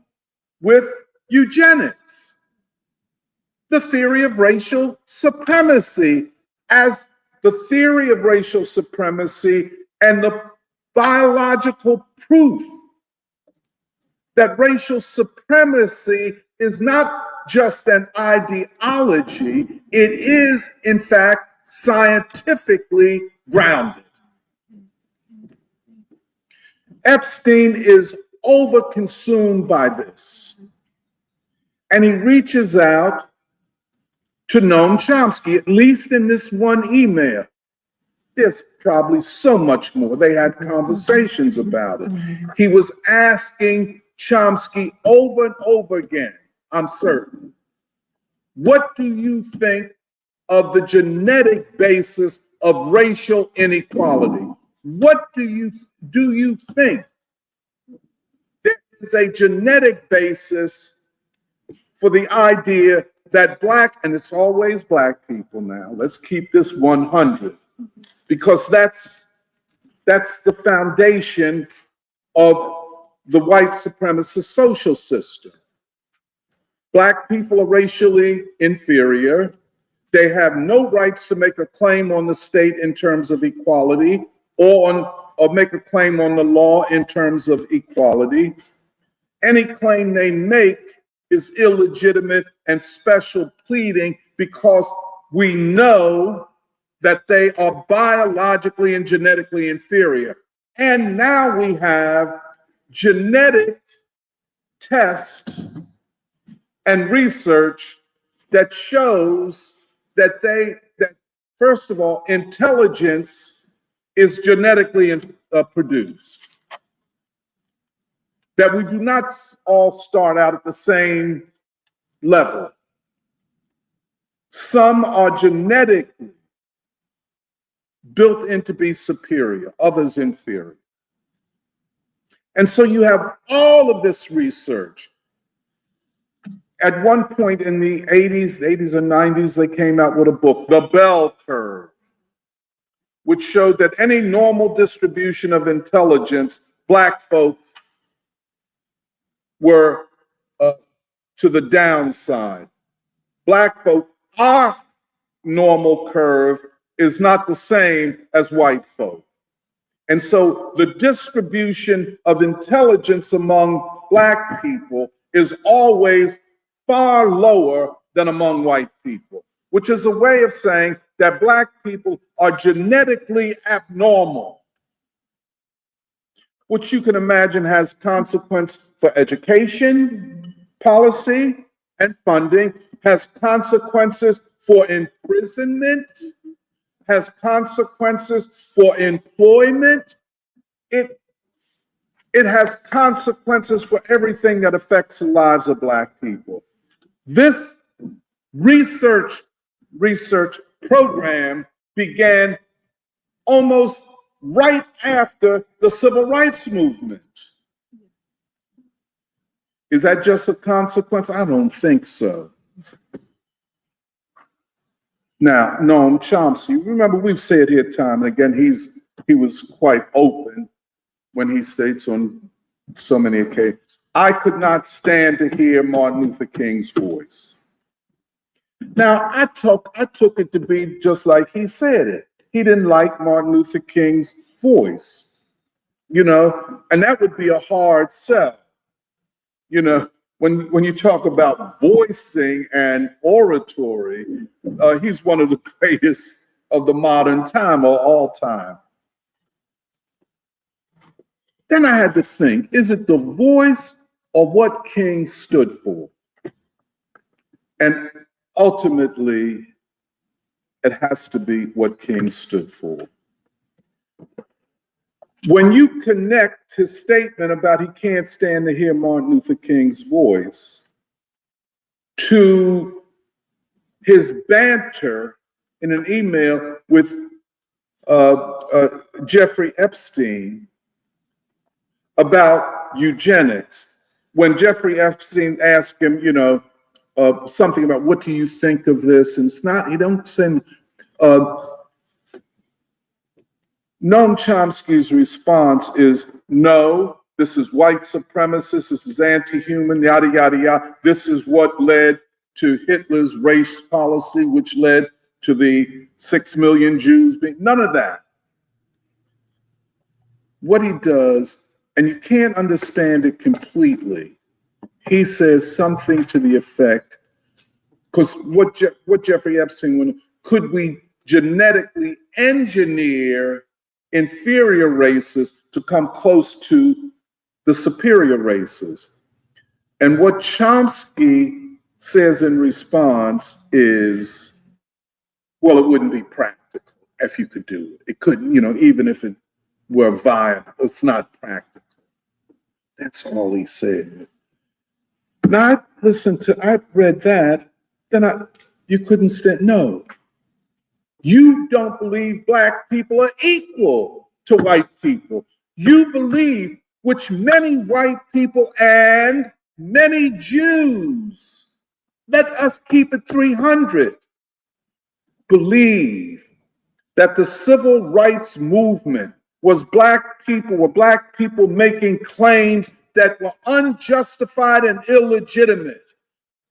with eugenics, the theory of racial supremacy, as the theory of racial supremacy and the biological proof that racial supremacy is not just an ideology, it is, in fact, scientifically grounded. Epstein is overconsumed by this. And he reaches out to Noam Chomsky, at least in this one email. There's probably so much more. They had conversations about it. He was asking Chomsky over and over again, I'm certain, what do you think of the genetic basis of racial inequality? What do you think there is a genetic basis for the idea that Black, and it's always Black people now, let's keep this 100, because that's the foundation of the white supremacist social system. Black people are racially inferior. They have no rights to make a claim on the state in terms of equality or make a claim on the law in terms of equality. Any claim they make is illegitimate and special pleading because we know that they are biologically and genetically inferior. And now we have genetic tests and research that shows that first of all, intelligence is genetically produced. That we do not all start out at the same level. Some are genetically built in to be superior, others inferior. And so you have all of this research. At one point in the 80s or 90s, they came out with a book, The Bell Curve, which showed that any normal distribution of intelligence, Black folk were to the downside. Black folk, our normal curve is not the same as white folk. And so the distribution of intelligence among Black people is always far lower than among white people, which is a way of saying that Black people are genetically abnormal, which you can imagine has consequence for education, policy, and funding, has consequences for imprisonment, has consequences for employment. It has consequences for everything that affects the lives of Black people. This research program began almost right after the Civil Rights Movement. Is that just a consequence? I don't think so. Now, Noam Chomsky, remember we've said here time and again, he was quite open when he states on so many occasions, I could not stand to hear Martin Luther King's voice. Now, I took it to be just like he said it. He didn't like Martin Luther King's voice, and that would be a hard sell. When you talk about voicing and oratory, he's one of the greatest of the modern time or all time. Then I had to think, is it the voice or what King stood for? And ultimately, it has to be what King stood for. When you connect his statement about he can't stand to hear Martin Luther King's voice to his banter in an email with Jeffrey Epstein about eugenics, when Jeffrey Epstein asked him, something about what do you think of this, and it's not, he don't send. Noam Chomsky's response is, no, this is white supremacist, this is anti-human, yada, yada, yada. This is what led to Hitler's race policy, which led to the 6 million Jews being, none of that. What he does, and you can't understand it completely, he says something to the effect, because what Jeffrey Epstein went, could we genetically engineer inferior races to come close to the superior races? And what Chomsky says in response is, well, it wouldn't be practical if you could do it. It couldn't, even if it were viable, it's not practical. That's all he said. Now, I read that, then you couldn't stand, no. You don't believe Black people are equal to white people. You believe, which many white people and many Jews, let us keep it 300, believe that the civil rights movement was Black people making claims that were unjustified and illegitimate.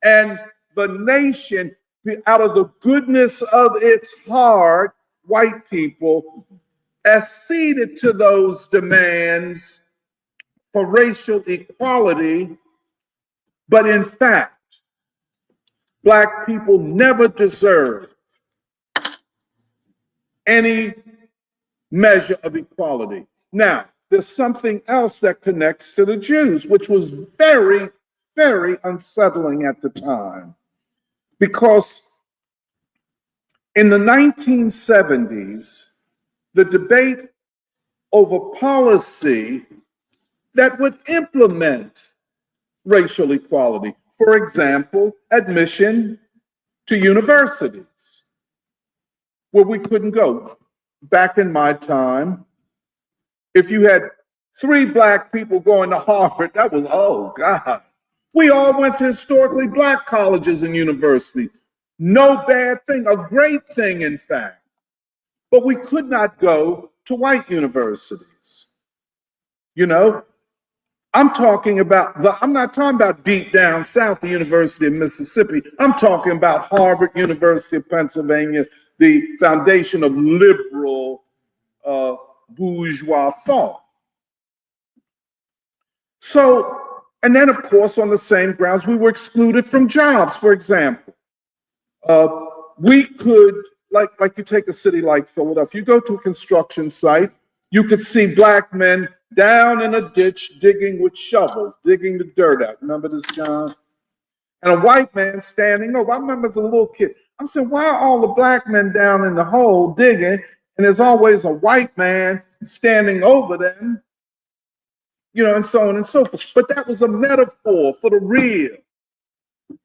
And the nation, out of the goodness of its heart, white people, acceded to those demands for racial equality. But in fact, Black people never deserved any measure of equality. Now, there's something else that connects to the Jews, which was very, very unsettling at the time. Because in the 1970s, the debate over policy that would implement racial equality, for example, admission to universities, where we couldn't go. Back in my time, if you had 3 Black people going to Harvard, that was, oh God. We all went to historically Black colleges and universities. No bad thing, a great thing, in fact. But we could not go to white universities. I'm not talking about deep down south, the University of Mississippi. I'm talking about Harvard, University of Pennsylvania, the foundation of liberal bourgeois thought. So, and then of course, on the same grounds, we were excluded from jobs, for example. We could, like you take a city like Philadelphia, you go to a construction site, you could see Black men down in a ditch digging with shovels, digging the dirt out. Remember this, John? And a white man standing over. I remember as a little kid, I'm saying, why are all the Black men down in the hole digging, and there's always a white man standing over them, and so on and so forth. But that was a metaphor for the real.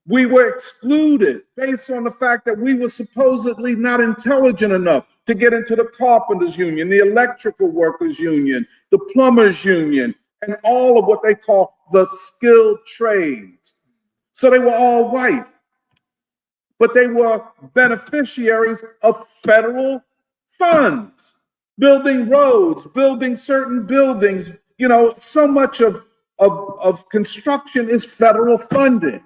We were excluded based on the fact that we were supposedly not intelligent enough to get into the carpenters union, the electrical workers union, the plumbers union, and all of what they call the skilled trades. So they were all white, but they were beneficiaries of federal funds, building roads, building certain buildings. So much of construction is federal funding.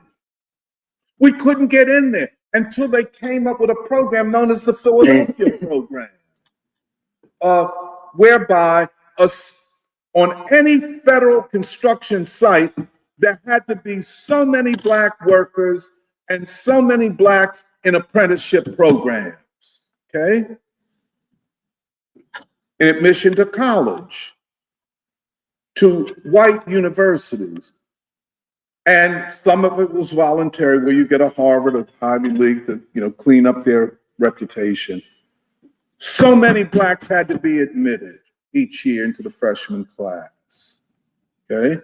We couldn't get in there until they came up with a program known as the Philadelphia program, whereby on any federal construction site, there had to be so many Black workers and so many Blacks in apprenticeship programs, okay? In admission to college, to white universities. And some of it was voluntary, where you get a Harvard or Ivy League to, clean up their reputation. So many Blacks had to be admitted, each year into the freshman class. Okay?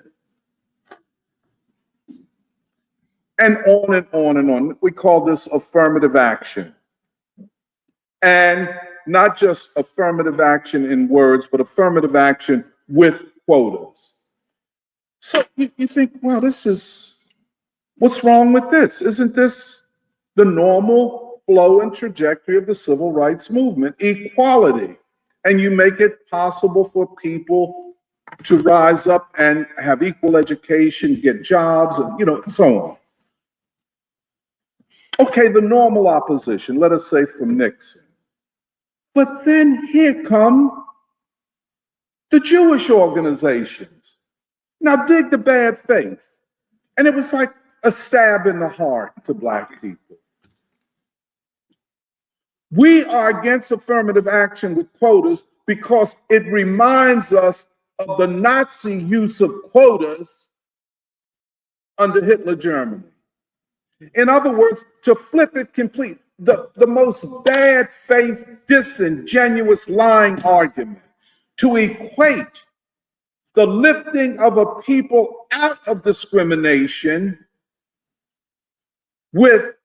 And on and on and on. We call this affirmative action. And not just affirmative action in words, but affirmative action with quotas. So you think, wow, what's wrong with this? Isn't this the normal flow and trajectory of the civil rights movement? Equality. And you make it possible for people to rise up and have equal education, get jobs, and so on. Okay, the normal opposition, let us say from Nixon. But then here come the Jewish organizations. Now dig the bad faith. And it was like a stab in the heart to Black people. We are against affirmative action with quotas because it reminds us of the Nazi use of quotas under Hitler Germany. In other words, to flip it complete, the most bad faith, disingenuous, lying argument to equate the lifting of a people out of discrimination with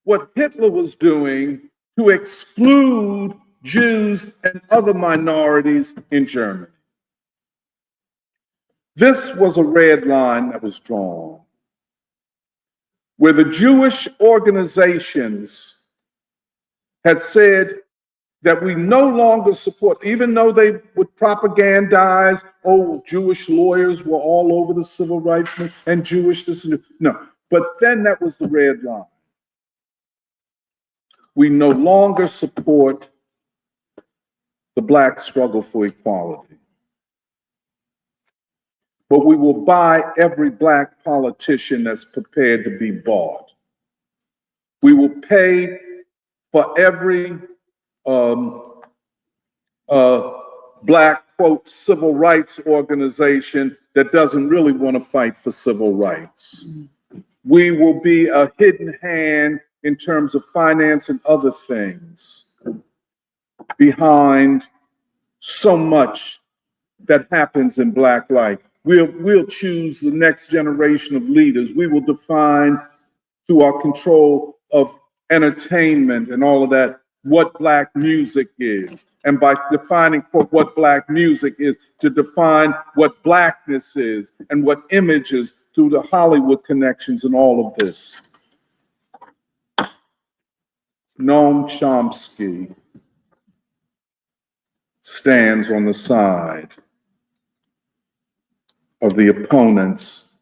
what Hitler was doing to exclude Jews and other minorities in Germany. This was a red line that was drawn, where the Jewish organizations had said that we no longer support, even though they would propagandize, oh, Jewish lawyers were all over the civil rights movement and Jewish this and that. No, but then that was the red line. We no longer support the Black struggle for equality. But we will buy every Black politician that's prepared to be bought. We will pay for every Black, quote, civil rights organization that doesn't really want to fight for civil rights. We will be a hidden hand in terms of finance and other things behind so much that happens in Black life. We'll choose the next generation of leaders. We will define through our control of entertainment and all of that what Black music is. And by defining what Black music is, to define what Blackness is and what images through the Hollywood connections and all of this. Noam Chomsky stands on the side of the opponents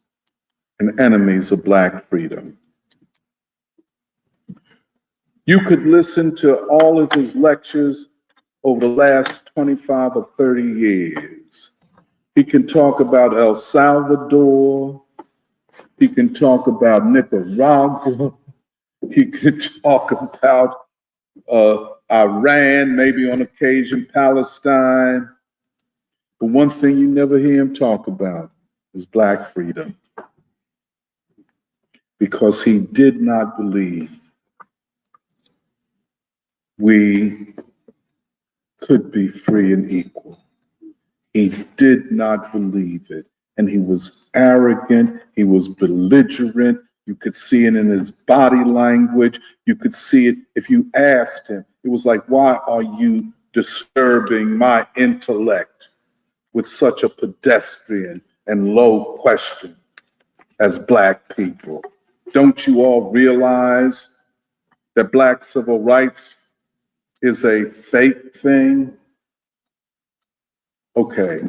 and enemies of Black freedom. You could listen to all of his lectures over the last 25 or 30 years. He can talk about El Salvador. He can talk about Nicaragua. He could talk about Iran, maybe on occasion Palestine. But one thing you never hear him talk about is Black freedom. Because he did not believe we could be free and equal. He did not believe it. And he was arrogant, he was belligerent. You could see it in his body language. You could see it if you asked him. It was like, why are you disturbing my intellect with such a pedestrian and low question as Black people? Don't you all realize that Black civil rights is a fake thing? Okay,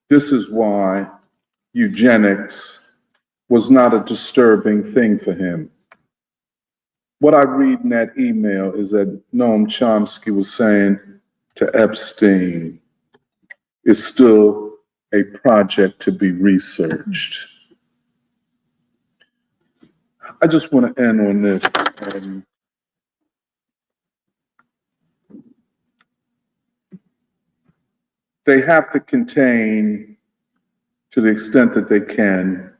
this is why eugenics was not a disturbing thing for him. What I read in that email is that Noam Chomsky was saying to Epstein, is still a project to be researched. I just want to end on this. They have to contain, to the extent that they can,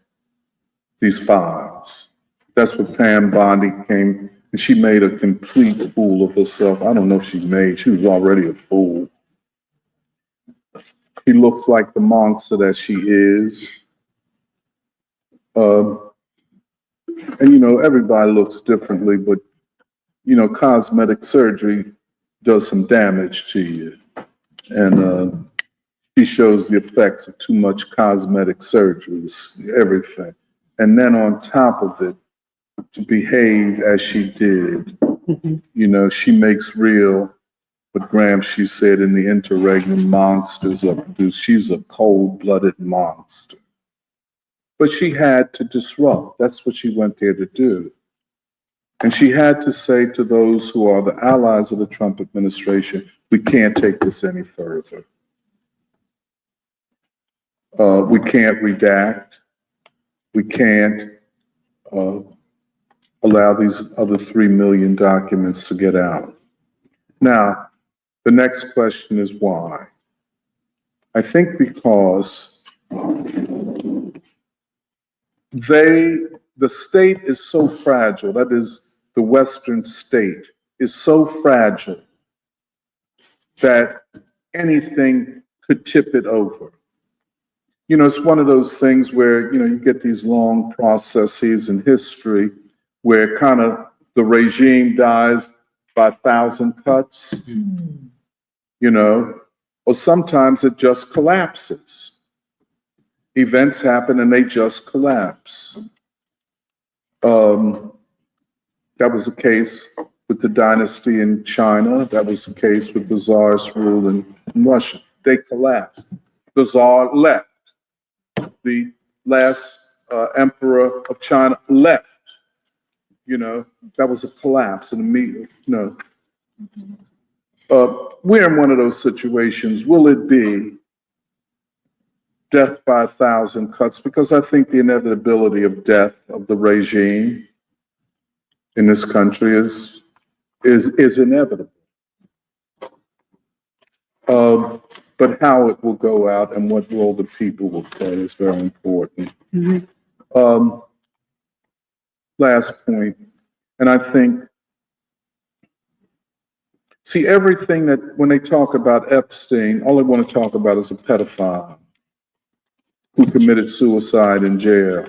these files. That's what Pam Bondi came, and she made a complete fool of herself. I don't know if she was already a fool. She looks like the monster that she is. And everybody looks differently, but cosmetic surgery does some damage to you. And she shows the effects of too much cosmetic surgeries, everything. And then on top of it, to behave as she did, she makes real what Gramsci said in the interregnum, monsters are produced. She's a cold-blooded monster. But she had to disrupt. That's what she went there to do. And she had to say to those who are the allies of the Trump administration, we can't take this any further. We can't redact. We can't allow these other 3 million documents to get out. Now, the next question is why? I think because the state is so fragile, that is, the Western state is so fragile that anything could tip it over. It's one of those things where, you get these long processes in history where kind of the regime dies by 1,000 cuts, or sometimes it just collapses. Events happen and they just collapse. That was the case with the dynasty in China. That was the case with the Tsar's rule in Russia. They collapsed. The Tsar left. The last emperor of China left. That was a collapse in the media. We're in one of those situations. Will it be death by 1,000 cuts? Because I think the inevitability of death of the regime in this country is inevitable. But how it will go out and what role the people will play is very important. Last point, and I think, see, everything that when they talk about Epstein, all they want to talk about is a pedophile who committed suicide in jail.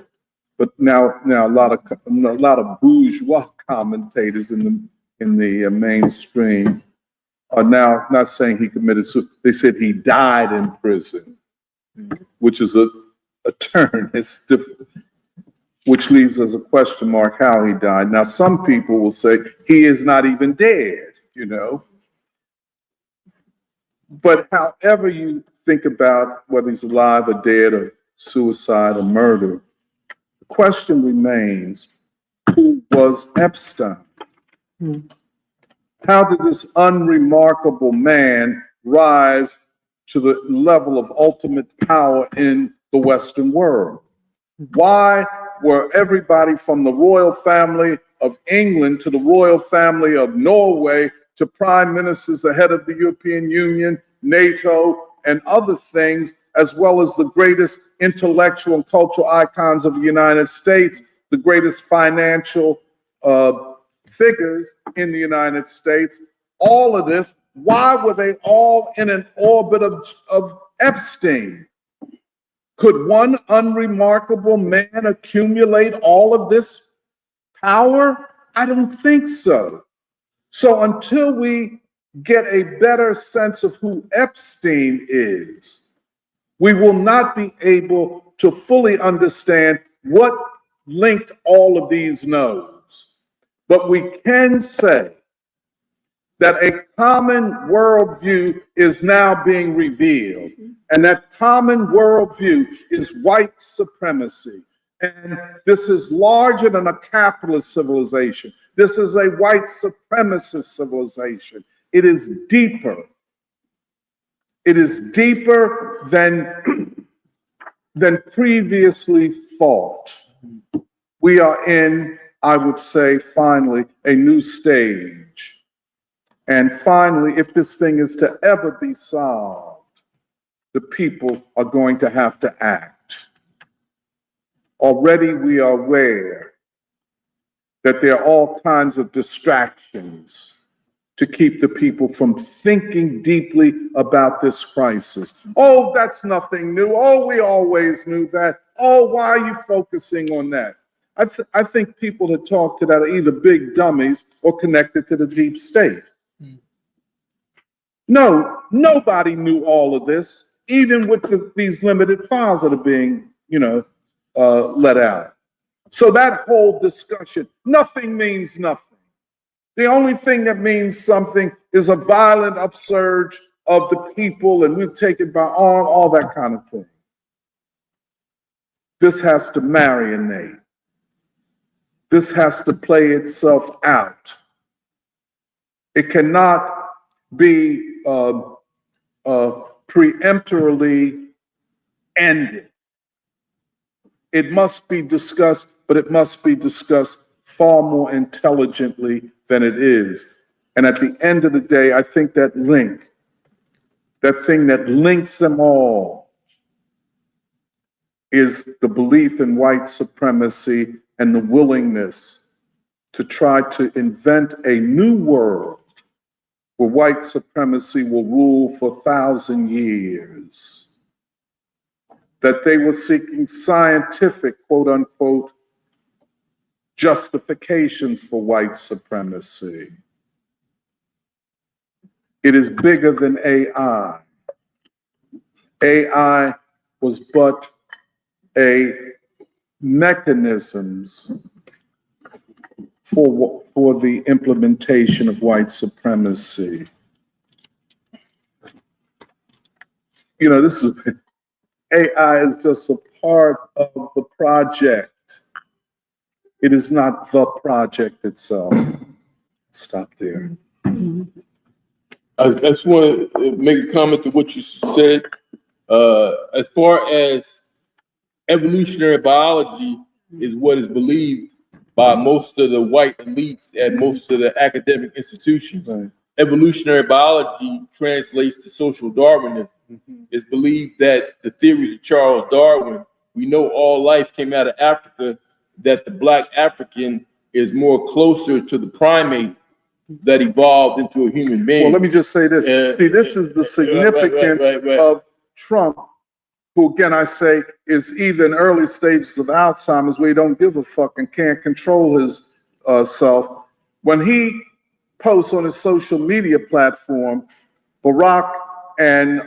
But now a lot of bourgeois commentators in the mainstream are now not saying he committed suicide. They said he died in prison, which is a turn. It's different, which leaves us a question mark how he died. Now, some people will say he is not even dead, But however you think about whether he's alive or dead or suicide or murder, the question remains, who was Epstein? How did this unremarkable man rise to the level of ultimate power in the Western world? Why were everybody from the royal family of England to the royal family of Norway to prime ministers, the head of the European Union, NATO, and other things, as well as the greatest intellectual and cultural icons of the United States, the greatest financial figures in the United States, all of this, why were they all in an orbit of Epstein? Could one unremarkable man accumulate all of this power? I don't think so. So until we get a better sense of who Epstein is, we will not be able to fully understand what linked all of these nodes. But we can say that a common worldview is now being revealed. And that common worldview is white supremacy. And this is larger than a capitalist civilization. This is a white supremacist civilization. It is deeper. It is deeper than previously thought. We are in, I would say, finally, a new stage. And finally, if this thing is to ever be solved, the people are going to have to act. Already we are aware that there are all kinds of distractions to keep the people from thinking deeply about this crisis. Oh, that's nothing new. Oh, we always knew that. Oh, why are you focusing on that? I think people that talk to that are either big dummies or connected to the deep state. No, nobody knew all of this, even with these limited files that are being, let out. So that whole discussion, nothing means nothing. The only thing that means something is a violent upsurge of the people, and we take it by arm, all that kind of thing. This has to marinate. This has to play itself out. It cannot be preemptorily ended. It must be discussed, but it must be discussed far more intelligently than it is. And at the end of the day, I think that link, that thing that links them all, is the belief in white supremacy and the willingness to try to invent a new world where white supremacy will rule for 1,000 years. That they were seeking scientific, quote unquote, justifications for white supremacy. It is bigger than AI. AI was but a mechanisms for the implementation of white supremacy. This is AI is just a part of the project. It is not the project itself. Stop there. I just want to make a comment to what you said. As far as evolutionary biology is what is believed by most of the white elites at most of the academic institutions. Right. Evolutionary biology translates to social Darwinism. It's believed that the theories of Charles Darwin, we know all life came out of Africa, that the Black African is more closer to the primate that evolved into a human being. Well, let me just say this. See, this is the significance of Trump, who, again, I say, is either in early stages of Alzheimer's, where he don't give a fuck and can't control his self. When he posts on his social media platform, Barack and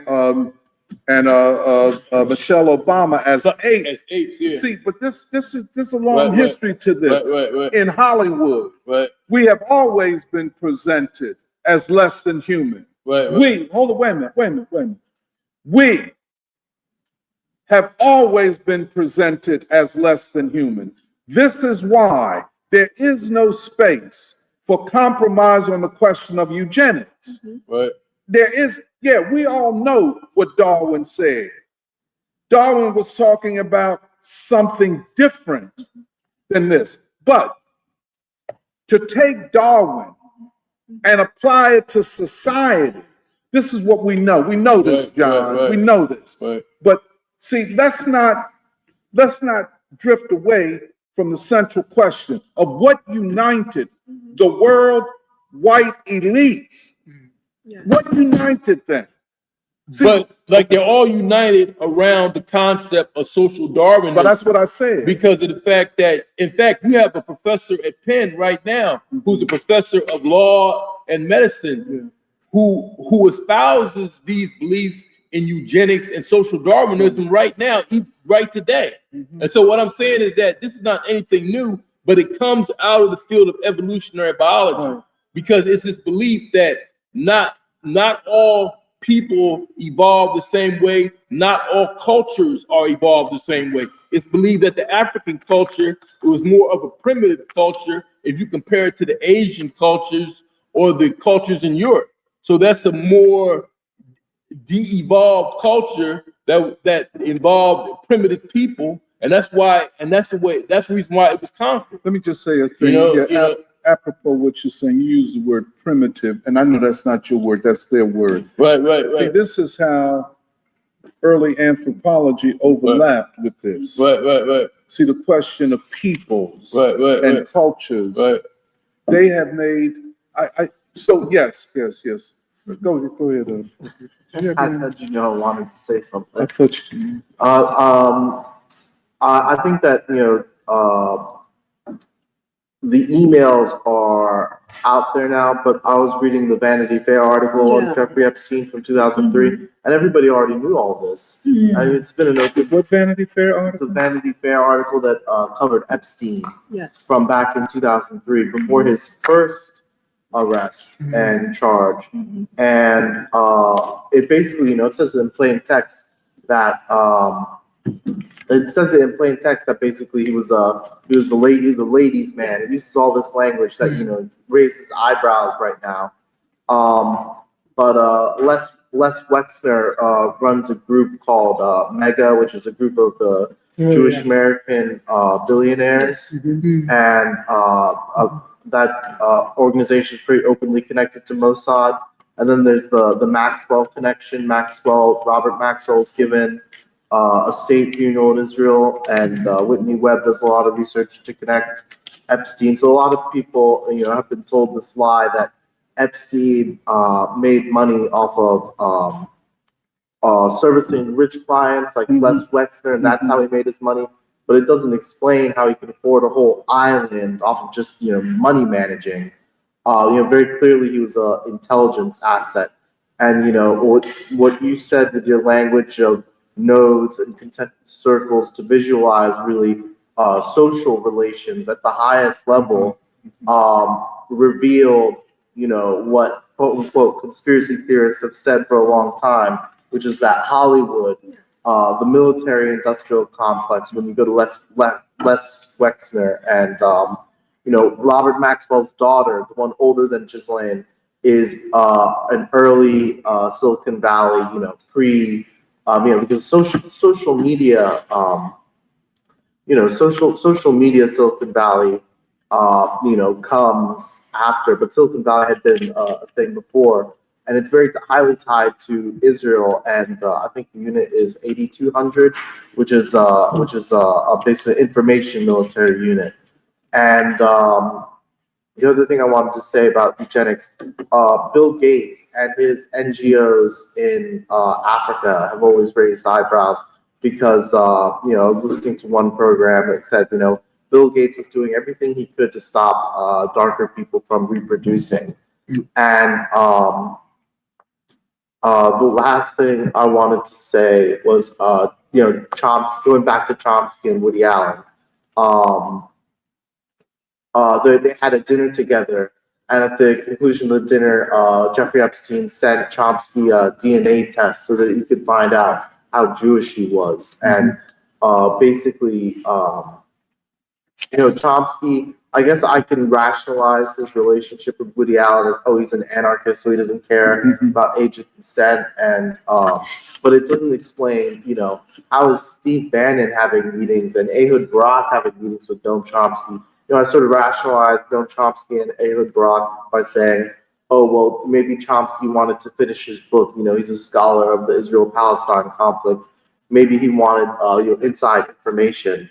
Michelle Obama as apes. Yeah. See, but this is a long history to this. Right. In Hollywood, Right. we have always been presented as less than human. Right. We, hold on, wait a minute. We have always been presented as less than human. This is why there is no space for compromise on the question of eugenics. Right. There is, we all know what Darwin said. Darwin was talking about something different than this. But to take Darwin and apply it to society, this is what we know. We know this, John. Right. We know this. Right. But see, let's not drift away from the central question of what united the world white elites. Yeah. What united them? See, But like they're all united around the concept of social Darwinism. but that's what I said. Because of the fact that, in fact, you have a professor at Penn right now who's a professor of law and medicine who espouses these beliefs in eugenics and social Darwinism right now, right today. And so what I'm saying is that this is not anything new, but it comes out of the field of evolutionary biology because it's this belief that not all people evolve the same way, not all cultures are evolved the same way. It's believed that the African culture was more of a primitive culture if you compare it to the Asian cultures or the cultures in Europe. So that's a more de-evolved culture that involved primitive people, and that's the reason why it was conquered. Let me just say a thing. Apropos what you're saying, you use the word primitive, and I know that's not your word, that's their word. Right. See, this is how early anthropology overlapped with this. Right. See, the question of peoples and cultures, they have made, So yes. Go ahead. Did you have I any- thought I wanted to say something. I thought you. I think that, the emails are out there now, but I was reading the Vanity Fair article on Yeah. Jeffrey Epstein from 2003, and everybody already knew all this. I mean, it's been an open. What Vanity Fair It's a article? Vanity Fair article that covered Epstein Yes. from back in 2003, before his first arrest and charge. And it basically, it says in plain text that basically he was a ladies' man. It uses all this language that raises eyebrows right now. But Les Wexner runs a group called Mega, which is a group of the Jewish American billionaires, and that organization is pretty openly connected to Mossad. And then there's the Maxwell connection. Robert Maxwell's given a state funeral in Israel, and Whitney Webb does a lot of research to connect Epstein. So a lot of people, have been told this lie that Epstein made money off of servicing rich clients like Les Wexner, and that's how he made his money. But it doesn't explain how he could afford a whole island off of just money managing. Very clearly he was an intelligence asset, and what you said with your language of nodes and concentric circles to visualize really social relations at the highest level revealed what quote unquote conspiracy theorists have said for a long time, which is that Hollywood, the military industrial complex, when you go to Les Wexner and Robert Maxwell's daughter, the one older than Ghislaine, is an early Silicon Valley, because social media, social media Silicon Valley, comes after, but Silicon Valley had been a thing before, and it's very highly tied to Israel, and I think the unit is 8200, which is basically information military unit. And the other thing I wanted to say about eugenics, Bill Gates and his NGOs in Africa have always raised eyebrows because, I was listening to one program that said, Bill Gates was doing everything he could to stop darker people from reproducing. And the last thing I wanted to say was, Chomsky, going back to Chomsky and Woody Allen. They had a dinner together, and at the conclusion of the dinner, Jeffrey Epstein sent Chomsky a DNA test so that he could find out how Jewish he was. And basically, Chomsky, I guess I can rationalize his relationship with Woody Allen as, he's an anarchist, so he doesn't care about age of consent, and but it doesn't explain, how is Steve Bannon having meetings and Ehud Barak having meetings with Noam Chomsky. I sort of rationalized Noam Chomsky and Ehud Barak by saying, maybe Chomsky wanted to finish his book. He's a scholar of the Israel-Palestine conflict. Maybe he wanted, inside information.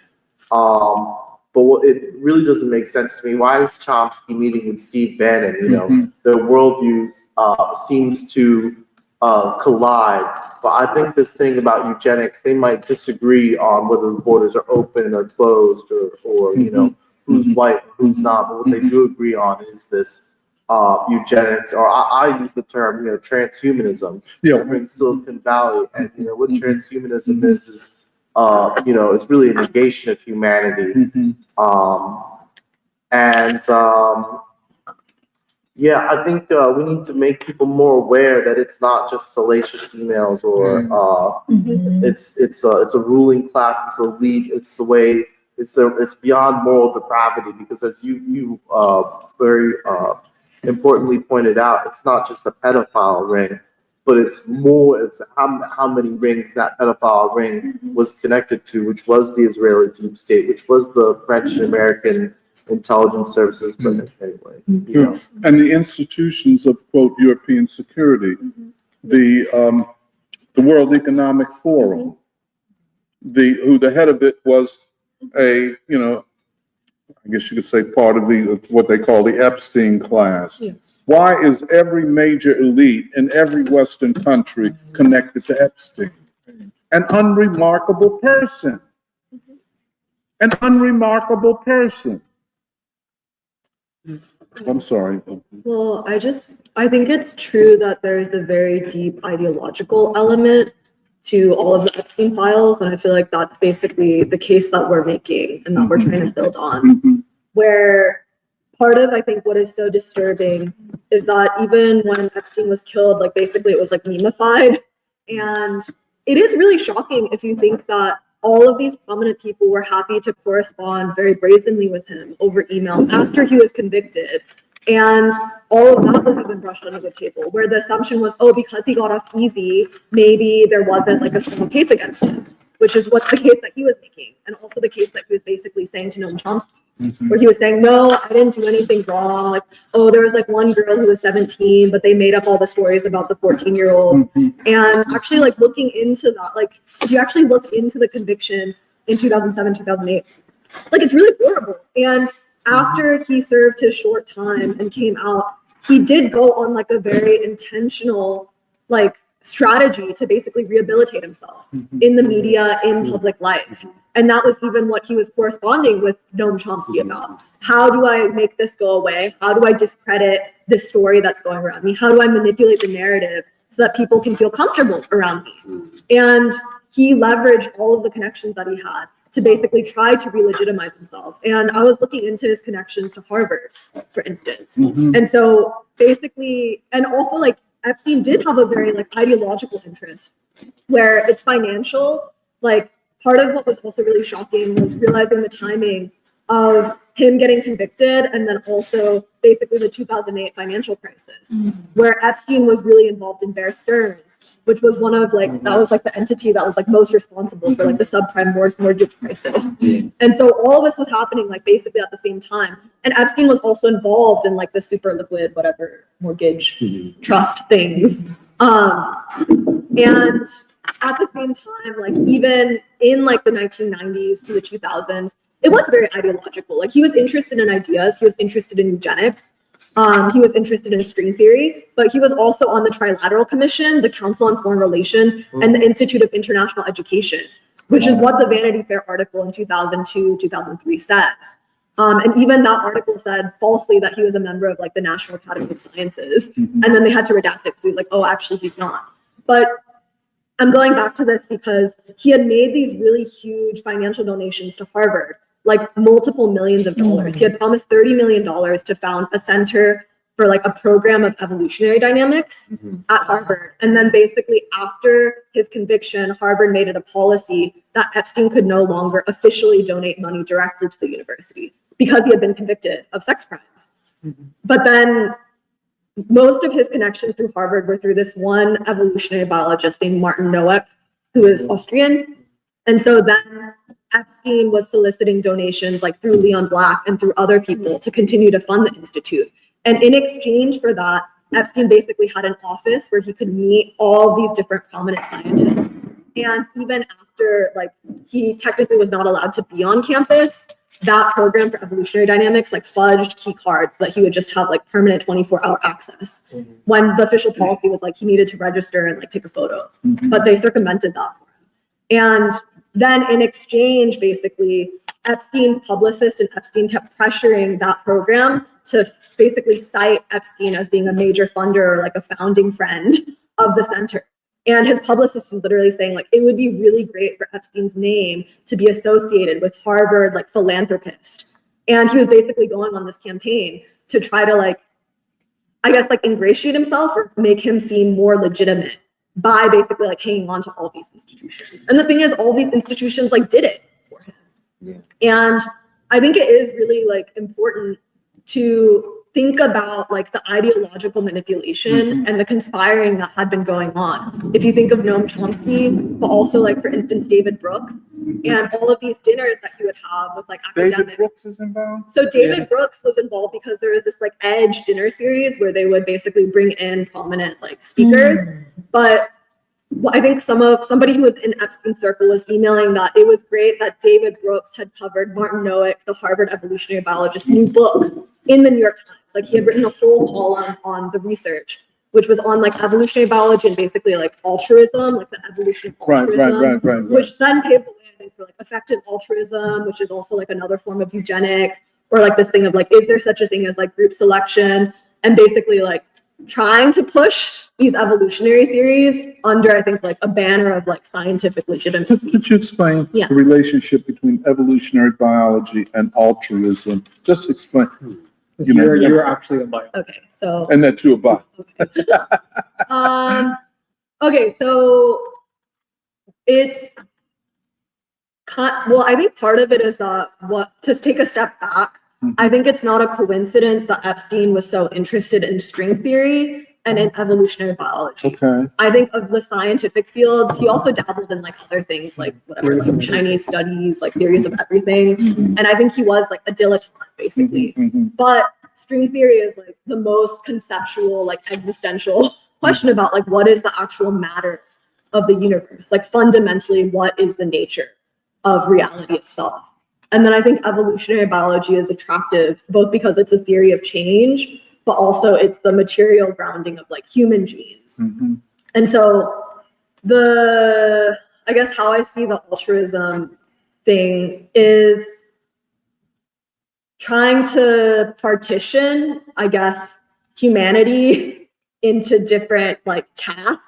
But it really doesn't make sense to me. Why is Chomsky meeting with Steve Bannon? Their worldviews seems to collide. But I think this thing about eugenics, they might disagree on whether the borders are open or closed, or who's white, who's not. But what they do agree on is this eugenics, or I use the term, transhumanism. In Silicon Valley, and what transhumanism is it's really a negation of humanity. I think we need to make people more aware that it's not just salacious emails, or it's a ruling class, it's a lead, it's the way, it's beyond moral depravity, because as you very importantly pointed out, it's not just a pedophile ring, but it's how many rings that pedophile ring was connected to, which was the Israeli deep state, which was the French and American intelligence services. But anyway, and the institutions of quote European security, the World Economic Forum, who the head of it was I guess you could say part of what they call the Epstein class. Why is every major elite in every Western country connected to Epstein? An unremarkable person. An unremarkable person. I'm sorry. Well, I think it's true that there's a very deep ideological element to all of the Epstein files, and I feel like that's basically the case that we're making and that we're trying to build on. Where part of, I think, what is so disturbing is that even when Epstein was killed, like basically it was like memified, and it is really shocking if you think that all of these prominent people were happy to correspond very brazenly with him over email after he was convicted. And all of that was even brushed under the table, where the assumption was, oh, because he got off easy, maybe there wasn't like a strong case against him, which is what the case that he was making. And also the case that he was basically saying to Noam Chomsky, where he was saying, no, I didn't do anything wrong. Like, oh, there was like one girl who was 17, but they made up all the stories about the 14-year-olds. And actually like looking into that, like if you actually look into the conviction in 2007, 2008, like it's really horrible. And after he served his short time and came out, he did go on like a very intentional like strategy to basically rehabilitate himself in the media, in public life. And that was even what he was corresponding with Noam Chomsky about. How do I make this go away? How do I discredit this story that's going around me? How do I manipulate the narrative so that people can feel comfortable around me? And he leveraged all of the connections that he had to basically try to re-legitimize himself. And I was looking into his connections to Harvard, for instance. And so basically, and also like Epstein did have a very like ideological interest where it's financial. Like part of what was also really shocking was realizing the timing of him getting convicted and then also basically the 2008 financial crisis, where Epstein was really involved in Bear Stearns, which was one of like, that was like the entity that was like most responsible for like the subprime mortgage crisis. And so all of this was happening like basically at the same time. And Epstein was also involved in like the super liquid, whatever, mortgage trust things. And at the same time, like even in like the 1990s to the 2000s, it was very ideological. Like he was interested in ideas, he was interested in eugenics, he was interested in string theory, but he was also on the Trilateral Commission, the Council on Foreign Relations, and the Institute of International Education, which is what the Vanity Fair article in 2002, 2003 says. And even that article said falsely that he was a member of like the National Academy of Sciences, and then they had to redact it because he was like, oh, actually he's not. But I'm going back to this because he had made these really huge financial donations to Harvard, like multiple millions of dollars. He had promised $30 million to found a center for like a program of evolutionary dynamics at Harvard. And then basically after his conviction, Harvard made it a policy that Epstein could no longer officially donate money directly to the university because he had been convicted of sex crimes. But then most of his connections through Harvard were through this one evolutionary biologist named Martin Nowak, who is Austrian. And so then Epstein was soliciting donations like through Leon Black and through other people to continue to fund the institute. And in exchange for that, Epstein basically had an office where he could meet all these different prominent scientists. And even after like he technically was not allowed to be on campus, that program for evolutionary dynamics like fudged key cards so that he would just have like permanent 24-hour access when the official policy was like he needed to register and like take a photo, but they circumvented that for him. And then in exchange, basically, Epstein's publicist and Epstein kept pressuring that program to basically cite Epstein as being a major funder or like a founding friend of the center. And his publicist was literally saying like, it would be really great for Epstein's name to be associated with Harvard, like philanthropist. And he was basically going on this campaign to try to like, I guess like ingratiate himself or make him seem more legitimate by basically like hanging on to all these institutions. And the thing is, all these institutions like did it for him. And I think it is really like important to think about like the ideological manipulation and the conspiring that had been going on. If you think of Noam Chomsky, but also like for instance David Brooks and all of these dinners that he would have with like academics. David Brooks is involved? So David Brooks was involved because there was this like Edge dinner series where they would basically bring in prominent like speakers. But I think somebody who was in Epstein's circle was emailing that it was great that David Brooks had covered Martin Noack, the Harvard evolutionary biologist's new book, in the New York Times. Like he had written a whole column on the research, which was on like evolutionary biology and basically like altruism, like the evolution of altruism, Right. which then paved the way, I think, for like effective altruism, which is also like another form of eugenics, or like this thing of like, is there such a thing as like group selection, and basically like trying to push these evolutionary theories under, I think, like a banner of like scientific legitimacy. Could you explain Yeah. the relationship between evolutionary biology and altruism? Just explain, you know, You're actually a bio. Okay, so and that you're a bot. okay, so it's well, I think part of it is to take a step back. I think it's not a coincidence that Epstein was so interested in string theory and in evolutionary biology. Okay. I think of the scientific fields, he also dabbled in like other things, like whatever, like Chinese studies, like theories of everything. And I think he was like a dilettante, basically. But string theory is like the most conceptual, like existential question about like what is the actual matter of the universe? Like fundamentally, what is the nature of reality itself? And then I think evolutionary biology is attractive, both because it's a theory of change, but also it's the material grounding of like human genes. And so I guess how I see the altruism thing is trying to partition, I guess, humanity into different like castes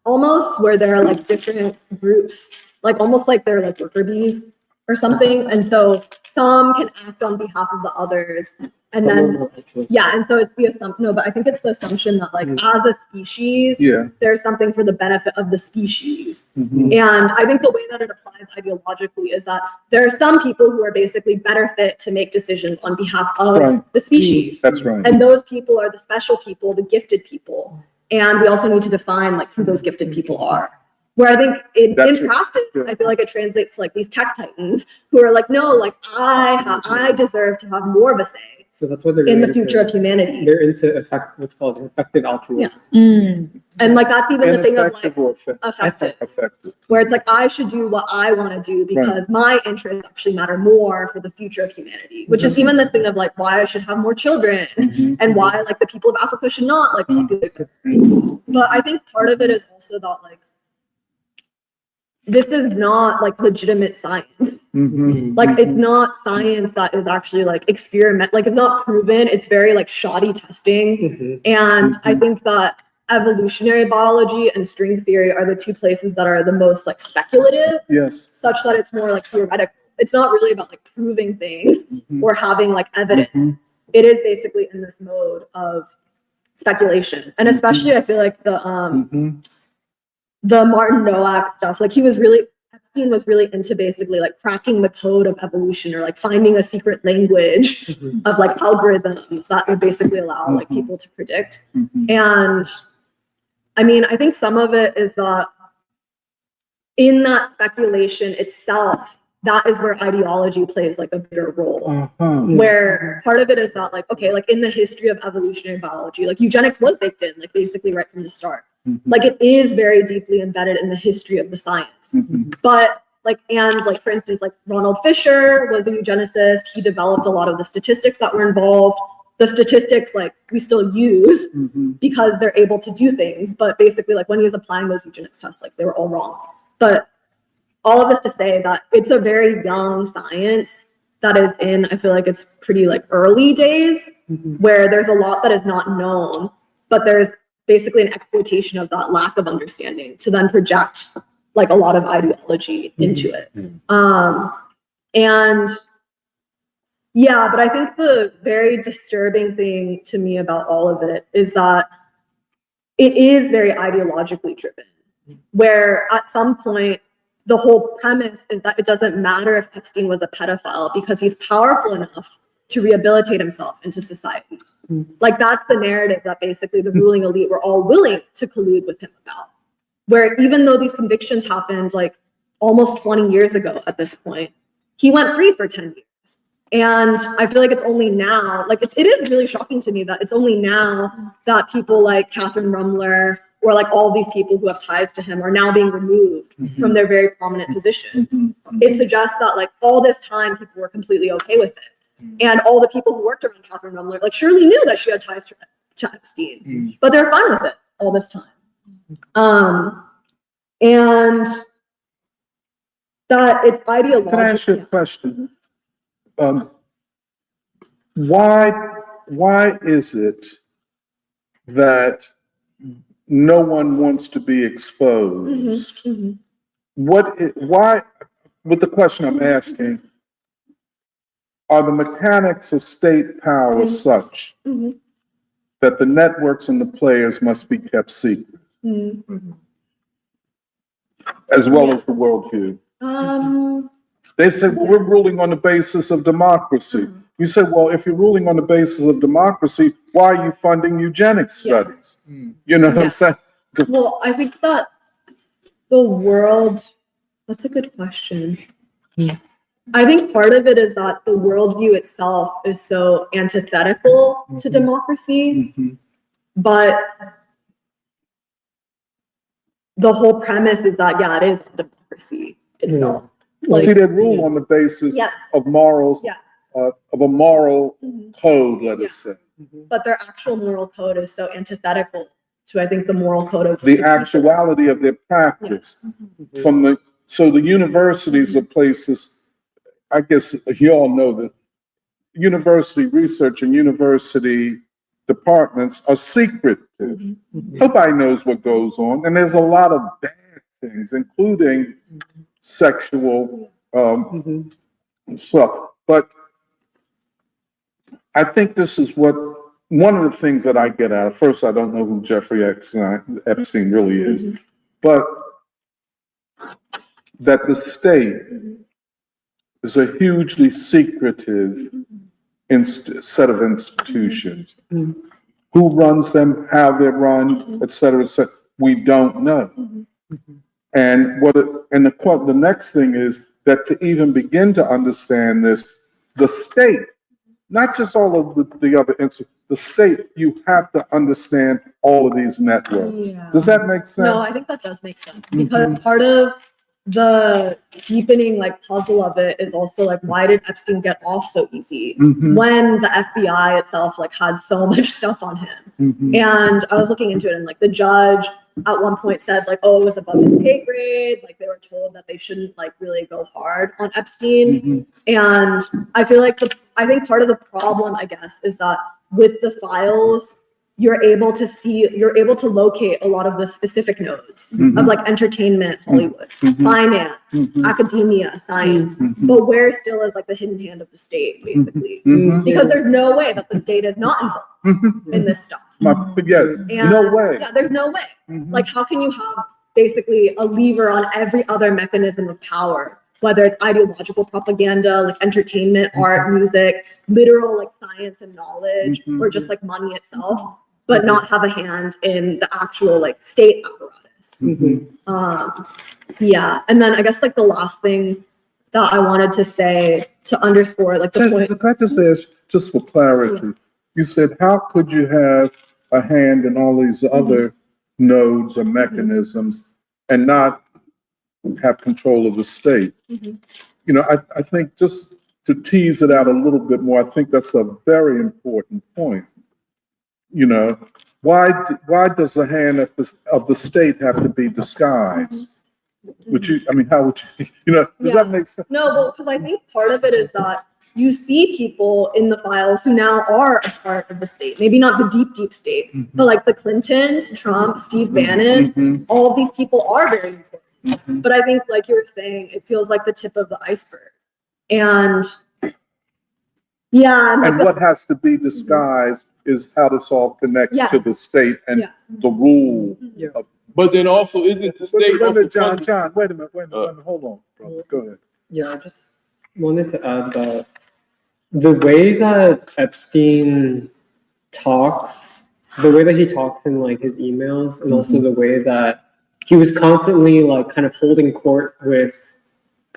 almost, where there are like different groups, like almost like they're like worker bees or something. And so some can act on behalf of the others. And then, yeah, and so it's the assumption, no, but I think it's the assumption that like as a species, there's something for the benefit of the species. And I think the way that it applies ideologically is that there are some people who are basically better fit to make decisions on behalf of the species. That's right. And those people are the special people, the gifted people. And we also need to define like who those gifted people are. Where I think in practice, I feel like it translates to like these tech titans who are like, no, like I deserve to have more of a say. So that's what they're in the future of humanity. They're into what's called effective altruism. And like that's even the thing of like effective, where it's like I should do what I want to do because my interests actually matter more for the future of humanity. Which is even this thing of like why I should have more children and why like the people of Africa should not like populate. But I think part of it is also that like this is not like legitimate science. Like it's not science that is actually like experiment, like it's not proven. It's very like shoddy testing. And I think that evolutionary biology and string theory are the two places that are the most like speculative. Such that it's more like theoretical. It's not really about like proving things or having like evidence. It is basically in this mode of speculation. And especially I feel like the Martin Noack stuff, like Epstein was really into basically like cracking the code of evolution or like finding a secret language of like algorithms that would basically allow like people to predict. And I mean, I think some of it is that in that speculation itself, that is where ideology plays like a bigger role. Where part of it is that like, okay, like in the history of evolutionary biology, like eugenics was baked in, like basically right from the start. Like it is very deeply embedded in the history of the science. But like, and like, for instance, like Ronald Fisher was a eugenicist. He developed a lot of the statistics that were involved. The statistics like we still use because they're able to do things. But basically like when he was applying those eugenics tests, like they were all wrong. But all of this to say that it's a very young science that is in, I feel like it's pretty like early days where there's a lot that is not known, but there's basically an exploitation of that lack of understanding to then project like a lot of ideology into it. And yeah, but I think the very disturbing thing to me about all of it is that it is very ideologically driven, where at some point, the whole premise is that it doesn't matter if Epstein was a pedophile because he's powerful enough to rehabilitate himself into society. Like that's the narrative that basically the ruling elite were all willing to collude with him about. Where even though these convictions happened like almost 20 years ago at this point, he went free for 10 years. And I feel like it's only now, like it is really shocking to me that it's only now that people like Catherine Rumler or like all these people who have ties to him are now being removed from their very prominent positions. It suggests that like all this time people were completely okay with it. And all the people who worked around Catherine Rumler like surely knew that she had ties to Epstein, but they're fine with it all this time. And that it's ideological. Can I ask you a question? Why is it that no one wants to be exposed? Why, with the question I'm asking, are the mechanics of state power such that the networks and the players must be kept secret, as well as the worldview? They said, we're ruling on the basis of democracy. You said, well, if you're ruling on the basis of democracy, why are you funding eugenics studies? You know what I'm saying? Well, I think that the world, that's a good question. I think part of it is that the worldview itself is so antithetical to democracy, but the whole premise is that, yeah, it is democracy itself. See, they rule on the basis of morals, of a moral code, let us say. But their actual moral code is so antithetical to, I think, the moral code of the actuality of their practice. So the universities are places, I guess you all know that university research and university departments are secretive. Nobody knows what goes on, and there's a lot of bad things, including sexual stuff. But I think this is what one of the things that I get out of. First, I don't know who Jeffrey Epstein really is, but that the state is a hugely secretive set of institutions. Who runs them, how they're run, et cetera, we don't know. And the next thing is that to even begin to understand this, the state, not just all of the other institutions, the state, you have to understand all of these networks. Does that make sense? No, I think that does make sense, because part of the deepening like puzzle of it is also like, why did Epstein get off so easy when the FBI itself like had so much stuff on him? And I was looking into it, and like the judge at one point said like, oh, it was above his pay grade, like they were told that they shouldn't like really go hard on Epstein. And I feel like I think part of the problem, I guess, is that with the files, you're able to locate a lot of the specific nodes of like entertainment, Hollywood, finance, academia, science, but where still is like the hidden hand of the state, basically, because there's no way that the state is not involved in this stuff. Yes, no way. Yeah, there's no way. Like, how can you have basically a lever on every other mechanism of power, whether it's ideological propaganda, like entertainment, art, music, literal like science and knowledge, or just like money itself, but not have a hand in the actual like state apparatus. And then I guess like the last thing that I wanted to say to underscore like the point. Can I just ask, just for clarity, you said, how could you have a hand in all these other nodes or mechanisms and not have control of the state? You know, I think just to tease it out a little bit more, I think that's a very important point. You know, why does the hand of the state have to be disguised? How would you, does that make sense? No, well, because I think part of it is that you see people in the files who now are a part of the state, maybe not the deep state, but like the Clintons, Trump, Steve Bannon, all of these people are very important. But I think, like you were saying, it feels like the tip of the iceberg. And and what has to be disguised is how this all connects to the state and the rule. But then also, isn't the state John, wait a minute, hold on, brother. Go ahead. Yeah, I just wanted to add that the way that Epstein talks, the way that he talks in like his emails, and also the way that he was constantly like kind of holding court with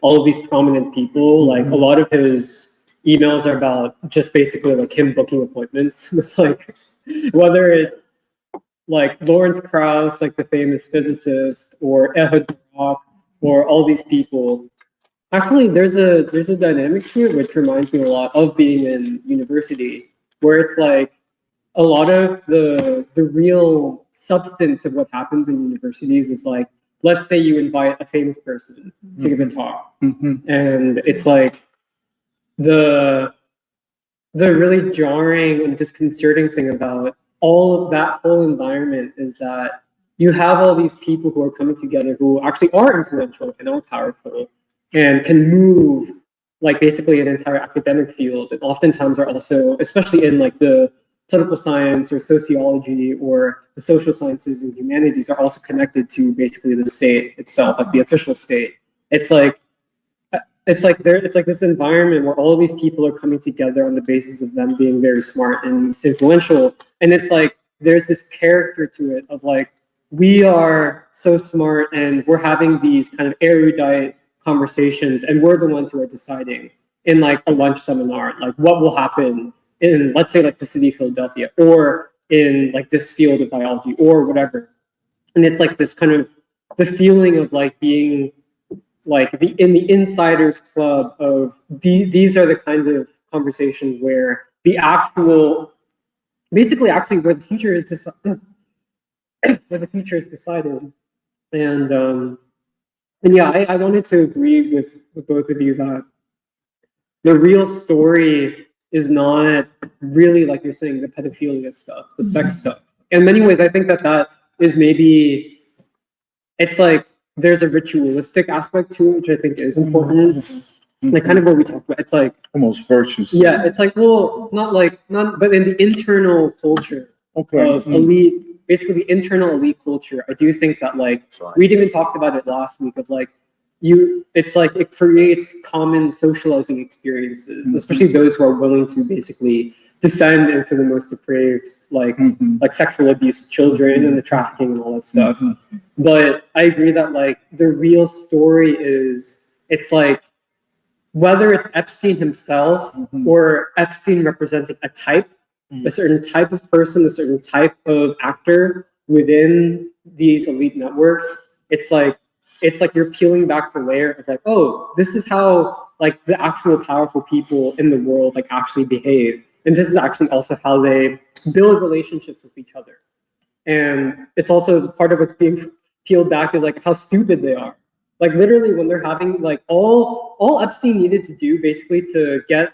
all of these prominent people, like a lot of his emails are about just basically like him booking appointments with like, whether it's like Lawrence Krauss, like the famous physicist, or Ehud Barak, or all these people. Actually, there's a dynamic to it which reminds me a lot of being in university, where it's like a lot of the real substance of what happens in universities is like, let's say you invite a famous person to give a talk, and it's like the really jarring and disconcerting thing about all of that whole environment is that you have all these people who are coming together who actually are influential and are powerful and can move like basically an entire academic field, and oftentimes are also, especially in like the political science or sociology or the social sciences and humanities, are also connected to basically the state itself, like the official state. It's like this environment where all these people are coming together on the basis of them being very smart and influential, and it's like there's this character to it of like, we are so smart and we're having these kind of erudite conversations, and we're the ones who are deciding in like a lunch seminar, like what will happen in, let's say, like the city of Philadelphia, or in like this field of biology or whatever. And it's like this kind of the feeling of like being like in the insiders club of these are the kinds of conversations where the actual, basically actually where the future is decided, and yeah, I wanted to agree with both of you that the real story is not really, like you're saying, the pedophilia stuff, the sex stuff. In many ways, I think that is maybe, it's like there's a ritualistic aspect to it, which I think is important. Like kind of what we talked about. It's like almost virtues. Yeah, it's like, well, but in the internal culture of elite, basically the internal elite culture, I do think that like we'd even talked about it last week of like it's like it creates common socializing experiences, especially those who are willing to basically descend into the most depraved, like sexual abuse of children and the trafficking and all that stuff. But I agree that like the real story is, it's like whether it's Epstein himself or Epstein representing a type, a certain type of person, a certain type of actor within these elite networks, it's like you're peeling back the layer of like, oh, this is how like the actual powerful people in the world like actually behave. And this is actually also how they build relationships with each other. And it's also part of what's being peeled back is like how stupid they are. Like literally when they're having like all Epstein needed to do basically to get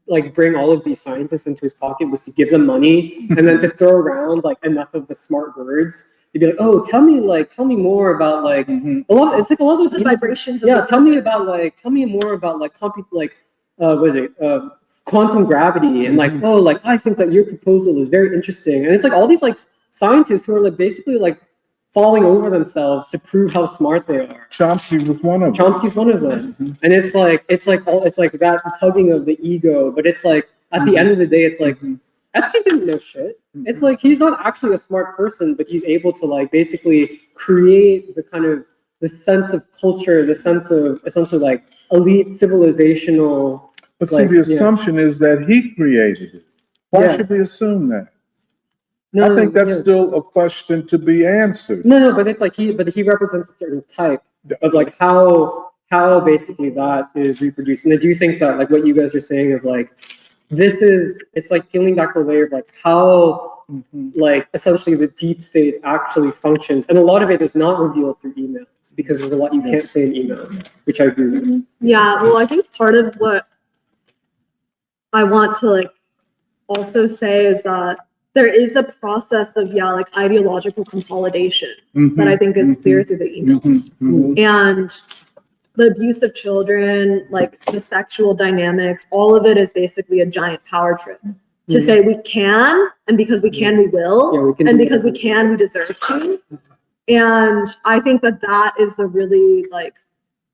like bring all of these scientists into his pocket was to give them money and then to throw around like enough of the smart words. He'd be like, oh, tell me more about like a lot of The vibrations. Yeah, tell me more about like quantum gravity, and like, oh, like I think that your proposal is very interesting. And it's like all these like scientists who are like basically like falling over themselves to prove how smart they are. Chomsky was one of them. Chomsky's one of them. And it's like that tugging of the ego, but it's like at the end of the day, it's like Epstein didn't know shit. It's like he's not actually a smart person, but he's able to like basically create the kind of the sense of culture, the sense of essentially like elite civilizational. But see, the assumption is that he created it. Why should we assume that? No, I think that's still a question to be answered. No, but it's like he represents a certain type of like how basically that is reproduced. And I do think that like what you guys are saying of like it's like peeling back the layer of like how like essentially the deep state actually functions, and a lot of it is not revealed through emails because there's a lot you can't say in emails, which I agree with. Yeah, well, I think part of what I want to like also say is that there is a process of like ideological consolidation that I think is clear through the emails. And the abuse of children, like the sexual dynamics, all of it is basically a giant power trip to say we can, and because we can, we will, and because we can, we deserve to. And I think that is a really like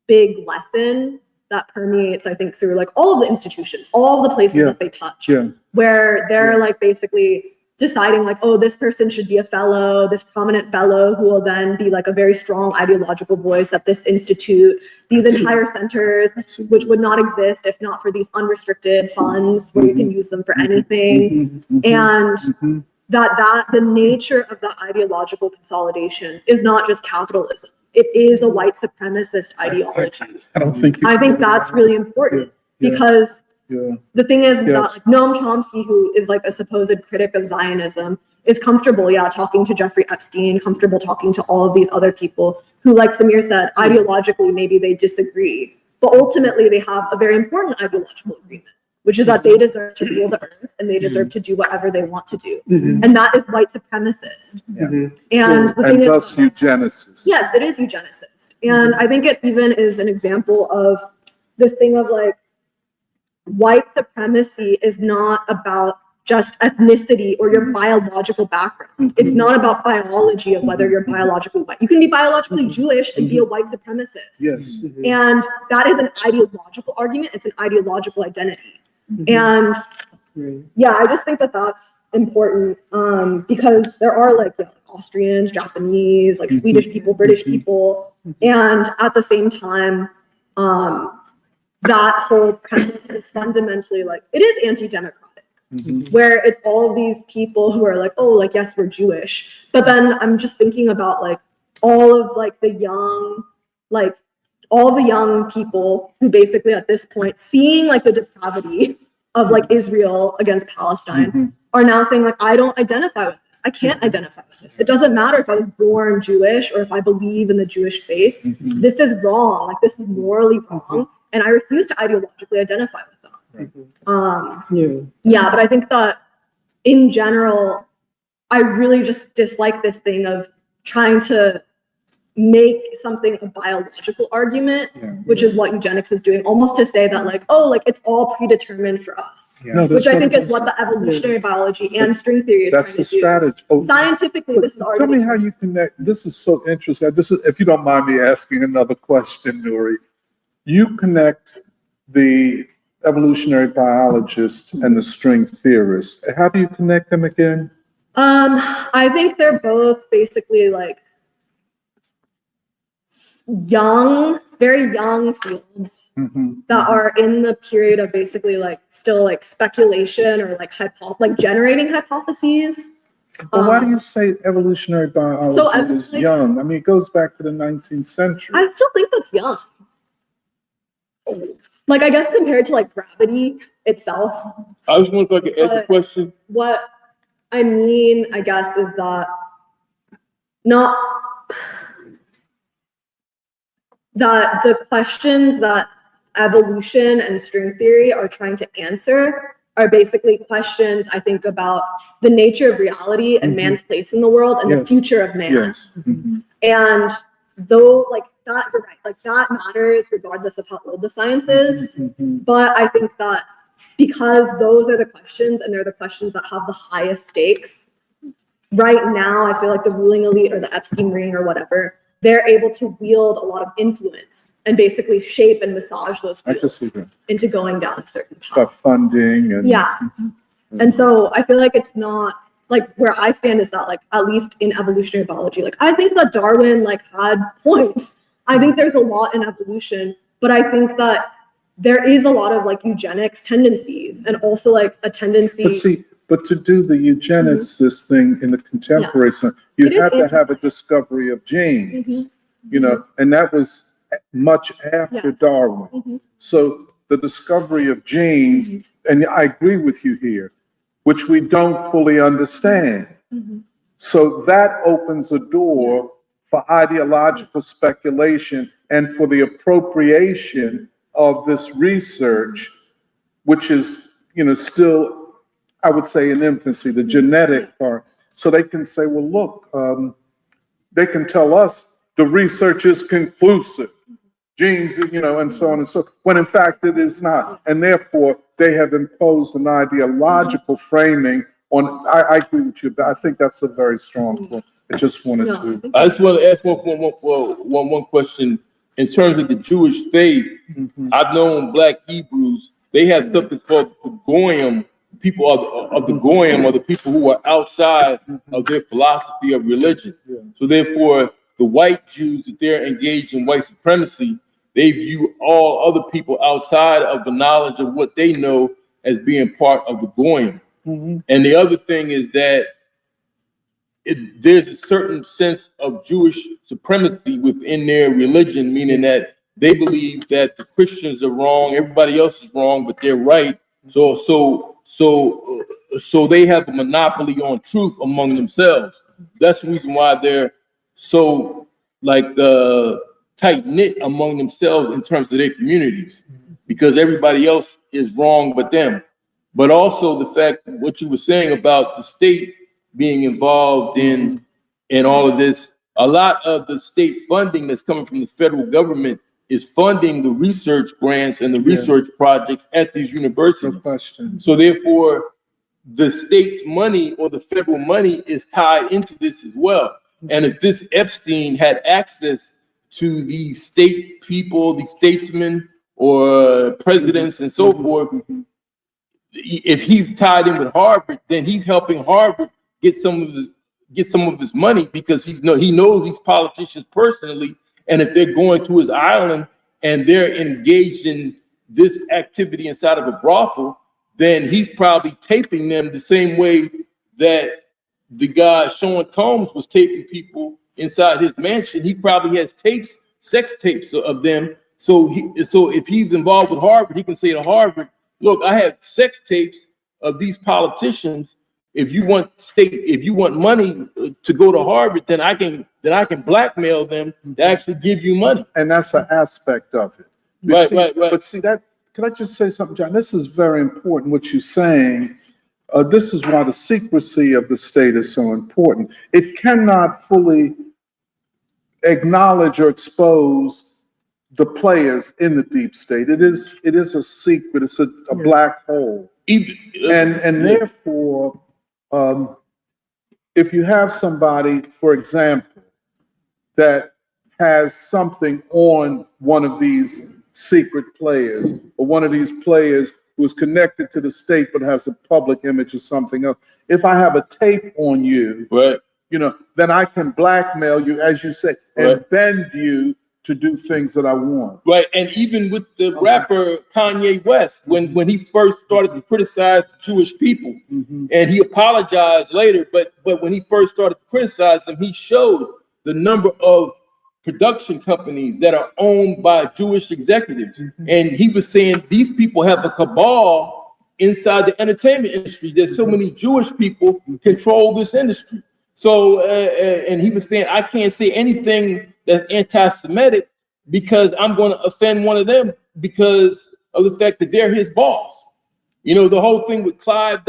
big lesson that permeates, I think, through like all of the institutions, all of the places that they touch, where they're like basically deciding like, oh, this person should be a fellow, this prominent fellow who will then be like a very strong ideological voice at this institute, these entire centers, which would not exist if not for these unrestricted funds where you can use them for anything. And that the nature of that ideological consolidation is not just capitalism. It is a white supremacist ideology. I don't think. I think that's really important because the thing is that like, Noam Chomsky, who is like a supposed critic of Zionism, is comfortable, talking to Jeffrey Epstein, comfortable talking to all of these other people who, like Samir said, ideologically maybe they disagree, but ultimately they have a very important ideological agreement, which is that they deserve to rule the earth and they deserve to do whatever they want to do. And that is white supremacist. And the thing thus is, eugenicist. yes, it is eugenicist. And I think it even is an example of this thing of like, white supremacy is not about just ethnicity or your biological background. It's not about biology of whether you're biologically white. You can be biologically Jewish and be a white supremacist. Yes. And that is an ideological argument. It's an ideological identity. And I just think that that's important because there are like Austrians, Japanese, like Swedish people, British people. And at the same time, that whole premise is fundamentally like, it is anti-democratic, where it's all of these people who are like, oh, like, yes, we're Jewish. But then I'm just thinking about like all of like the young, like all the young people who basically at this point, seeing like the depravity of like Israel against Palestine, are now saying like, I don't identify with this. I can't identify with this. It doesn't matter if I was born Jewish or if I believe in the Jewish faith. This is wrong. Like this is morally wrong. And I refuse to ideologically identify with them. But I think that in general, I really just dislike this thing of trying to make something a biological argument, which is what eugenics is doing, almost to say that like, oh, like it's all predetermined for us, which I think is what the evolutionary biology and string theory is trying to do. That's the strategy. Scientifically, this is already. Tell me how you connect. This is so interesting. This is, if you don't mind me asking another question, Nuri. You connect the evolutionary biologist and the string theorist. How do you connect them again? I think they're both basically like young, very young fields that are in the period of basically like still like speculation or like generating hypotheses. Well, why do you say evolutionary biology is young? I mean, it goes back to the 19th century. I still think that's young. Like, I guess compared to like gravity itself. I just want to ask a question. What I mean, I guess, is that that the questions that evolution and string theory are trying to answer are basically questions, I think, about the nature of reality and man's place in the world and the future of man. And though, like, that, you're right, like, that matters regardless of how old the science is. But I think that because those are the questions and they're the questions that have the highest stakes, right now, I feel like the ruling elite or the Epstein ring or whatever, they're able to wield a lot of influence and basically shape and massage those fields into going down a certain path. Funding and and so I feel like it's not like where I stand is that like at least in evolutionary biology, like I think that Darwin like had points. I think there's a lot in evolution, but I think that there is a lot of like eugenics tendencies and also like a tendency. But to do the eugenicist thing in the contemporary sense, you have to have a discovery of genes, you know, and that was much after Darwin. So the discovery of genes, and I agree with you here, which we don't fully understand. So that opens a door for ideological speculation and for the appropriation of this research, which is, you know, still, I would say, in infancy, the genetic part. So they can say, well, look, they can tell us the research is conclusive, genes, you know, and so on and so forth, when in fact it is not. And therefore, they have imposed an ideological framing on, I agree with you, but I think that's a very strong point. I just wanted to. I just want to ask one question. In terms of the Jewish faith, I've known Black Hebrews, they have something called the Goyim. People of the Goyim are the people who are outside of their philosophy of religion. So therefore, the white Jews, that they're engaged in white supremacy, they view all other people outside of the knowledge of what they know as being part of the Goyim. And the other thing is that there's a certain sense of Jewish supremacy within their religion, meaning that they believe that the Christians are wrong, everybody else is wrong, but they're right. So they have a monopoly on truth among themselves. That's the reason why they're so like tight knit among themselves in terms of their communities, because everybody else is wrong but them. But also the fact what you were saying about the state being involved in all of this, a lot of the state funding that's coming from the federal government is funding the research grants and the research projects at these universities. No question. So therefore, the state's money or the federal money is tied into this as well. And if this Epstein had access to these state people, these statesmen or presidents and so forth, if he's tied in with Harvard, then he's helping Harvard get some of his money, because he knows these politicians personally. And if they're going to his island and they're engaged in this activity inside of a brothel, then he's probably taping them the same way that the guy Sean Combs was taping people inside his mansion. He probably has tapes, sex tapes of them. So if he's involved with Harvard, he can say to Harvard, look, I have sex tapes of these politicians. If you want money to go to Harvard, then I can blackmail them to actually give you money. And that's an aspect of it. Right. But see that, can I just say something, John? This is very important, what you're saying. This is why the secrecy of the state is so important. It cannot fully acknowledge or expose the players in the deep state. It is a secret. It's a black hole. And therefore, if you have somebody, for example, that has something on one of these secret players, or one of these players who is connected to the state but has a public image or something else, if I have a tape on you, right, then I can blackmail you, as you say, and bend you to do things that I want. Right, and even with the rapper Kanye West, when he first started to criticize the Jewish people, and he apologized later, but when he first started to criticize them, he showed the number of production companies that are owned by Jewish executives. And he was saying these people have a cabal inside the entertainment industry. There's so many Jewish people who control this industry. So, and he was saying, I can't say anything that's anti-Semitic because I'm going to offend one of them because of the fact that they're his boss. The whole thing with Clive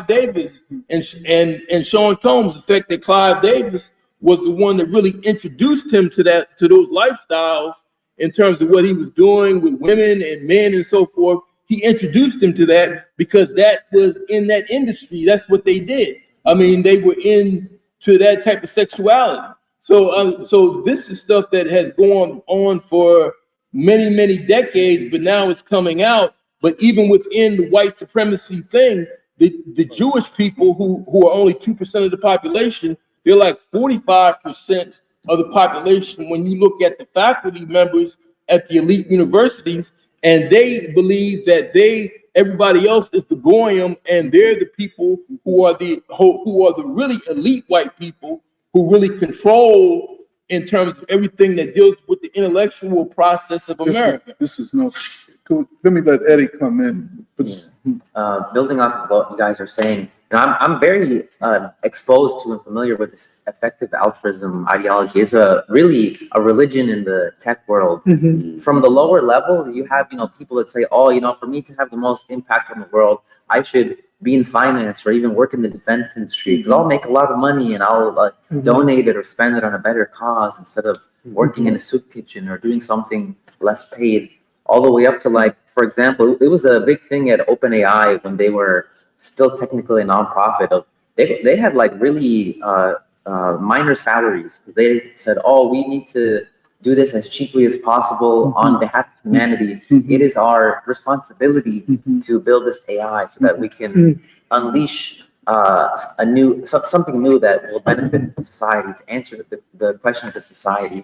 Davis and Sean Combs, the fact that Clive Davis was the one that really introduced him to those lifestyles in terms of what he was doing with women and men and so forth. He introduced him to that because that was in that industry. That's what they did. I mean, they were into that type of sexuality. So this is stuff that has gone on for many, many decades, but now it's coming out. But even within the white supremacy thing, the Jewish people who are only 2% of the population, they're like 45% of the population when you look at the faculty members at the elite universities, and they believe that everybody else is the goyim, and they're the people who are the really elite white people who really control in terms of everything that deals with the intellectual process of America. Let me let Eddie come in. Building off of what you guys are saying, and I'm very exposed to and familiar with this effective altruism ideology. It's really a religion in the tech world. From the lower level, you have people that say, oh, for me to have the most impact on the world, I should be in finance or even work in the defense industry because I'll make a lot of money and I'll donate it or spend it on a better cause instead of working in a soup kitchen or doing something less paid. All the way up to, for example, it was a big thing at OpenAI when they were still technically a nonprofit. They had really minor salaries because they said, oh, we need to do this as cheaply as possible on behalf of humanity. It is our responsibility to build this AI so that we can unleash something new that will benefit society, to answer the questions of society.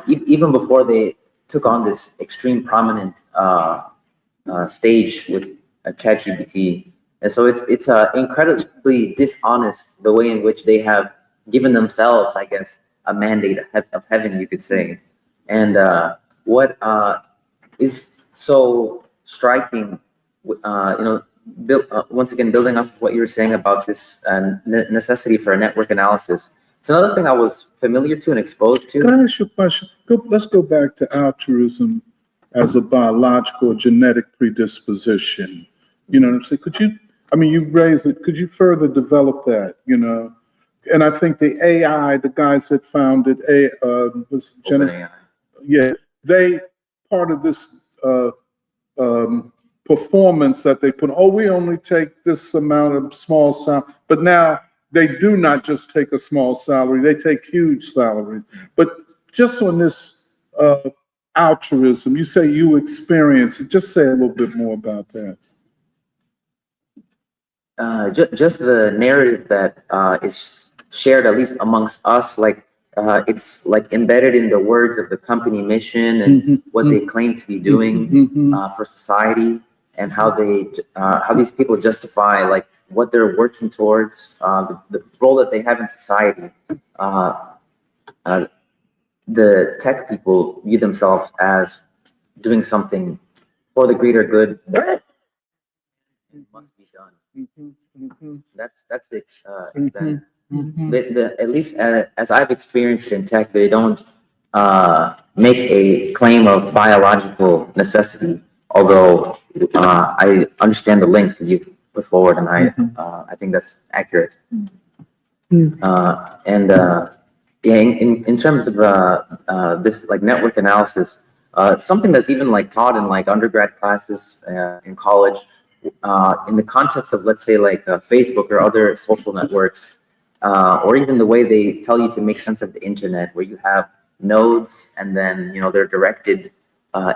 Even before they took on this extreme prominent stage with ChatGPT, And so it's incredibly dishonest the way in which they have given themselves, I guess, a mandate of heaven, you could say. And what is so striking, once again, building off what you were saying about this necessity for a network analysis, it's another thing I was familiar to and exposed to. Can I ask you a question? Let's go back to altruism as a biological genetic predisposition. You know what I'm saying? You raised it, could you further develop that, And I think the AI, the guys that founded OpenAI. yeah, they, part of this performance that they put, we only take this amount of small salary, but now they do not just take a small salary, they take huge salaries. But just on this altruism, you say you experience it, just say a little bit more about that. Just the narrative that is shared, at least amongst us, it's like embedded in the words of the company mission and what they claim to be doing for society, and how these people justify like what they're working towards, the role that they have in society. The tech people view themselves as doing something for the greater good. It must be done. That's the extent. At least as I've experienced it in tech, they don't make a claim of biological necessity. Although I understand the links that you put forward, and I think that's accurate. In terms of this like network analysis, something that's even like taught in like undergrad classes in college, in the context of, let's say, like Facebook or other social networks, or even the way they tell you to make sense of the internet, where you have nodes and then they're directed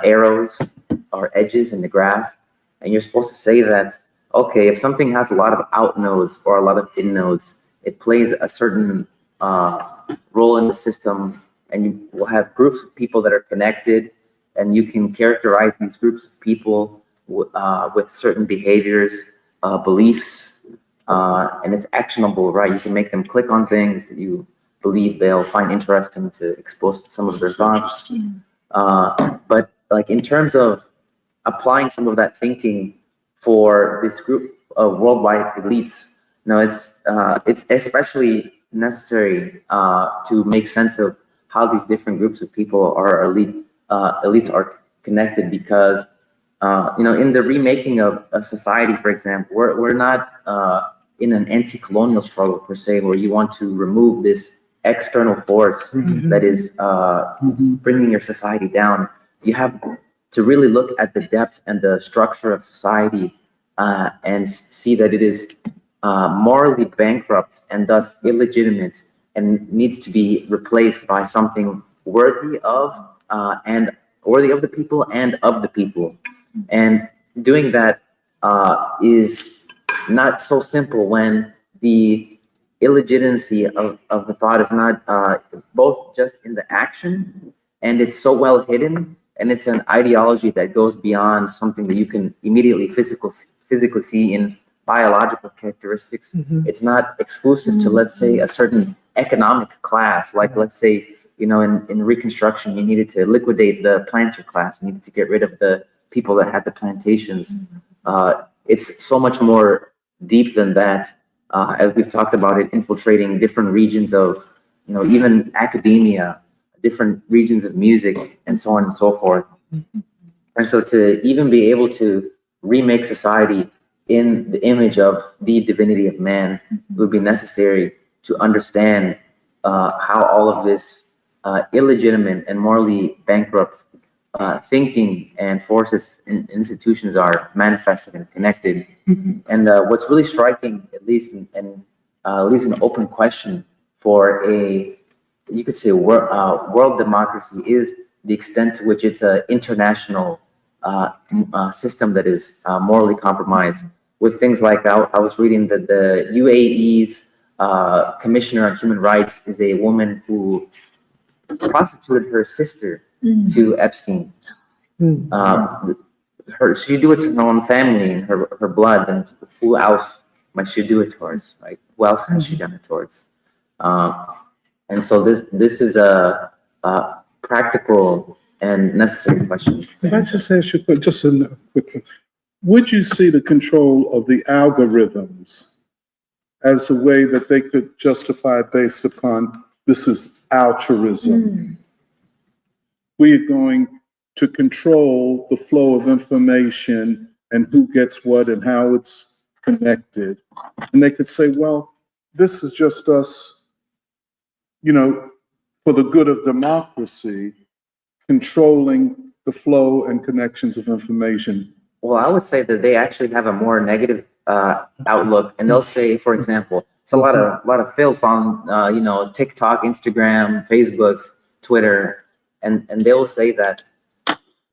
arrows or edges in the graph, and you're supposed to say that, okay, if something has a lot of out nodes or a lot of in nodes, it plays a certain role in the system, and you will have groups of people that are connected, and you can characterize these groups of people with certain behaviors, beliefs, and it's actionable, right? You can make them click on things that you believe they'll find interesting to expose some of their thoughts. But like in terms of applying some of that thinking for this group of worldwide elites, it's especially necessary to make sense of how these different groups of people are elites are connected, because in the remaking of society, for example, we're not in an anti-colonial struggle per se, where you want to remove this external force that is bringing your society down. You have to really look at the depth and the structure of society and see that it is morally bankrupt and thus illegitimate, and needs to be replaced by something worthy of the people and of the people. And doing that is not so simple when the illegitimacy of the thought is not both just in the action, and it's so well hidden, and it's an ideology that goes beyond something that you can immediately physically see in biological characteristics. It's not exclusive to, let's say, a certain economic class. Like, let's say, in Reconstruction, you needed to liquidate the planter class. You needed to get rid of the people that had the plantations. It's so much more deep than that, as we've talked about it, infiltrating different regions of, even academia, different regions of music, and so on and so forth. And so to even be able to remake society in the image of the divinity of man would be necessary to understand how all of this illegitimate and morally bankrupt thinking and forces and institutions are manifested and connected. And what's really striking, at least an open question for you could say world democracy, is the extent to which it's an international system that is morally compromised, with things like I was reading that the UAE's Commissioner on Human Rights is a woman who prostituted her sister to Epstein. she do it to her own family and her blood, then who else might she do it towards? Like, who else has she done it towards? And so this is a practical and necessary question. Can I just ask you, just a quick, would you see the control of the algorithms as a way that they could justify based upon this is altruism? We are going to control the flow of information and who gets what and how it's connected. And they could say, well, this is just us, for the good of democracy, controlling the flow and connections of information. Well, I would say that they actually have a more negative outlook, and they'll say, for example, it's a lot of filth on TikTok, Instagram, Facebook, Twitter, and they'll say that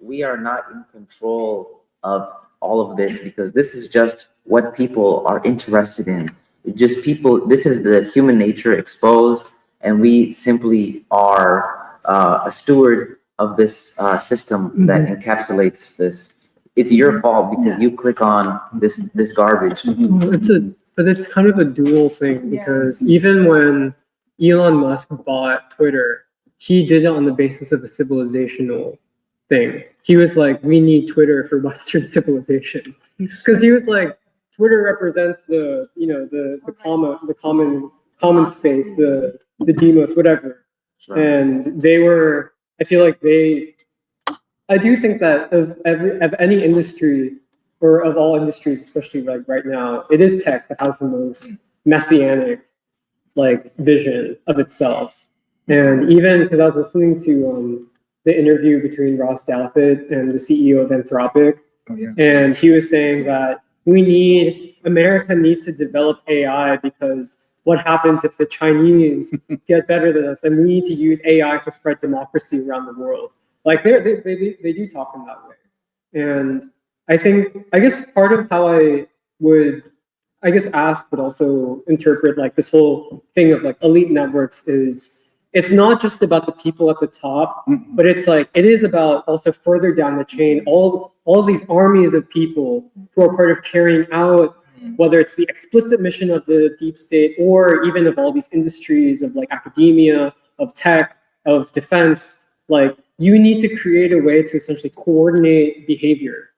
we are not in control of all of this because this is just what people are interested in. Just people. This is the human nature exposed, and we simply are a steward of this system that encapsulates this. It's your fault because you click on this garbage. But it's kind of a dual thing because even when Elon Musk bought Twitter, he did it on the basis of a civilizational thing. He was like, we need Twitter for Western civilization. Because he was like, Twitter represents the common space, the demos, whatever. Sure. And they were, I feel like I do think that of any industry, or of all industries, especially like right now, it is tech that has the most messianic vision of itself. And even because I was listening to the interview between Ross Douthat and the CEO of Anthropic, and he was saying that America needs to develop AI because what happens if the Chinese get better than us, and we need to use AI to spread democracy around the world. Like they do talk in that way. And I guess part of how I would, ask, but also interpret this whole thing of elite networks is it's not just about the people at the top, but it's it is about also further down the chain, all of these armies of people who are part of carrying out, whether it's the explicit mission of the deep state or even of all these industries of academia, of tech, of defense. You need to create a way to essentially coordinate behavior.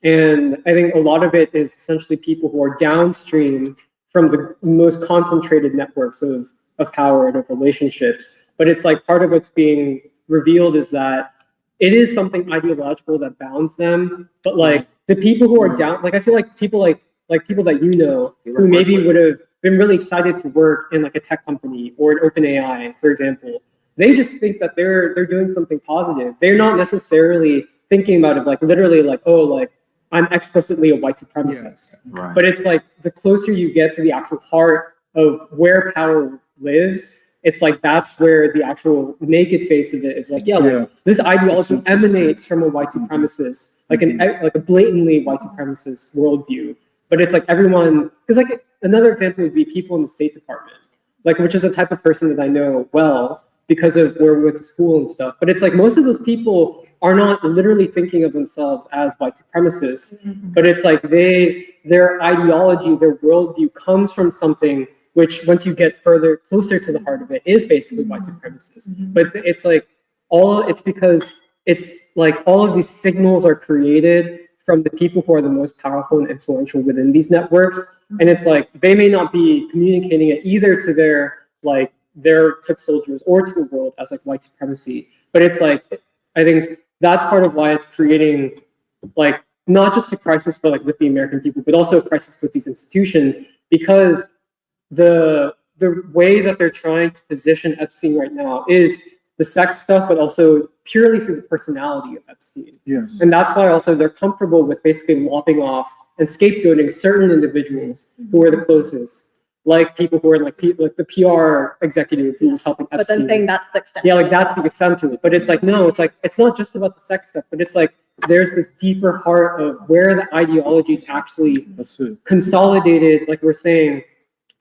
And I think a lot of it is essentially people who are downstream from the most concentrated networks of power and of relationships. But it's part of what's being revealed is that it is something ideological that bounds them. But the people who are down, I feel like people people that who maybe would have been really excited to work in a tech company or an OpenAI, for example, they just think that they're doing something positive. They're not necessarily thinking about it literally I'm explicitly a white supremacist. Yeah. Right. But it's the closer you get to the actual heart of where power lives, it's that's where the actual naked face of it is this ideology emanates from a white supremacist, a blatantly white supremacist worldview. But it's everyone, because another example would be people in the State Department, which is a type of person that I know well because of where we went to school and stuff. But it's most of those people are not literally thinking of themselves as white supremacists, but it's their ideology, their worldview comes from something which, once you get closer to the heart of it, is basically white supremacist. But it's it's because it's all of these signals are created from the people who are the most powerful and influential within these networks. And it's they may not be communicating it either to their foot soldiers or to the world as white supremacy. But it's I think that's part of why it's creating not just a crisis for with the American people, but also a crisis with these institutions, because the way that they're trying to position Epstein right now is the sex stuff, but also purely through the personality of Epstein. Yes. And that's why also they're comfortable with basically lopping off and scapegoating certain individuals who are the closest, people who are the PR executive who was helping Epstein. But then saying that's the extent. Yeah, that's the extent to it. But it's no, it's not just about the sex stuff, but it's there's this deeper heart of where the ideology is actually consolidated, we're saying,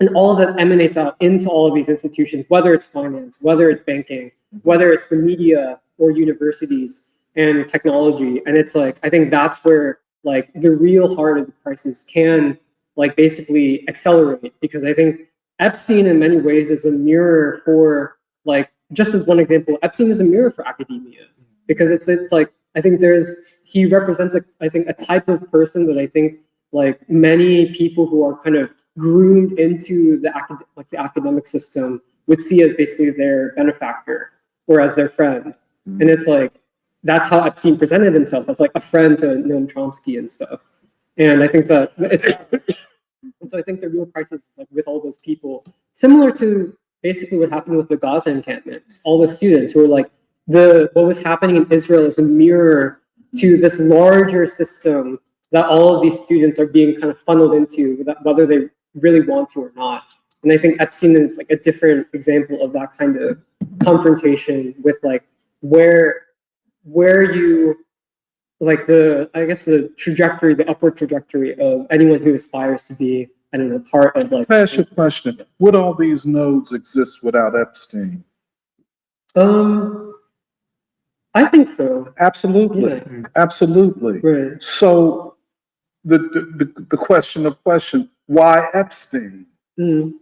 and all of that emanates out into all of these institutions, whether it's finance, whether it's banking, whether it's the media or universities. and technology. And it's like, I think that's where like the real heart of the crisis can like basically accelerate, because I think Epstein in many ways is a mirror for like, just as one example, Epstein is a mirror for academia, because it's like, I think he represents I think a type of person that I think like many people who are kind of groomed into the academic system would see as basically their benefactor or as their friend. And it's like, that's how Epstein presented himself, as like a friend to Noam Chomsky and stuff. And I think that it's, and so I think the real crisis is like with all those people, similar to basically what happened with the Gaza encampments, all the students who were like, what was happening in Israel is a mirror to this larger system that all of these students are being kind of funneled into, whether they really want to or not. And I think Epstein is like a different example of that kind of confrontation with like where you like the trajectory, the upward trajectory of anyone who aspires to be, I don't know, part of like. Can I ask you a question? Would all these nodes exist without Epstein? I think so. Absolutely, Yeah. absolutely. Right. So the question of question, why Epstein? Mm.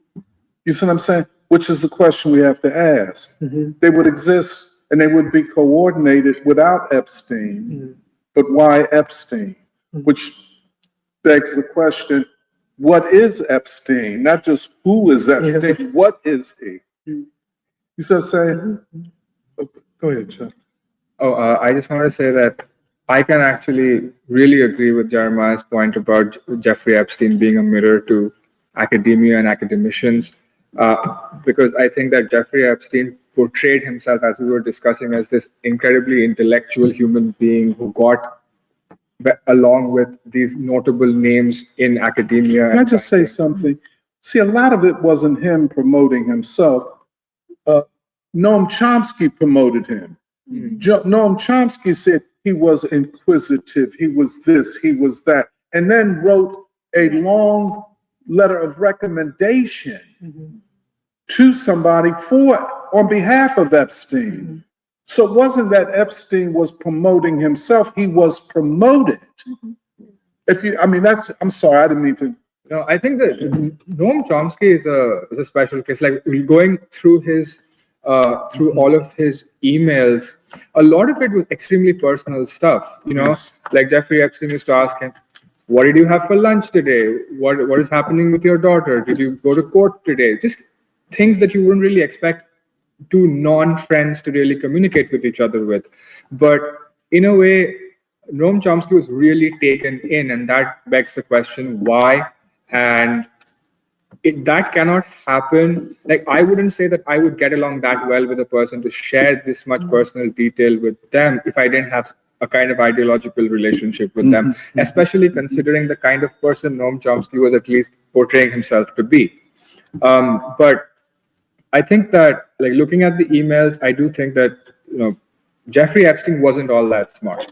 You see what I'm saying? Which is the question we have to ask. Mm-hmm. They would exist and they would be coordinated without Epstein, Mm-hmm. but why Epstein? Mm-hmm. Which begs the question, what is Epstein? Not just who is Epstein, what is he? You see what I'm saying? Mm-hmm. Go ahead, Jeff. I just want to say that I can actually really agree with Jeremiah's point about Jeffrey Epstein being a mirror to academia and academicians, because I think that Jeffrey Epstein portrayed himself, as we were discussing, as this incredibly intellectual human being who got along with these notable names in academia. Can I just say something? See, a lot of it wasn't him promoting himself. Noam Chomsky promoted him. Mm-hmm. Noam Chomsky said he was inquisitive, he was this, he was that, and then wrote a long letter of recommendation to somebody on behalf of Epstein. So it wasn't that Epstein was promoting himself, he was promoted. I'm sorry, I didn't mean to. No, I think that Noam Chomsky is a special case. Like going through his through all of his emails, a lot of it was extremely personal stuff. You know, like Jeffrey Epstein used to ask him, "What did you have for lunch today? What is happening with your daughter? Did you go to court today?" Just things that you wouldn't really expect two non-friends to really communicate with each other with. But in a way, Noam Chomsky was really taken in, and that begs the question, why? And that cannot happen. Like, I wouldn't say that I would get along that well with a person to share this much personal detail with them if I didn't have a kind of ideological relationship with them, especially considering the kind of person Noam Chomsky was at least portraying himself to be. But I think that, like, looking at the emails, I do think that, you know, Jeffrey Epstein wasn't all that smart.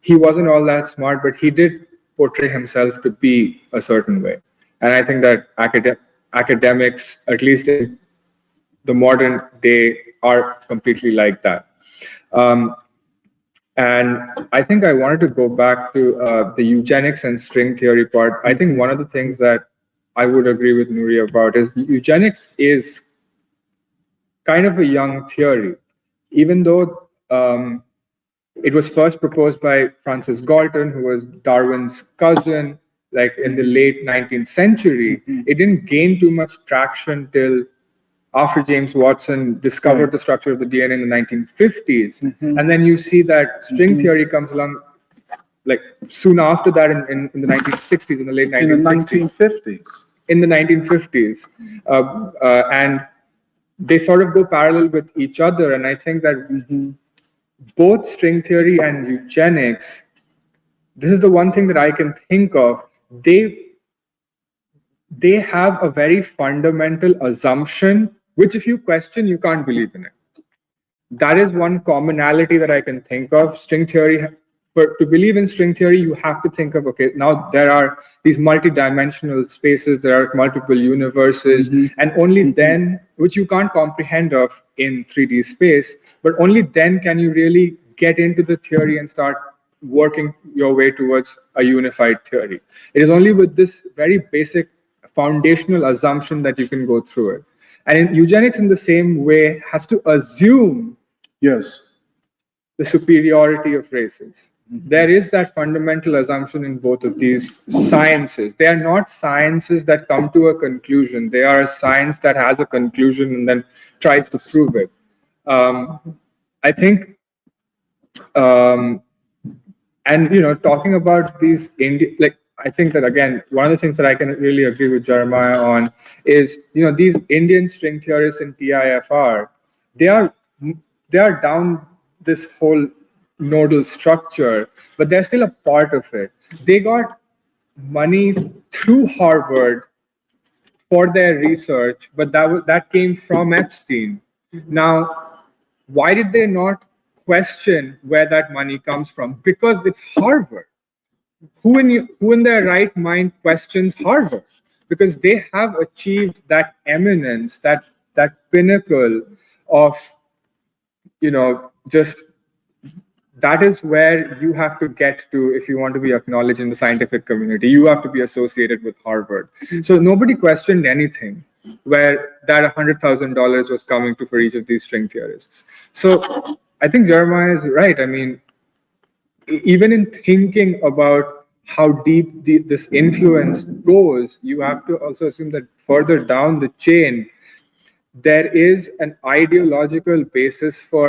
He wasn't all that smart, but he did portray himself to be a certain way. And I think that academics, at least in the modern day, are completely like that. And I think I wanted to go back to the eugenics and string theory part. I think one of the things that I would agree with Nuri about is eugenics is kind of a young theory, even though it was first proposed by Francis Galton, who was Darwin's cousin, like in the late 19th century. It didn't gain too much traction till after James Watson discovered the structure of the DNA in the 1950s. And then you see that string theory comes along like soon after that in the 1960s, in the late 1960s. In the 1950s. In the 1950s. And they sort of go parallel with each other. And I think that both string theory and eugenics, this is the one thing that I can think of, they have a very fundamental assumption, which if you question, you can't believe in it. That is one commonality that I can think of. String theory, but to believe in string theory, you have to think of, okay, now there are these multi-dimensional spaces, there are multiple universes, and only then, which you can't comprehend of in 3D space, but only then can you really get into the theory and start working your way towards a unified theory. It is only with this very basic foundational assumption that you can go through it. And eugenics, in the same way, has to assume Yes. the superiority of races. There is that fundamental assumption in both of these sciences. They are not sciences that come to a conclusion. They are a science that has a conclusion and then tries to prove it. I think, and talking about these I think that, again, one of the things that I can really agree with Jeremiah on is, these Indian string theorists in TIFR, they are down this whole nodal structure, but they're still a part of it. They got money through Harvard for their research, but that came from Epstein. Now, why did they not question where that money comes from? Because it's Harvard. Who in their right mind questions Harvard? Because they have achieved that eminence, that pinnacle of, just that is where you have to get to if you want to be acknowledged in the scientific community. You have to be associated with Harvard. So nobody questioned anything where that $100,000 was coming to for each of these string theorists. So I think Jeremiah is right. I mean, even in thinking about how deep this influence goes, you have to also assume that further down the chain, there is an ideological basis for.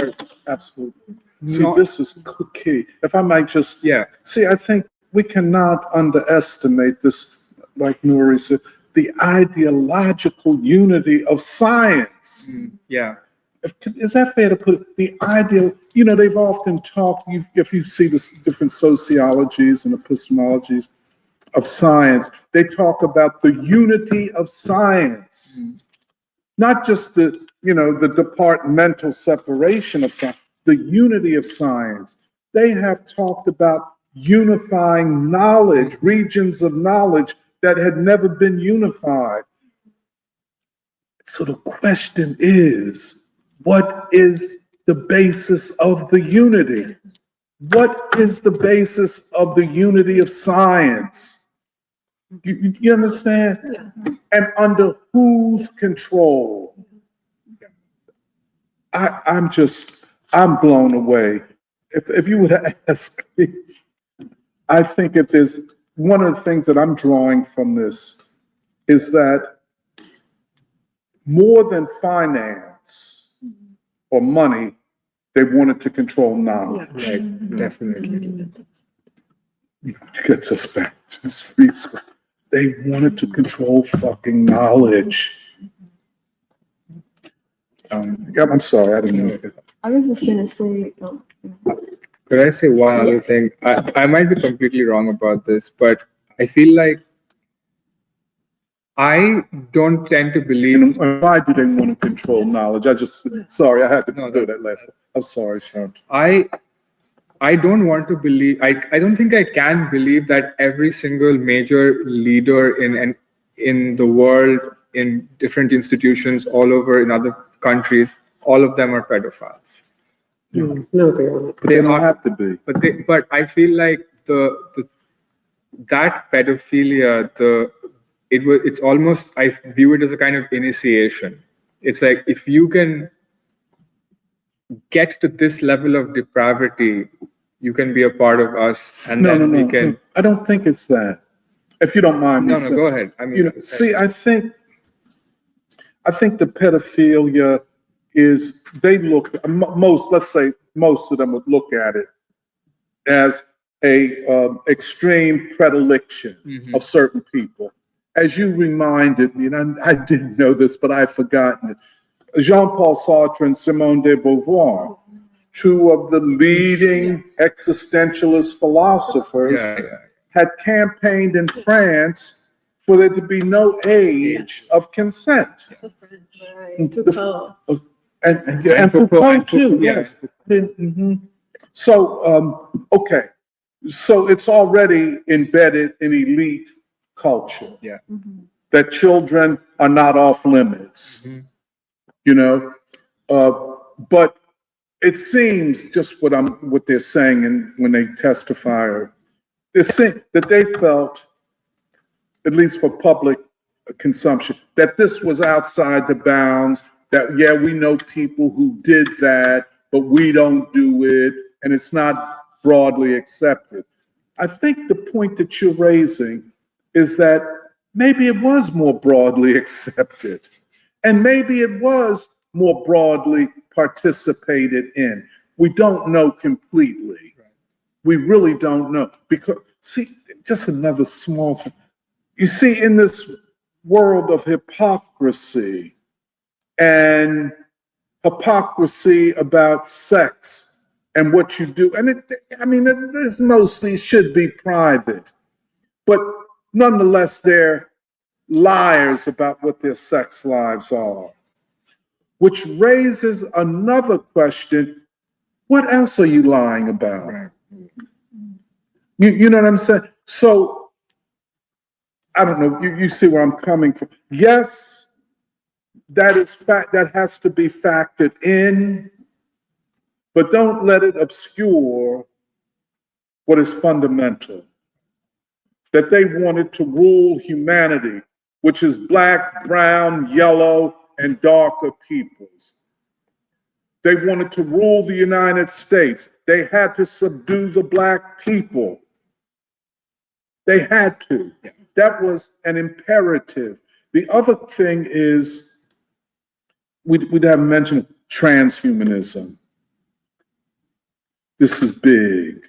Absolutely. See, this is key. If I might just, see, I think we cannot underestimate this, like Nuri said, the ideological unity of science. Yeah. Is that fair to put it? The ideal, they've often talked, if you see the different sociologies and epistemologies of science, they talk about the unity of science, not just the departmental separation of science, the unity of science. They have talked about unifying knowledge, regions of knowledge that had never been unified. So the question is, what is the basis of the unity? What is the basis of the unity of science? You understand? Yeah. And under whose control? I'm blown away. If you would ask me, I think if there's one of the things that I'm drawing from this is that more than finance or money, they wanted to control knowledge. Right, definitely. Gets us back to this free school. They wanted to control fucking knowledge. I'm sorry, I didn't know. I was just gonna say, Could I say one other thing? I might be completely wrong about this, but I feel like I don't tend to believe. Why do they want to control knowledge? I had to do that last one. I'm sorry, Sean. I don't want to believe. I don't think I can believe that every single major leader in the world, in different institutions all over in other countries, all of them are pedophiles. No, they aren't. They don't have to be. But I feel like that pedophilia, it's almost, I view it as a kind of initiation. It's like, if you can get to this level of depravity, you can be a part of us, and we can. No. I don't think it's that. If you don't mind me. No, go ahead. I mean, I think the pedophilia is, let's say most of them would look at it as a extreme predilection of certain people. As you reminded me, and I didn't know this, but I've forgotten it, Jean-Paul Sartre and Simone de Beauvoir, two of the leading existentialist philosophers, had campaigned in France for there to be no age of consent. Foucault. And Foucault too, yes. So, okay. So it's already embedded in elite culture. Yeah. That children are not off limits. But it seems just what they're saying, and when they testify, or they're saying that they felt, at least for public consumption, that this was outside the bounds, that, yeah, we know people who did that, but we don't do it, and it's not broadly accepted. I think the point that you're raising is that maybe it was more broadly accepted, and maybe it was more broadly participated in. We don't know completely. We really don't know. Because, see, just another small thing. You see, in this world of hypocrisy and hypocrisy about sex and what you do, and this mostly should be private, but nonetheless, they're liars about what their sex lives are, which raises another question: what else are you lying about? You know what I'm saying? So, I don't know, you see where I'm coming from. Yes, that has to be factored in, but don't let it obscure what is fundamental. That they wanted to rule humanity, which is black, brown, yellow, and darker peoples. They wanted to rule the United States. They had to subdue the black people. They had to. That was an imperative. The other thing is, we haven't mentioned transhumanism. This is big.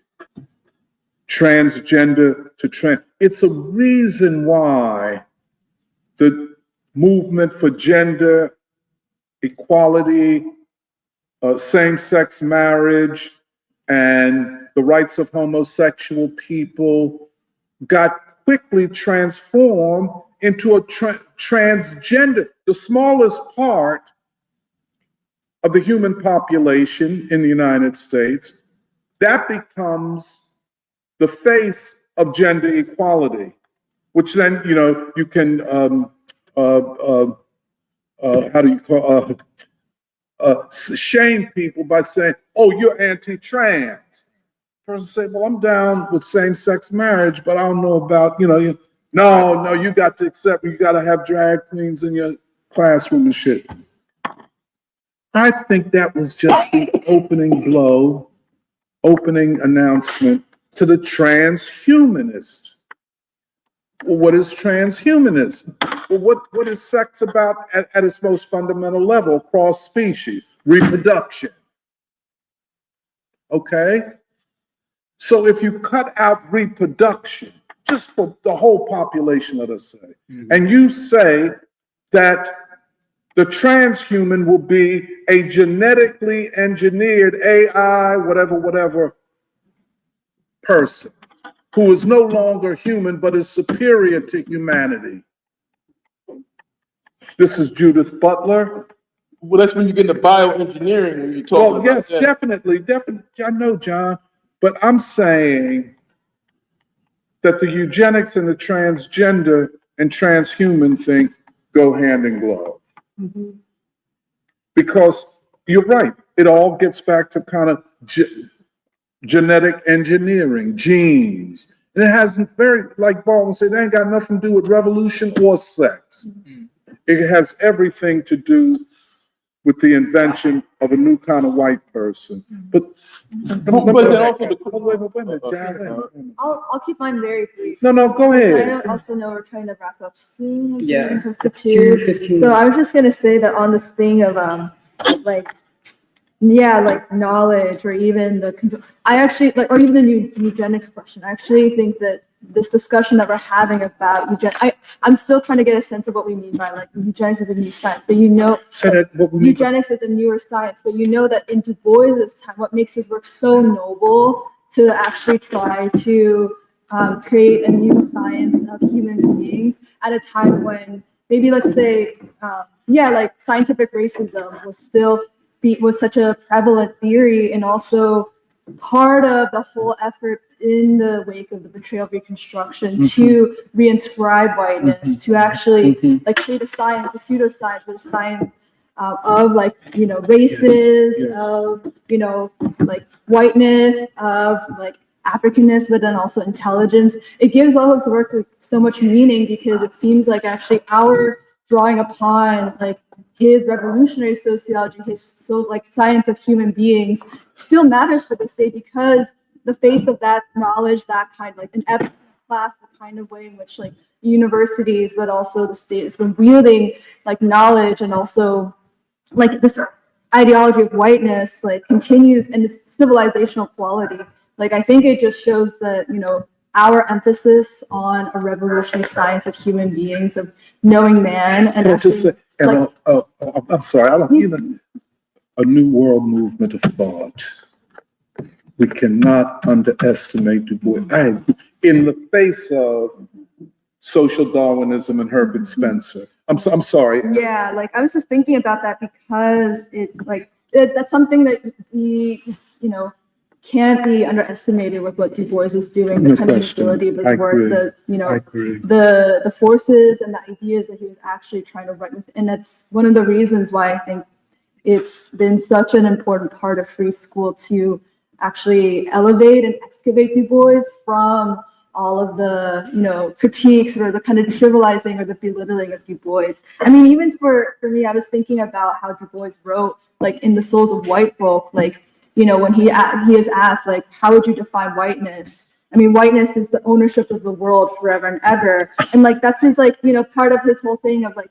Transgender to trans. It's a reason why the movement for gender equality, same-sex marriage, and the rights of homosexual people got quickly transformed into a transgender, the smallest part of the human population in the United States. That becomes the face of gender equality, which then, you can, shame people by saying, oh, you're anti-trans. Person say, well, I'm down with same-sex marriage, but I don't know about, no, you got to accept, you got to have drag queens in your classroom and shit. I think that was just the opening announcement to the transhumanist. Well, what is transhumanism? Well, what is sex about at its most fundamental level, cross species, reproduction? Okay? So if you cut out reproduction, just for the whole population, let us say, and you say that the transhuman will be a genetically engineered AI, whatever person, who is no longer human but is superior to humanity. This is Judith Butler. Well, that's when you get into bioengineering, when you talk about yes, that. definitely. I know, John, but I'm saying that the eugenics and the transgender and transhuman thing go hand in glove. Mm-hmm. Because you're right, it all gets back to kind of genetic engineering, genes. And it has like Baldwin said, it ain't got nothing to do with revolution or sex. Mm-hmm. It has everything to do with the invention of a new kind of white person. But then also I'll keep mine very brief. No, go ahead. I also know we're trying to wrap up soon. Yeah, close to 2:15. So I was just gonna say that on this thing of like knowledge, or even I actually or even the eugenics question. I actually think that this discussion that we're having about eugenics, I'm still trying to get a sense of what we mean by eugenics is a new science, but eugenics is a newer science, but that in Du Bois's time, what makes his work so noble to actually try to create a new science of human beings at a time when maybe let's say scientific racism was such a prevalent theory, and also part of the whole effort in the wake of the betrayal of Reconstruction to reinscribe whiteness, to actually create a science, a pseudoscience, but a science of like, races, Yes. of, like whiteness, of like Africanness, but then also intelligence. It gives all his work like, so much meaning because it seems like actually our drawing upon like his revolutionary sociology, his science of human beings still matters for this day because the face of that knowledge, that kind like an Epstein class, the kind of way in which like universities, but also the state has been wielding like knowledge and also like this ideology of whiteness like continues in this civilizational quality. Like I think it just shows that, our emphasis on a revolutionary science of human beings, of knowing man, and Can I just actually, say, like, I'm sorry, I don't, a new world movement of thought. We cannot underestimate Du Bois. In the face of social Darwinism and Herbert Spencer. I'm sorry. yeah, like I was just thinking about that because that's something that we just, can't be underestimated with what Du Bois is doing, the No kind question. of ability of his I work, agree. the, I agree. the forces and the ideas that he was actually trying to write with. And that's one of the reasons why I think it's been such an important part of free school to actually elevate and excavate Du Bois from all of the, critiques or the kind of trivializing or the belittling of Du Bois. I mean, even for me, I was thinking about how Du Bois wrote, like in The Souls of White Folk, like, when he is asked, like, how would you define whiteness? I mean, whiteness is the ownership of the world forever and ever. And like, that's his like, part of his whole thing of like,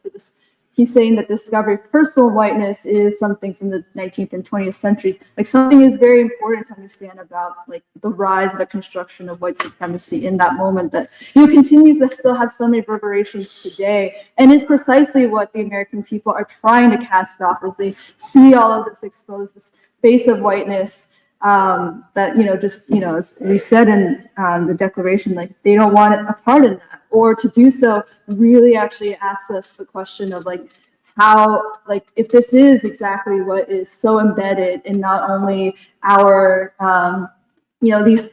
he's saying that discovery of personal whiteness is something from the 19th and 20th centuries. Like something is very important to understand about like the rise of the construction of white supremacy in that moment that, continues to still have so many reverberations today. And is precisely what the American people are trying to cast off as they see all of this exposed, this face of whiteness that, as we said in the Declaration, like they don't want a part in that, or to do so really actually asks us the question of like how, like if this is exactly what is so embedded in not only our, these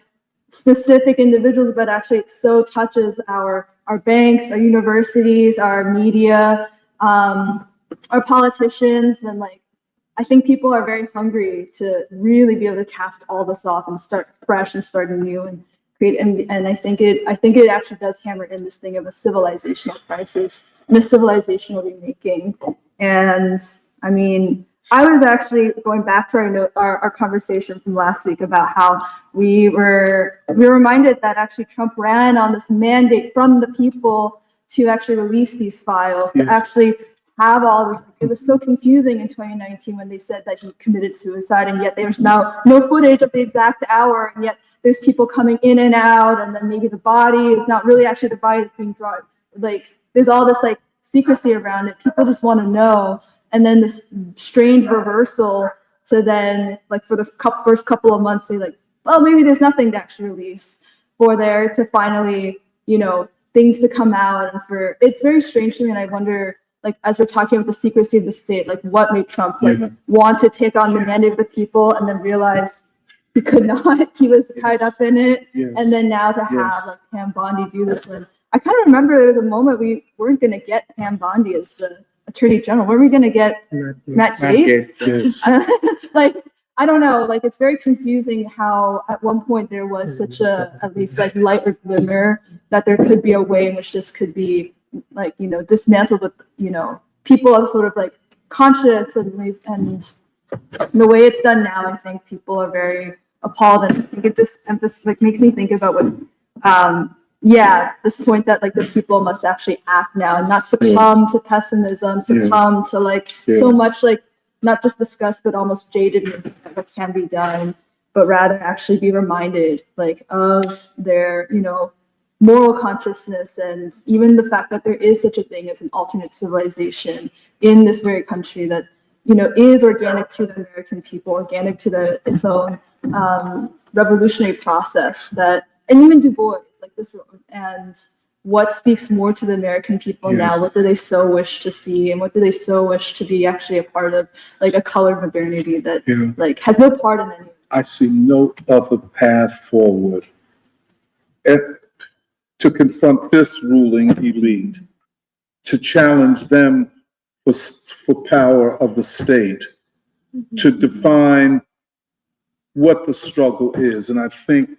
specific individuals, but actually it so touches our banks, our universities, our media, our politicians, and like I think people are very hungry to really be able to cast all this off and start fresh and start anew and create. And I think it actually does hammer in this thing of a civilizational crisis and a civilizational remaking. And I mean, I was actually going back to our conversation from last week about how we were reminded that actually Trump ran on this mandate from the people to actually release these files, to actually have all this. It was so confusing in 2019 when they said that he committed suicide, and yet there's now no footage of the exact hour, and yet there's people coming in and out, and then maybe the body is not really actually the body that's being drawn. Like there's all this like secrecy around it. People just want to know, and then this strange reversal to then like for the first couple of months say like, well, maybe there's nothing to actually release, for there to finally things to come out, and for it's very strange to me, and I wonder. Like as we're talking about the secrecy of the state, like what made Trump want to take on the mandate of the people and then realize he could not, he was tied up in it. And then now to have like Pam Bondi do this one. I kind of remember there was a moment we weren't going to get Pam Bondi as the Attorney General. Were we going to get Matt Gaetz? Like, I don't know, like it's very confusing how at one point there was such a, at least like light or glimmer that there could be a way in which this could be like, dismantled with, people are sort of like conscious and the way it's done now, I think people are very appalled. And I think it just like makes me think about what, this point that like the people must actually act now and not succumb to pessimism, succumb to like so much like not just disgust, but almost jaded what can be done, but rather actually be reminded like of their, moral consciousness, and even the fact that there is such a thing as an alternate civilization in this very country that is organic to the American people, organic to its own revolutionary process. That, and even Du Bois, like this, and what speaks more to the American people now? What do they so wish to see, and what do they so wish to be actually a part of, like a colored modernity that like has no part in any. I see no other path forward. To confront this ruling elite, to challenge them for power of the state to define what the struggle is. And I think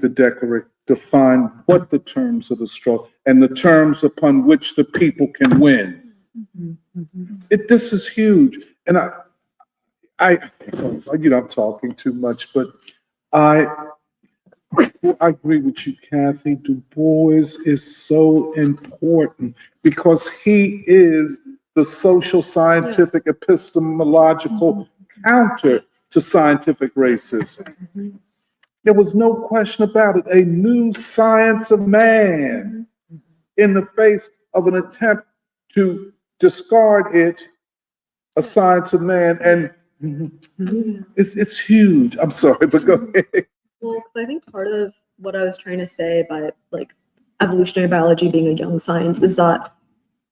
the Declaration define what the terms of the struggle and the terms upon which the people can win. This is huge. And I I'm talking too much, but I agree with you, Kathy. Du Bois is so important because he is the social, scientific, epistemological counter to scientific racism. There was no question about it. A new science of man in the face of an attempt to discard it, a science of man. And it's huge. I'm sorry, but go ahead. Well, I think part of what I was trying to say by like evolutionary biology being a young science is that,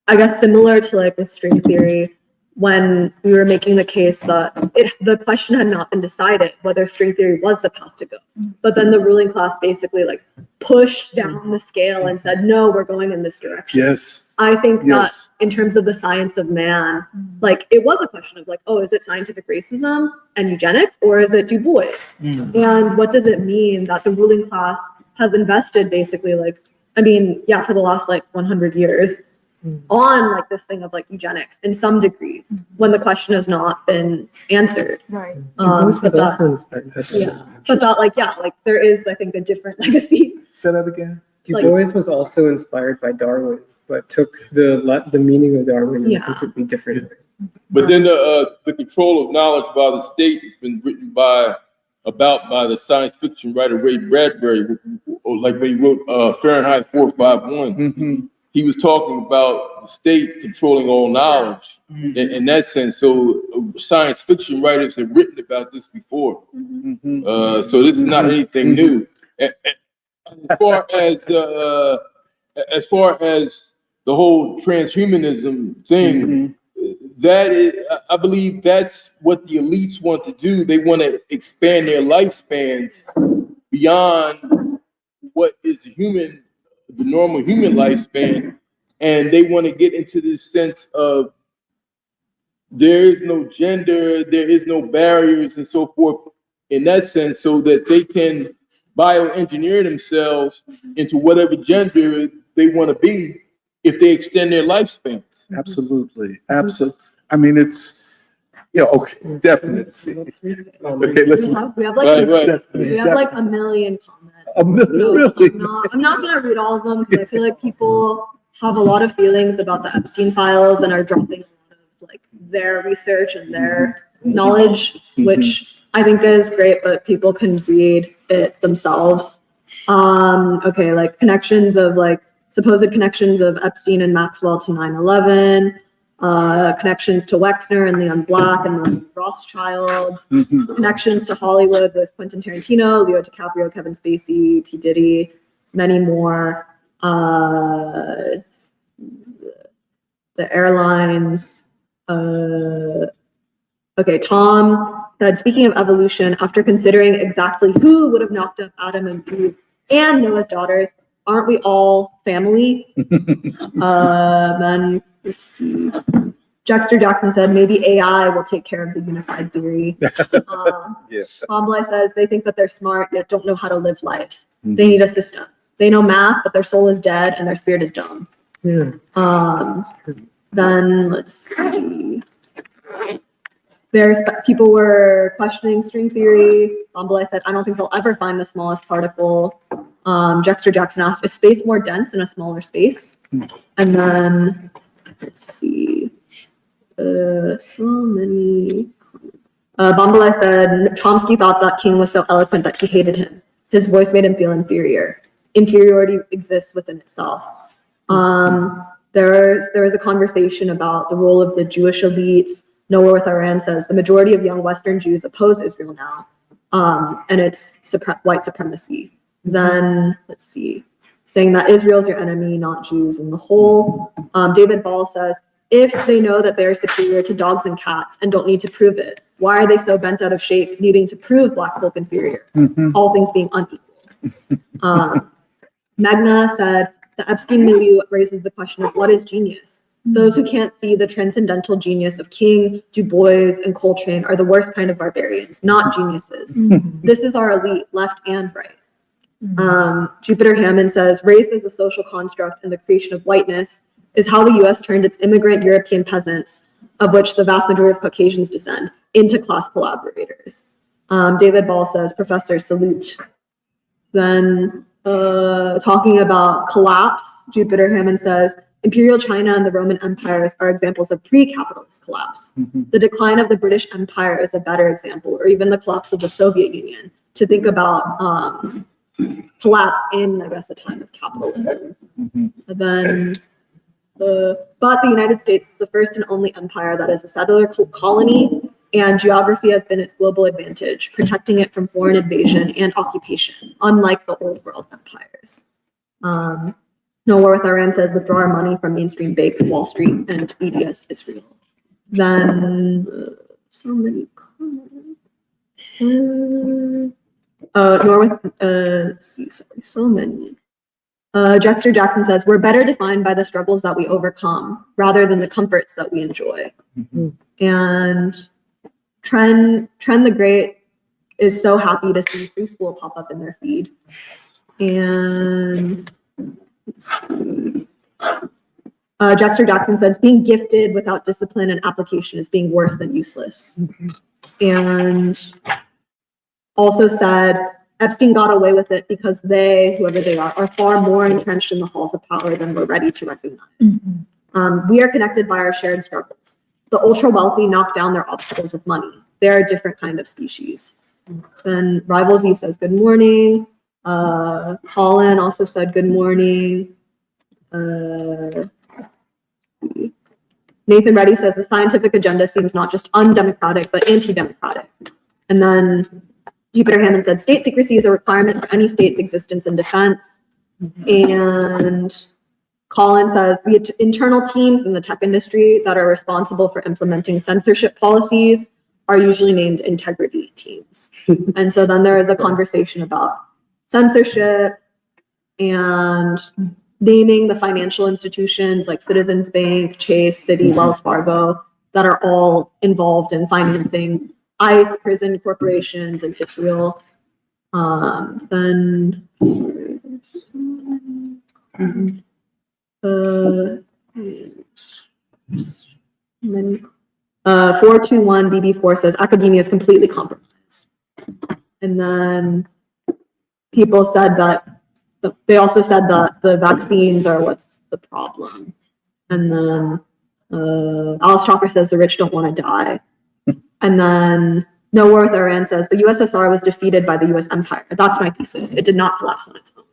I guess, similar to like with string theory, when we were making the case that the question had not been decided whether string theory was the path to go, but then the ruling class basically like pushed down the scale and said, no, we're going in this direction. Yes. I think Yes. that in terms of the science of man, like it was a question of like, oh, is it scientific racism and eugenics, or is it Du Bois? And what does it mean that the ruling class has invested basically like, I mean, yeah, for the last like 100 years on like this thing of like eugenics in some degree when the question has not been answered. Right. But that like, yeah, like there is, I think, a different legacy. Say that again. Du Like- Bois was also inspired by Darwin, but took the meaning of Darwin in Yeah. a completely different way. But then the control of knowledge by the state has been written by the science fiction writer Ray Bradbury, like when he wrote Fahrenheit 451. He was talking about the state controlling all knowledge in that sense. So science fiction writers have written about this before. So this is not anything new. And as far as the whole transhumanism thing, that is, I believe that's what the elites want to do. They want to expand their lifespans beyond what is the normal human lifespan, and they want to get into this sense of there is no gender, there is no barriers and so forth in that sense, so that they can bioengineer themselves into whatever gender they want to be if they extend their lifespans. Absolutely. I mean, it's, okay, definitely. Okay, let's. We have like Right. we have like a million comments. Really? I'm not gonna read all of them because I feel like people have a lot of feelings about the Epstein files and are dropping a lot of like their research and their knowledge, which I think is great, but people can read it themselves. Okay, like supposed connections of Epstein and Maxwell to 9/11, connections to Wexner and Leon Black and the Rothschilds, connections to Hollywood with Quentin Tarantino, Leo DiCaprio, Kevin Spacey, P. Diddy, many more. The airlines. Okay, Tom said, speaking of evolution, after considering exactly who would have knocked up Adam and Eve and Noah's daughters, aren't we all family? Then let's see. Dexter Jackson said maybe AI will take care of the unified theory. Bomblai says they think that they're smart yet don't know how to live life. They need a system. They know math, but their soul is dead and their spirit is dumb. Then let's see. People were questioning string theory. Bomblai said, I don't think they'll ever find the smallest particle. Dexter Jackson asked, is space more dense in a smaller space? And then, let's see. So many. Bombalai said, Chomsky thought that King was so eloquent that he hated him. His voice made him feel inferior. Inferiority exists within itself. There was a conversation about the role of the Jewish elites. Noah with Iran says, the majority of young Western Jews oppose Israel now, and it's white supremacy. Then, let's see, saying that Israel's your enemy, not Jews in the whole. David Ball says, if they know that they're superior to dogs and cats and don't need to prove it, why are they so bent out of shape needing to prove black folk inferior? All things being unequal. Magna said, the Epstein milieu raises the question of what is genius? Those who can't see the transcendental genius of King, Du Bois, and Coltrane are the worst kind of barbarians, not geniuses. This is our elite, left and right. Jupiter Hammond says, race as a social construct and the creation of whiteness is how the US turned its immigrant European peasants, of which the vast majority of Caucasians descend, into class collaborators. David Ball says, Professor, salute. Then talking about collapse, Jupiter Hammond says, Imperial China and the Roman empires are examples of pre-capitalist collapse. The decline of the British Empire is a better example, or even the collapse of the Soviet Union, to think about collapse in, I guess, a time of capitalism. And then, but the United States is the first and only empire that is a settler colony, and geography has been its global advantage, protecting it from foreign invasion and occupation, unlike the old world empires. No War with Iran says, withdraw our money from mainstream banks, Wall Street, and BDS Israel. Then, so many comments. So many. Jexter Jackson says, we're better defined by the struggles that we overcome rather than the comforts that we enjoy. And Trend the Great is so happy to see free school pop up in their feed. And Jexter Jackson says, being gifted without discipline and application is being worse than useless. And also said, Epstein got away with it because they, whoever they are far more entrenched in the halls of power than we're ready to recognize. We are connected by our shared struggles. The ultra wealthy knock down their obstacles with money. They're a different kind of species. Then Rival Z says, good morning. Colin also said, good morning. Nathan Reddy says, the scientific agenda seems not just undemocratic, but anti-democratic. And then Jupiter Hammond said, state secrecy is a requirement for any state's existence and defense. And Colin says, the internal teams in the tech industry that are responsible for implementing censorship policies are usually named integrity teams. And so then there is a conversation about censorship and naming the financial institutions like Citizens Bank, Chase, Citi, Wells Fargo, that are all involved in financing ICE, prison corporations in Israel. Then 421 BB4 says academia is completely compromised. And then people said that they also said that the vaccines are what's the problem. And then Alice Chalker says the rich don't want to die. And then No War with Iran says the USSR was defeated by the US empire. That's my thesis. It did not collapse on its own.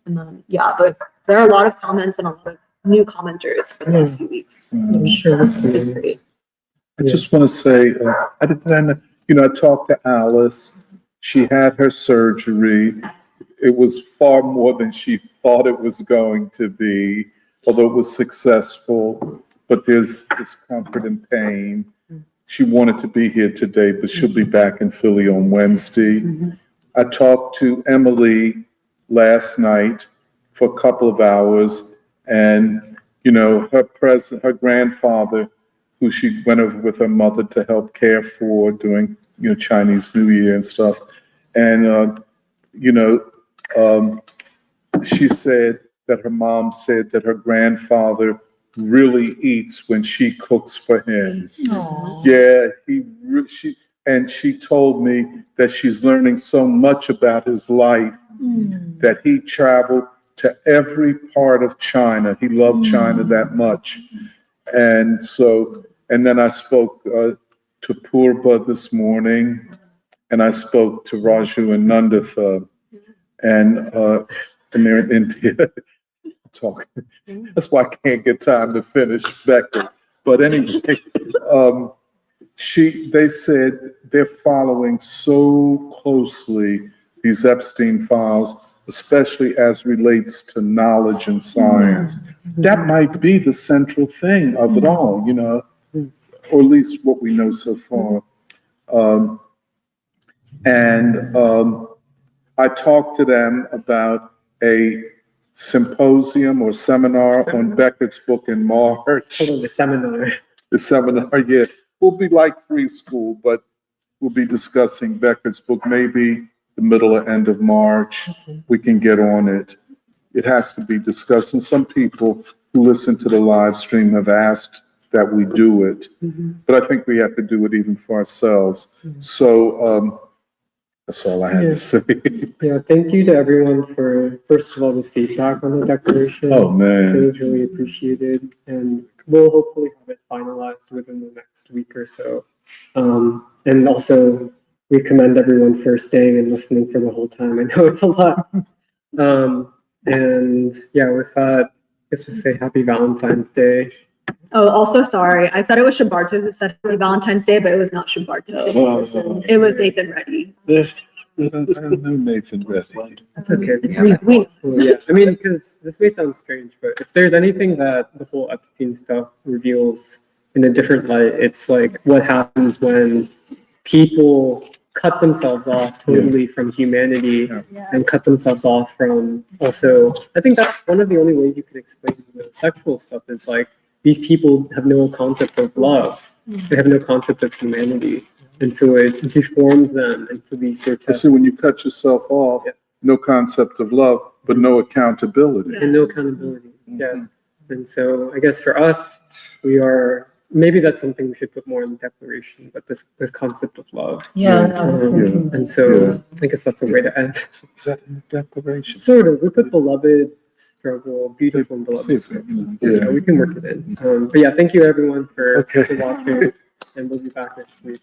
And then, yeah, but there are a lot of comments and a lot of new commenters for the next few weeks. I'm sure this is Great. I just want to say, I talked to Alice. She had her surgery. It was far more than she thought it was going to be, although it was successful. But there's discomfort and pain. She wanted to be here today, but she'll be back in Philly on Wednesday. I talked to Emily last night for a couple of hours, and her grandfather, who she went over with her mother to help care for during Chinese New Year and stuff, and she said that her mom said that her grandfather really eats when she cooks for him. Aww. Yeah, she told me that she's learning so much about his life, that he traveled to every part of China. He loved China that much. And then I spoke to Purba this morning, and I spoke to Raju and Nandatha, and they're in India. Talking. That's why I can't get time to finish Becker. But anyway, they said they're following so closely these Epstein files, especially as relates to knowledge and science. That might be the central thing of it all, or at least what we know so far. I talked to them about a symposium or seminar on Beckett's book in March. Hold on, the seminar. The seminar, yeah, will be like free school, but we'll be discussing Beckett's book, maybe the middle or end of March. We can get on it. It has to be discussed, and some people who listen to the live stream have asked that we do it. But I think we have to do it even for ourselves. So, that's all I had to say. Yeah, thank you to everyone for, first of all, the feedback on the declaration. Oh, It man. was really appreciated, and we'll hopefully have it finalized within the next week or so. And also, we commend everyone for staying and listening for the whole time. I know it's a lot. And yeah, with that, I guess we'll say Happy Valentine's Day. Oh, also sorry. I thought it was Shabarto who said it was Valentine's Day, but it was not Shabarto. It was Nathan Reddy. I don't know Nathan Reddy. It's okay. We Well, yeah, I mean, because this may sound strange, but if there's anything that the whole Epstein stuff reveals in a different light, it's like what happens when people cut themselves off totally from humanity Yeah. and cut themselves off from also, I think that's one of the only ways you can explain the sexual stuff is like these people have no concept of love. They have no concept of humanity. And so it deforms them into these I grotesque see when you cut yourself off, Yeah. no concept of love, but no accountability. and no accountability. Yeah. And so I guess for us, we are, maybe that's something we should put more in the declaration, but this concept of love. Yeah, I was thinking. And so I guess that's a way to end. Is that in the declaration? Sort of, we put beloved, struggle, beautiful and beloved. struggle. Yeah, we can work it in. But yeah, thank you everyone for Okay. watching, and we'll be back next week.